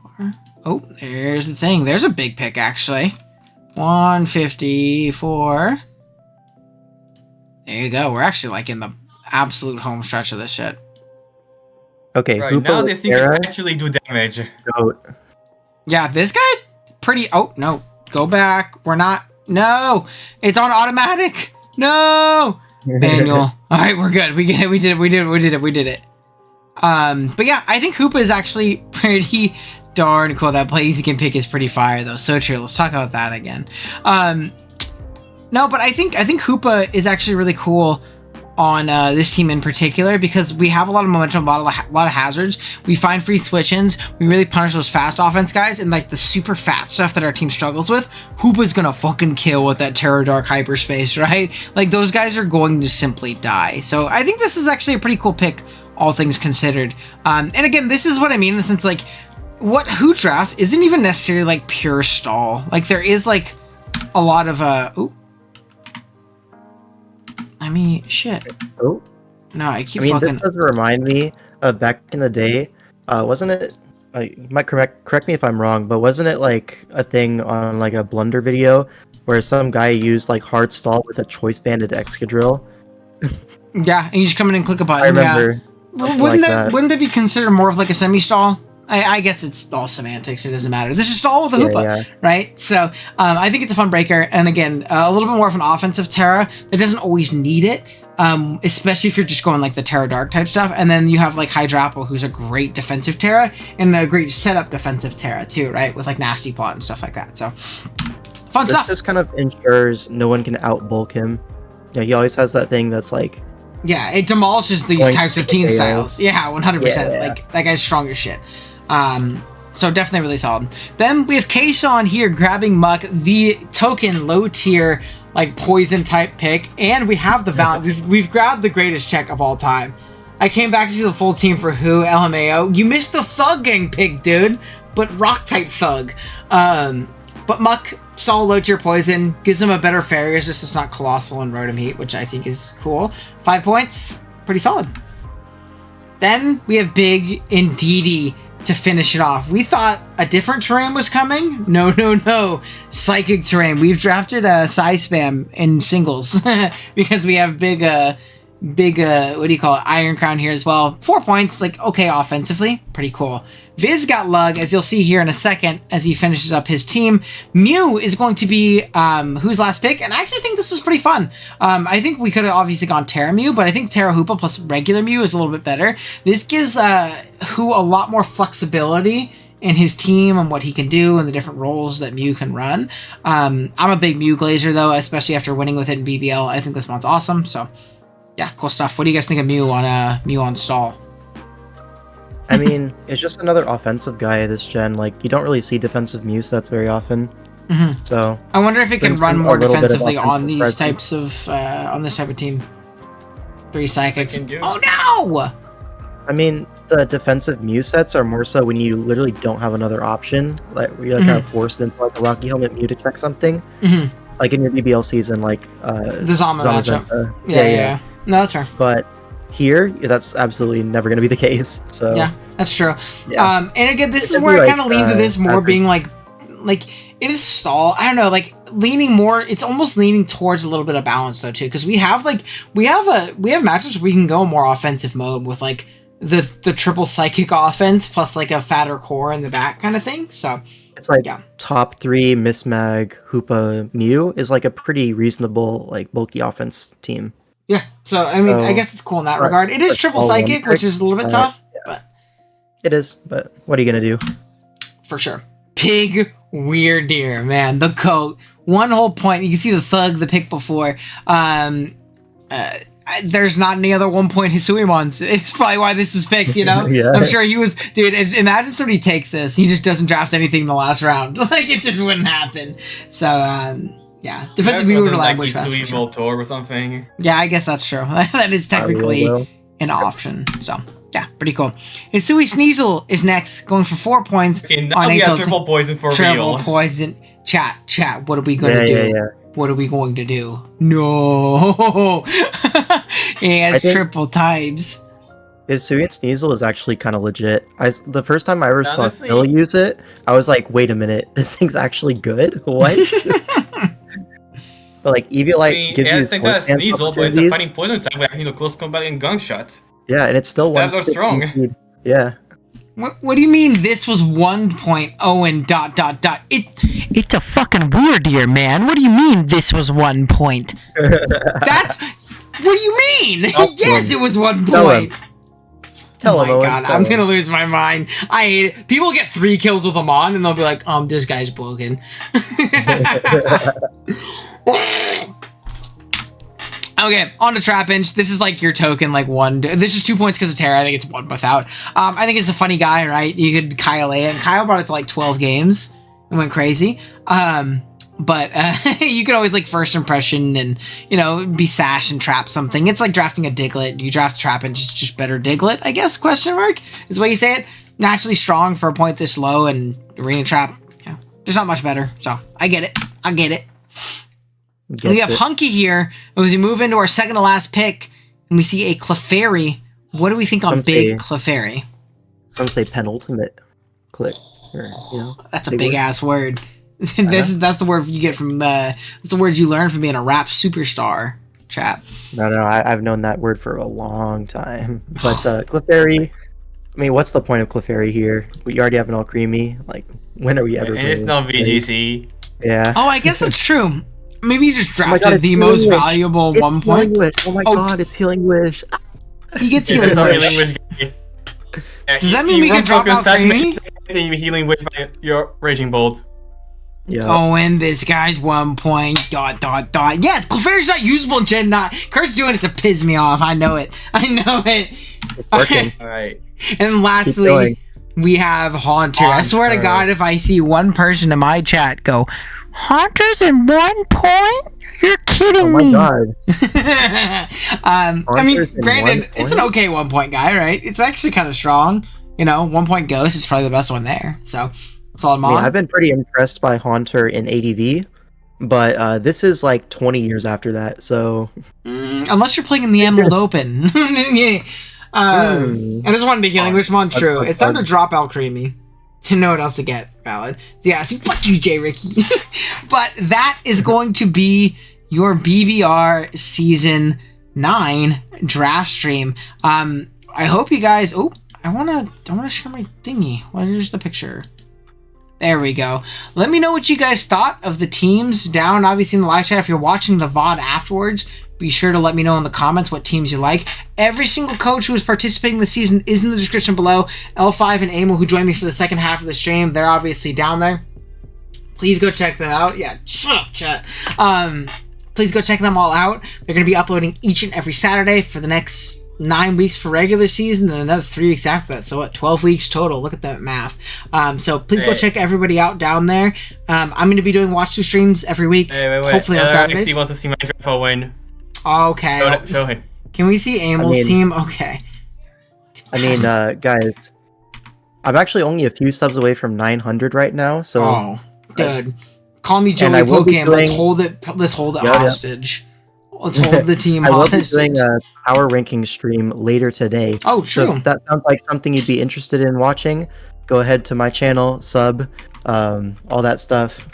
Oh, there's the thing. There's a big pick, actually. 154. There you go. We're actually like in the absolute home stretch of this shit. Okay, right, now this thing can actually do damage. Yeah, this guy pretty... Oh, no. Go back. We're not... No! It's on automatic! No! Manual. All right, we're good. We did it. But yeah, I think Hoopa is actually pretty darn cool. That plays he can pick is pretty fire, though. So true. Let's talk about that again. No, but I think Hoopa is actually really cool on this team in particular because we have a lot of momentum, a lot of hazards. We find free switch-ins. We really punish those fast offense guys and like the super fat stuff that our team struggles with. Hoopa's gonna fucking kill with that Terror Dark hyperspace, right? Like those guys are going to simply die. So I think this is actually a pretty cool pick, all things considered. And again, this is what I mean in the sense like what Who drafts isn't even necessarily like pure stall. Like there is like a lot of I mean, shit. Oh. No, I keep fucking... This does remind me of back in the day. Wasn't it... you might correct me if I'm wrong, but wasn't it like a thing on like a Blunder video where some guy used like hard stall with a choice banded Excadrill? Yeah, and you just come in and click a button. I remember. Yeah. Wouldn't that be considered more of like a semi-stall? I guess it's all semantics. It doesn't matter. This is stall with a Hoopa, right? So I think it's a fun breaker. And again, a little bit more of an offensive Terra that doesn't always need it, especially if you're just going like the Terra Dark type stuff. And then you have like Hydrapple, who's a great defensive Terra and a great setup defensive Terra too, right? With like Nasty Plot and stuff like that. So fun stuff. This kind of ensures no one can outbulk him. Yeah, he always has that thing that's like... Yeah, it demolishes these types of team styles. Yeah, 100%. Yeah. Like that guy's strong as shit. So definitely really solid. Then we have Kayshawn here grabbing Muck, the token low tier like poison type pick, and we have the Valiant. We've grabbed the greatest check of all time. I came back to see the full team for who LMAO. You missed the Thug Gang pick, dude, but rock type Thug. But Muck, solid low tier poison, gives him a better fairy resist. It's not colossal and Rotom Heat, which I think is cool. 5 points, pretty solid. Then we have Big Indeedee to finish it off. We thought a different terrain was coming. No. Psychic terrain. We've drafted Psy Spam in singles because we have big, what do you call it? Iron Crown here as well. 4 points, like, okay, offensively. Pretty cool. Viz got Lug, as you'll see here in a second, as he finishes up his team. Mew is going to be Who's last pick, and I actually think this is pretty fun. I think we could have obviously gone Terra Mew, but I think Terra Hoopa plus regular Mew is a little bit better. This gives Who a lot more flexibility and his team and what he can do and the different roles that Mew can run. I'm a big Mew glazer though, especially after winning with it in BBL. I think this mod's awesome. So yeah, cool stuff. What do you guys think of Mew on stall? I mean, it's just another offensive guy this gen. Like, you don't really see defensive Mew sets very often. Mm-hmm. So I wonder if it can brings run in a more little bit of defensively on offensive these presence. types of on this type of team. 3 psychics. Can do. Oh no! I mean, the defensive Mew sets are more so when you literally don't have another option, like where you're Mm-hmm. kind of forced into like a Rocky Helmet Mew to check something. Mm-hmm. Like in your BBL season, like The Zama matchup. Zamazenta. Yeah. No, that's fair. But here, that's absolutely never going to be the case. So Yeah, that's true. Yeah. And again, this It is could where be I like, kind of lean to this more average. being like it is stall. I don't know, like leaning more. It's almost leaning towards a little bit of balance though too, because we have matches where we can go more offensive mode with like the triple psychic offense plus like a fatter core in the back kind of thing. So it's like yeah. top 3 Mismag Hoopa Mew is like a pretty reasonable, like bulky offense team. Yeah. So I mean, I So, guess it's cool in that for- regard. It is for triple all one psychic, which pick, is a little bit uh, tough, but It is, but what are you going to do? for sure. Pig Weird Deer, man. The coat. 1 whole point. You can see the thug, the pick before. There's not any other 1 point Hisuimons. It's probably why this was picked, you know? Yeah. I'm sure he was... Dude, imagine somebody takes this. He just doesn't draft anything in the last round. Like, it just wouldn't happen. So, yeah. Defensive Mew like language fast. Isui Voltor or something. Yeah, I guess that's true. That is technically an option. So, yeah, pretty cool. Hisui Sneasel is next, going for 4 points. Okay, now on we have Ato's triple poison for Triple real. poison. Chat, what are we going to do? Yeah. What are we going to do? No! He has think- triple types. Hisuian Sneasel is actually kind of legit. The first time I ever saw Honestly- Phil use it, I was like, wait a minute, this thing's actually good? What? But like Eviolite I mean, gives yeah, you it's like that sword dance Sneasel, but it's a opportunities. fighting poison type with actually close combat and gunshot. Yeah, and it's still Stabs are 150 strong. speed. Yeah. What do you mean this was 1.0 and ... It's a fucking weird year, man. What do you mean this was 1 point? That's... What do you mean? Yes, it was 1 Tell point. him. Tell Oh him, my Owen, god, tell I'm him. gonna lose my mind. I hate it. People get 3 kills with him on, and they'll be like, this guy's broken. Okay, on to Trapinch. This is like your token, like 1. This is 2 points because of Terra. I think it's 1 without. I think it's a funny guy, right? You could Kyle A, and Kyle brought it to like 12 games and went crazy. But you could always like first impression and, you know, be sash and trap something. It's like drafting a Diglett. You draft Trapinch, it's just better Diglett, I guess, question mark, is the way you say it. Naturally strong for a point this low, and Arena Trap, you know, there's not much better. So, I get it. We have Hunky here, and as we move into our second to last pick, and we see a Clefairy. What do we think on Some Big say- Clefairy? Some say penultimate click. Or, you know, That's a big big word. ass word. That's the word you get from that's the words you learn from being a rap superstar. Trap. No, I've known that word for a long time. But Clefairy, I mean, what's the point of Clefairy here? We already have an all creamy. Like, when are we ever? And it's going not to play? VGC. Yeah. Oh, I guess that's true. Maybe you just Oh my drafted God, it's the Healing most Wish. valuable It's 1 Healing point. Wish. Oh my Oh. god, it's Healing Wish. He gets It's healing not wish. healing wish. Yeah, Does that mean we run can drop focus, out sash, Creamy? then you healing wish by your Raging Bolt. Yeah. Oh, and this guy's 1 point. ... Yes, Clefairy's not usable in Gen 9. Kurt's doing it to piss me off. I know it. It's working. Alright. And lastly, going. we have Haunter. I swear to Haunter. God, if I see one person in my chat go, Haunter's in 1 point? You're kidding Oh my me. god. I mean, Haunter's in granted, 1 it's an point? okay 1 point guy, right? It's actually kind of strong. You know, 1 point Ghost is probably the best one there. So, solid I mod. mean, I've been pretty impressed by Haunter in ADV, but this is like 20 years after that, so Unless you're playing in the Emerald Open. I just wanted to healing wish mod. True. It's time to drop Alcremie. Know what else to get. Valid. Yeah, see, fuck you, J. Ricky. But that is going to be your BBR Season 9 draft stream. I hope you guys... Oh, I wanna share my thingy. What is the picture? There we go. Let me know what you guys thought of the teams down, obviously, in the live chat. If you're watching the VOD afterwards, be sure to let me know in the comments what teams you like. Every single coach who is participating this season is in the description below. L5 and Amel, who joined me for the second half of the stream, they're obviously down there. Please go check them out. Yeah, shut up, chat. Please go check them all out. They're going to be uploading each and every Saturday for the next 9 weeks for regular season and another 3 weeks after that. So what, 12 weeks total. Look at that math. So please go check everybody out down there. I'm going to be doing watch the streams every week. Wait. Hopefully on Saturdays. He wants to see my draft win. Okay. Show him. Can we see Amel's team? Okay. I mean, guys, I'm actually only a few subs away from 900 right now. So, oh, dude, call me Joey Pokemon. Let's hold it. Let's hold it hostage. Let's hold the team I will hostage. be doing a power ranking stream later today. Oh, true. So if that sounds like something you'd be interested in watching, go ahead to my channel, sub, all that stuff.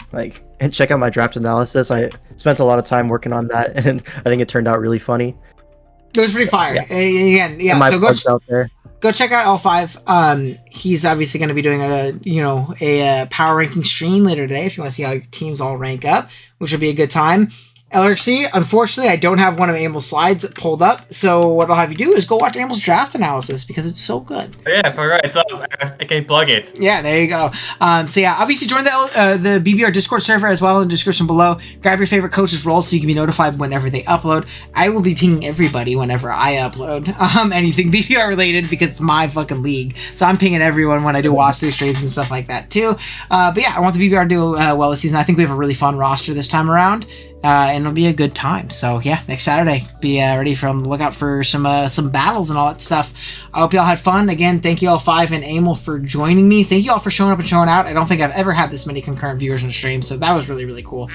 And check out my draft analysis. I spent a lot of time working on that, and I think it turned out really funny. It was pretty fire. Yeah. Again, yeah. My So plugs out there. go check out L5. He's obviously going to be doing a power ranking stream later today if you want to see how your teams all rank up, which will be a good time. LRC, unfortunately, I don't have one of Amel's slides pulled up, so what I'll have you do is go watch Amel's draft analysis because it's so good. Yeah, I forgot. It's up. I can plug it. Yeah, there you go. So yeah, obviously join the BBR Discord server as well in the description below. Grab your favorite coach's role so you can be notified whenever they upload. I will be pinging everybody whenever I upload anything BBR related because it's my fucking league. So I'm pinging everyone when I do watch through streams and stuff like that too. But yeah, I want the BBR to do well this season. I think we have a really fun roster this time around. And it'll be a good time. So yeah, next Saturday, be ready for look out for some battles and all that stuff. I hope y'all had fun. Again, thank you all 5 and Amel for joining me. Thank you all for showing up and showing out. I don't think I've ever had this many concurrent viewers on stream, so that was really, really cool.